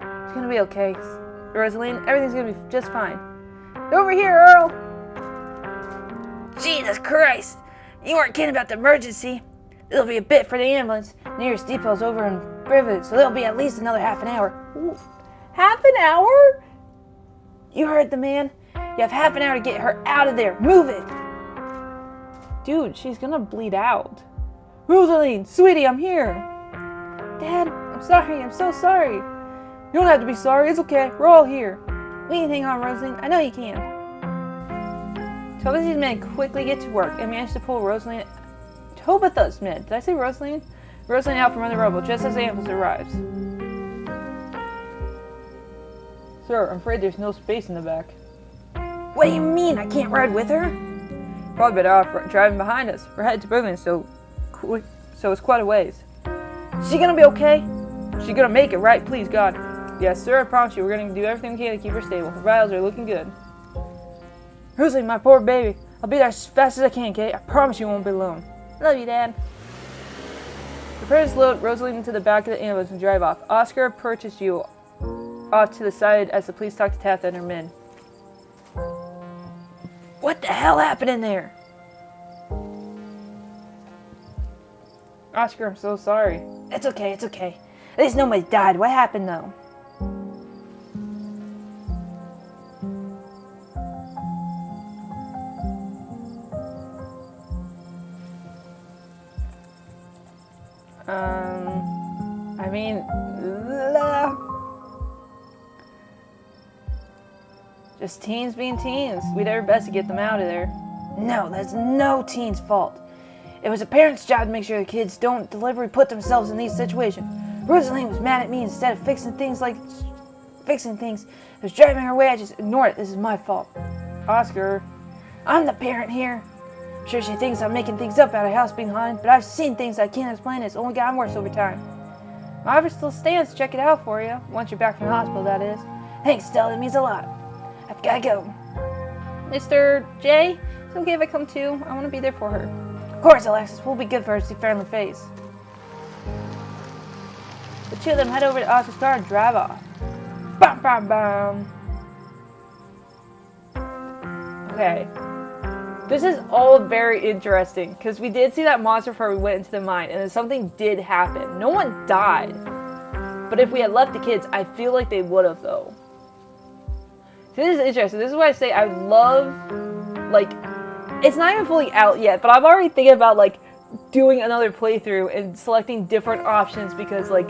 It's gonna be okay, Rosalind. Everything's gonna be just fine. Over here, Earl! Jesus Christ! You weren't kidding about the emergency. It'll be a bit for the ambulance. Nearest depot's over in Privet, so there'll be at least another half an hour. Ooh. Half an hour? You heard the man. You have half an hour to get her out of there. Move it! Dude, she's gonna bleed out. Rosaline, sweetie, I'm here. Dad, I'm sorry. I'm so sorry. You don't have to be sorry. It's okay. We're all here. We can hang on, Rosaline. I know you can. 12 of these men quickly get to work and manage to pull Rosaline. Tobatha's men. Did I say Rosaline? Rosaline out from under the rubble just as the ambulance arrives. Sir, I'm afraid there's no space in the back. What do you mean? I can't ride with her? Probably better off driving behind us. We're headed to Berlin, so it's quite a ways. Is she gonna be okay? She's gonna make it, right? Please, God. Yes, sir, I promise you, we're gonna do everything we can to keep her stable. Her vitals are looking good. Rosalie, my poor baby. I'll be there as fast as I can, Kate. I promise you won't be alone. Love you, Dad. Prepare to load Rosalie into the back of the ambulance and drive off. Oscar purchased you off to the side as the police talk to Taft and her men. What the hell happened in there? Oscar, I'm so sorry. It's okay, it's okay. At least nobody died. What happened though? I mean, just teens being teens. We did our best to get them out of there. No, that's no teen's fault. It was a parent's job to make sure the kids don't deliberately put themselves in these situations. Rosaline was mad at me instead of fixing things. I was driving her away, I just ignored it. This is my fault. Oscar, I'm the parent here. I'm sure she thinks I'm making things up out of house being haunted, but I've seen things I can't explain. It's only gotten worse over time. My offer still stands to check it out for you. Once you're back from the hospital, that is. Thanks, Stella. It means a lot. I've got to go. Mr. J, it's okay if I come too. I want to be there for her. Of course, Alexis. We'll be good for her to see friendly face. The two of them head over to Oscar's car and drive off. Bam, bam, bam. Okay. This is all very interesting, because we did see that monster before we went into the mine, and then something did happen. No one died. But if we had left the kids, I feel like they would have, though. This is interesting. This is why I say I love, like, it's not even fully out yet, but I'm already thinking about, like, doing another playthrough and selecting different options, because, like,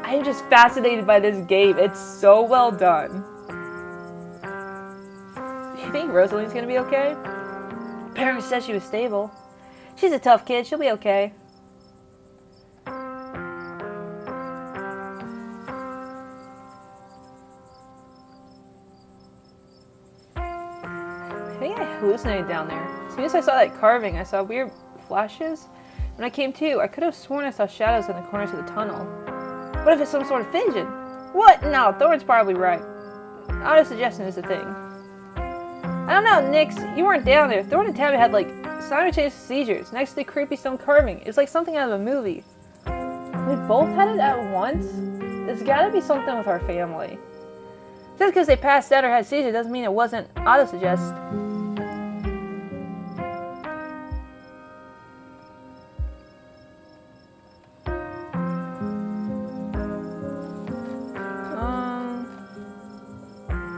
I'm just fascinated by this game. It's so well done. You think Rosaline's gonna be okay? Parents said she was stable. She's a tough kid. She'll be okay. hallucinating down there. As soon as I saw that carving, I saw weird flashes. When I came to, I could have sworn I saw shadows in the corners of the tunnel. What if it's some sort of vision? What? No, Thorn's probably right. Auto-suggestion is a thing. I don't know, Nix. You weren't down there. Thorn and Tabby had, like, simultaneous seizures next to the creepy stone carving. It was like something out of a movie. We both had it at once? There's gotta be something with our family. Just because they passed out or had seizures doesn't mean it wasn't auto-suggest.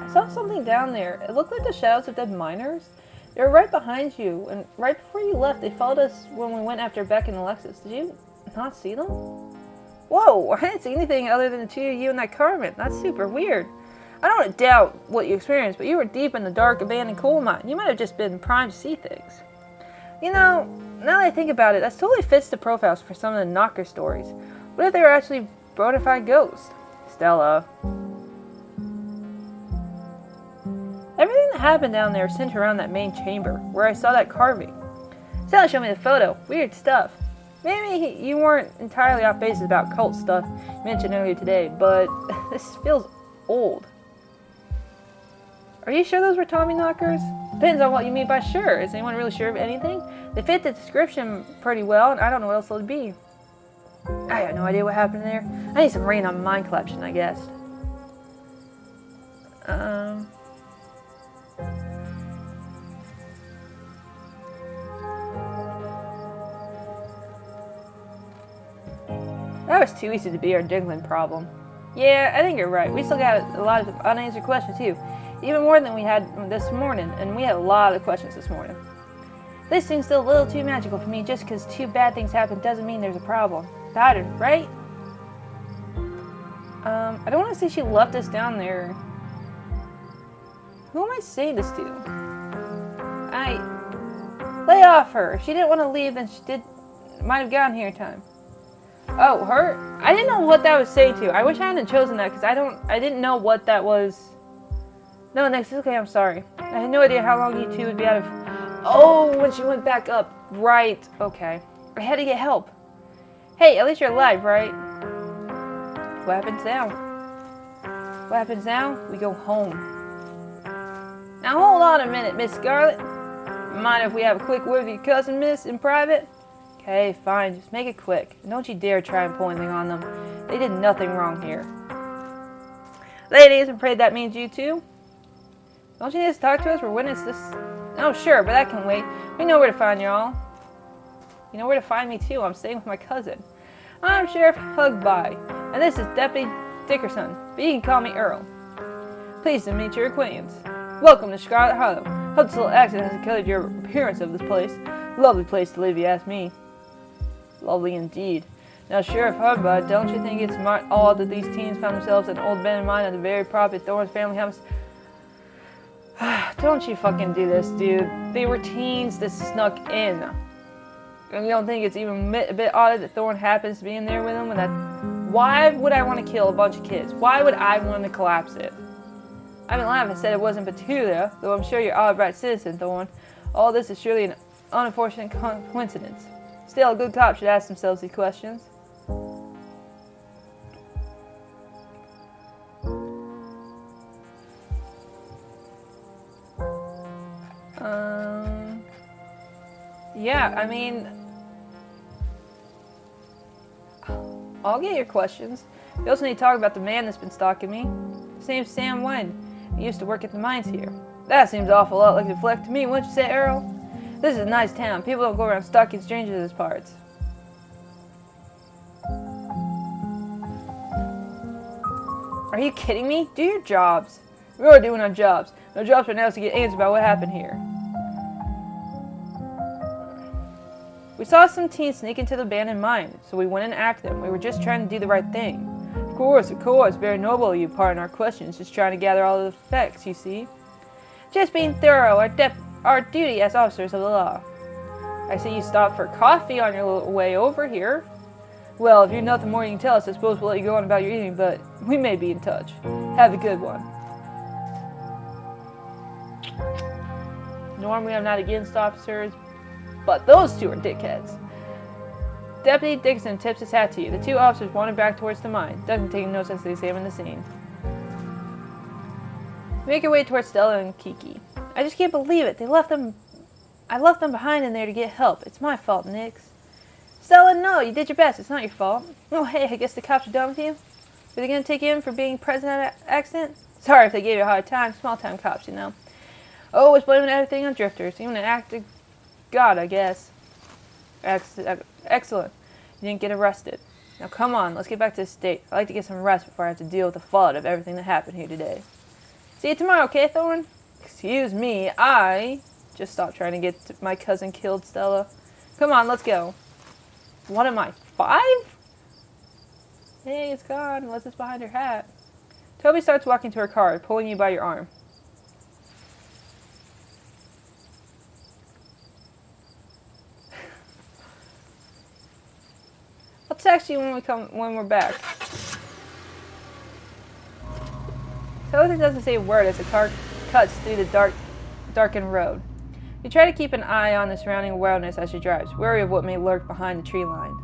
I saw something down there. It looked like the shadows of dead miners. They were right behind you, and right before you left, they followed us when we went after Beck and Alexis. Did you not see them? Whoa, I didn't see anything other than the two of you and that Carmen. That's super weird. I don't want to doubt what you experienced, but you were deep in the dark, abandoned coal mine. You might have just been primed to see things. You know, now that I think about it, that totally fits the profiles for some of the knocker stories. What if they were actually bona fide ghosts? Stella. Everything that happened down there centered around that main chamber, where I saw that carving. Stella showed me the photo. Weird stuff. Maybe you weren't entirely off base about cult stuff you mentioned earlier today, but this feels old. Are you sure those were Tommy knockers? Depends on what you mean by sure. Is anyone really sure of anything? They fit the description pretty well, and I don't know what else it'll be. I have no idea what happened there. I need some rain on mine collection, I guess. That was too easy to be our Diglin problem. Yeah, I think you're right. We still got a lot of unanswered questions too. Even more than we had this morning, and we had a lot of questions this morning. This thing's still a little too magical for me. Just because two bad things happen doesn't mean there's a problem. Pattern, right? I don't want to say she left us down there. Who am I saying this to? Lay off her. If she didn't want to leave, then she might have gotten here in time. Oh, her? I didn't know what that was saying to. I wish I hadn't chosen that, because I didn't know what that was. No, next, it's okay, I'm sorry. I had no idea how long you two would be out of... Oh, when she went back up. Right, okay. I had to get help. Hey, at least you're alive, right? What happens now? What happens now? We go home. Now hold on a minute, Miss Scarlet. Mind if we have a quick word with your cousin, miss, in private? Okay, fine, just make it quick. And don't you dare try and pull anything on them. They did nothing wrong here. Ladies, I'm afraid that means you too. Don't you need to talk to us? We're witness this. Oh, sure, but that can wait. We know where to find y'all. You know where to find me too. I'm staying with my cousin. I'm Sheriff Hugby, and this is Deputy Dickerson, but you can call me Earl. Pleased to meet your acquaintance. Welcome to Scarlet Hollow. Hope this little accident hasn't colored your appearance of this place. Lovely place to live, you ask me. Lovely indeed. Now, Sheriff Hugby, don't you think it's odd that these teens found themselves in an old abandoned mine at the very property Thorn's family house? Don't you fucking do this, dude. They were teens that snuck in. And you don't think it's even a bit odd that Thorn happens to be in there with them? Why would I want to kill a bunch of kids? Why would I want to collapse it? I haven't laughed and said it wasn't peculiar, though I'm sure you're all a bright citizen, Thorn. All this is surely an unfortunate coincidence. Still, a good cop should ask themselves these questions. Yeah, I mean, I'll get your questions. We also need to talk about the man that's been stalking me. His name's Sam Wynn. He used to work at the mines here. That seems an awful lot like a fleck to me, wouldn't you say, Earl? This is a nice town. People don't go around stalking strangers in these parts. Are you kidding me? Do your jobs. We're doing our jobs. No jobs right now is to get answers about what happened here. We saw some teens sneak into the abandoned mine, so we went and acted them. We were just trying to do the right thing. Of course, very noble of you, pardon our questions, just trying to gather all of the facts, you see. Just being thorough, our duty as officers of the law. I see you stopped for coffee on your little way over here. Well, if you're nothing more you can tell us, I suppose we'll let you go on about your eating, but we may be in touch. Have a good one. Normally I'm not against officers, but those two are dickheads. Deputy Dixon tips his hat to you. The two officers wander back towards the mine. Doesn't take notes as they examine the scene. You make your way towards Stella and Kiki. I just can't believe it. I left them behind in there to get help. It's my fault, Nix. Stella, no, you did your best. It's not your fault. Oh, hey, I guess the cops are done with you? Are they going to take you in for being present at an accident? Sorry if they gave you a hard time. Small-time cops, you know. Always blaming everything on drifters. Even an act of God, I guess. Excellent. You didn't get arrested. Now come on, let's get back to the state. I'd like to get some rest before I have to deal with the fallout of everything that happened here today. See you tomorrow, okay, Thorn? Excuse me, I just stopped trying to get my cousin killed, Stella. Come on, let's go. What am I, 5? Hey, it's gone, unless it's behind her hat. Toby starts walking to her car, pulling you by your arm. I'll text you when we're back. Toby doesn't say a word as the car cuts through the darkened road. You try to keep an eye on the surrounding wilderness as she drives, wary of what may lurk behind the tree line.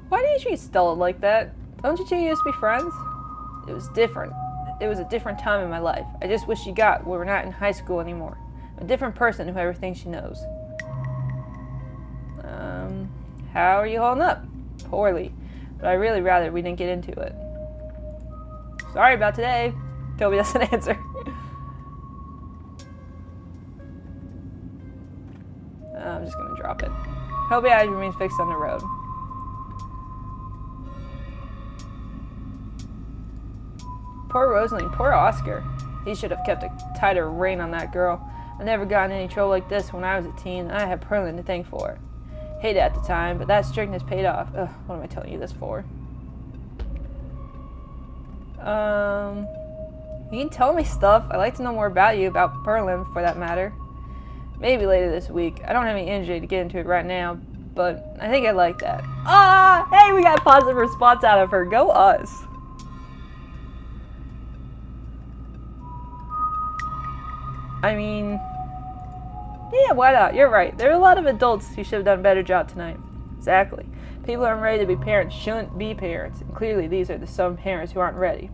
Why do you treat Stella like that? Don't you two used to be friends? It was different. It was a different time in my life. I just wish she got where we're not in high school anymore. I'm a different person who everything she knows. How are you holding up? Poorly. But I really rather we didn't get into it. Sorry about today. Toby doesn't answer. I'm just gonna drop it. Toby's eyes remain fixed on the road. Poor Rosaline, poor Oscar. He should have kept a tighter rein on that girl. I never got in any trouble like this when I was a teen, and I had Perlin to thank for it. Hated it at the time, but that strictness paid off. Ugh, what am I telling you this for? You can tell me stuff. I'd like to know more about you, about Perlin, for that matter. Maybe later this week. I don't have any energy to get into it right now, but I think I'd like that. Ah, hey, we got a positive response out of her. Go us. I mean, yeah, why not? You're right. There are a lot of adults who should have done a better job tonight. Exactly. People who aren't ready to be parents shouldn't be parents, and clearly these are the some parents who aren't ready.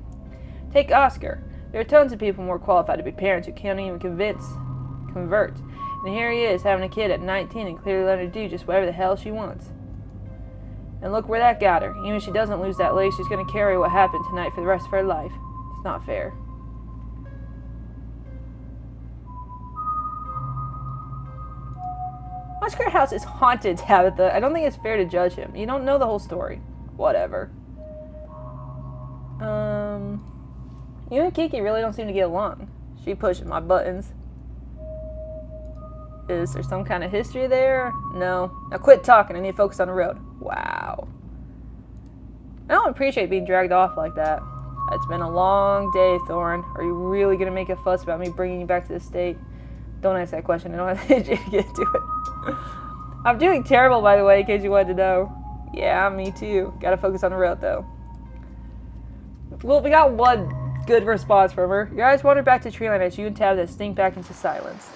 Take Oscar. There are tons of people more qualified to be parents who can't even convert. And here he is, having a kid at 19 and clearly letting her do just whatever the hell she wants. And look where that got her. Even if she doesn't lose that leg, she's going to carry what happened tonight for the rest of her life. It's not fair. Scarlet House is haunted, Tabitha. I don't think it's fair to judge him. You don't know the whole story. Whatever. You and Kiki really don't seem to get along. She pushes my buttons. Is there some kind of history there? No. Now quit talking. I need to focus on the road. Wow. I don't appreciate being dragged off like that. It's been a long day, Thorn. Are you really going to make a fuss about me bringing you back to the state? Don't ask that question. I don't have the energy to get to it. I'm doing terrible, by the way, in case you wanted to know. Yeah, me too. Gotta focus on the road, though. Well, we got one good response from her. Your eyes wander back to Treeline as you and Tabitha sink back into silence.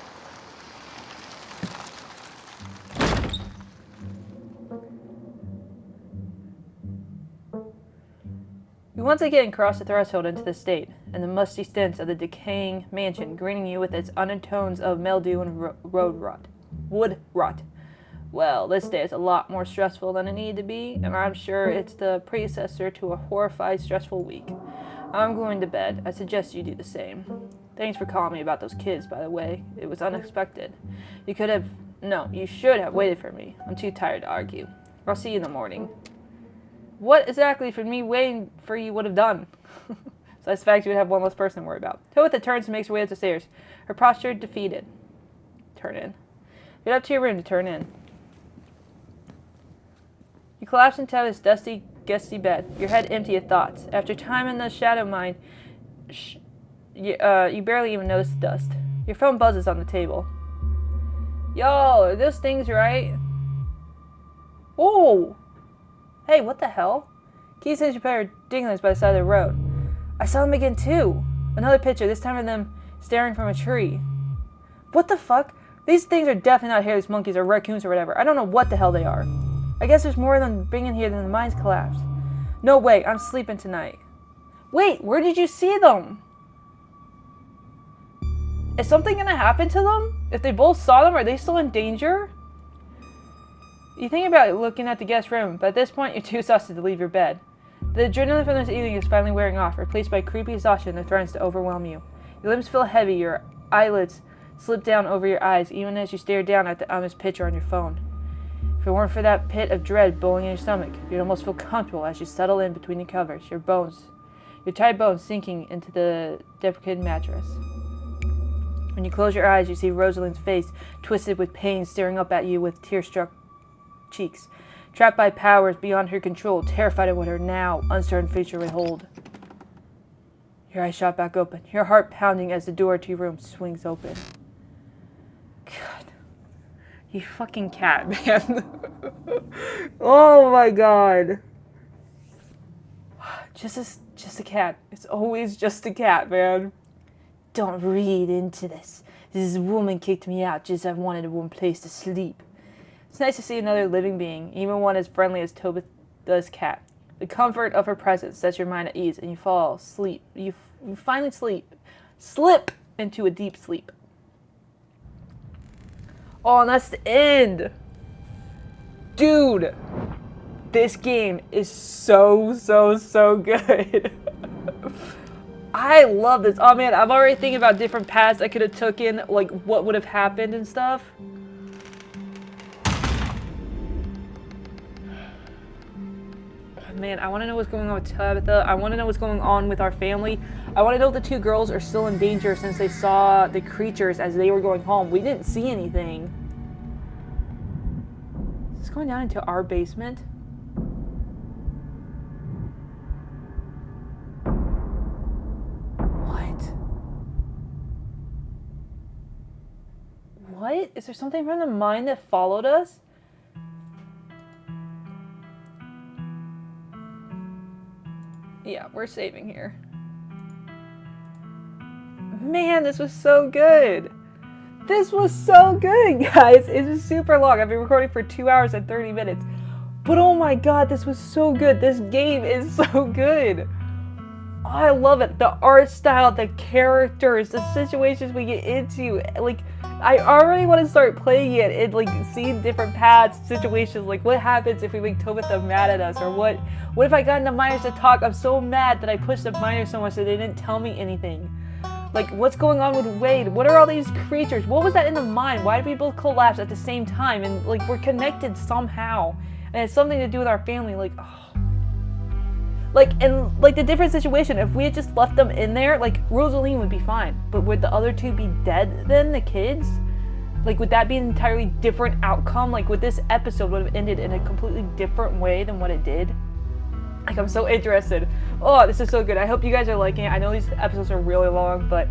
You once again cross the threshold into the state, and the musty stench of the decaying mansion greeting you with its undertones of mildew and wood rot. Well, this day is a lot more stressful than it needed to be, and I'm sure it's the predecessor to a horrified, stressful week. I'm going to bed. I suggest you do the same. Thanks for calling me about those kids, by the way. It was unexpected. You should have waited for me. I'm too tired to argue. I'll see you in the morning. What exactly for me waiting for you would have done? Besides the fact you would have one less person to worry about. Tabitha turns and makes her way up the stairs. Her posture defeated. Turn in. Get up to your room to turn in. You collapse into Tabitha's dusty, gusty bed, your head empty of thoughts. After time in the shadow mine, you barely even notice the dust. Your phone buzzes on the table. Yo, are those things right? Oh, Hey, what the hell? Keith says you pair of dinglings by the side of the road. I saw them again too. Another picture, this time of them staring from a tree. What the fuck? These things are definitely not hairless monkeys or raccoons or whatever. I don't know what the hell they are. I guess there's more of them being in here than the mines collapsed. No way, I'm sleeping tonight. Wait, where did you see them? Is something gonna happen to them? If they both saw them, are they still in danger? You think about looking at the guest room, but at this point you're too exhausted to leave your bed. The adrenaline from this evening is finally wearing off, replaced by creepy exhaustion that threatens to overwhelm you. Your limbs feel heavy, your eyelids slip down over your eyes, even as you stare down at the ominous picture on your phone. If it weren't for that pit of dread bowling in your stomach, you'd almost feel comfortable as you settle in between the covers, your tired bones sinking into the deprecated mattress. When you close your eyes, you see Rosalind's face, twisted with pain, staring up at you with tear-struck cheeks. Trapped by powers beyond her control, terrified of what her now uncertain future would hold. Your eyes shot back open, your heart pounding as the door to your room swings open. God. You fucking cat, man. Oh my god. Just a cat. It's always just a cat, man. Don't read into this. This woman kicked me out just as I wanted a warm place to sleep. It's nice to see another living being, even one as friendly as Tobitha's cat. The comfort of her presence sets your mind at ease, and you fall asleep. You finally slip into a deep sleep. Oh, and that's the end. Dude, this game is so good. I love this. Oh man, I'm already thinking about different paths I could have taken, like what would have happened and stuff. Man, I want to know what's going on with Tabitha. I want to know what's going on with our family. I want to know if the two girls are still in danger since they saw the creatures as they were going home. We didn't see anything. Is this going down into our basement? What? Is there something from the mine that followed us? Yeah, we're saving here. Man, this was so good. This was so good, guys. It was super long. I've been recording for 2 hours and 30 minutes. But oh my god, this was so good. This game is so good. Oh, I love it. The art style, the characters, the situations we get into. Like, I already want to start playing it and like seeing different paths, situations. Like, what happens if we make Tabitha mad at us? Or what if I got the miners to talk? I'm so mad that I pushed the miners so much that they didn't tell me anything. Like, what's going on with Wade? What are all these creatures? What was that in the mine? Why did we both collapse at the same time? And like, we're connected somehow. And it's something to do with our family. Like, oh. Like, and like the different situation, if we had just left them in there, like Rosaline would be fine. But would the other two be dead then, the kids? Like, would that be an entirely different outcome? Like, would this episode would have ended in a completely different way than what it did? Like, I'm so interested. Oh, this is so good. I hope you guys are liking it. I know these episodes are really long, but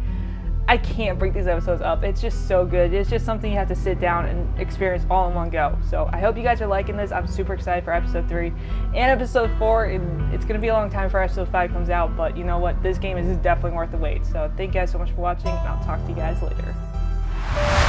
I can't break these episodes up. It's just so good. It's just something you have to sit down and experience all in one go. So I hope you guys are liking this. I'm super excited for episode 3 and episode 4. And it's going to be a long time for episode 5 comes out. But you know what? This game is definitely worth the wait. So thank you guys so much for watching, and I'll talk to you guys later.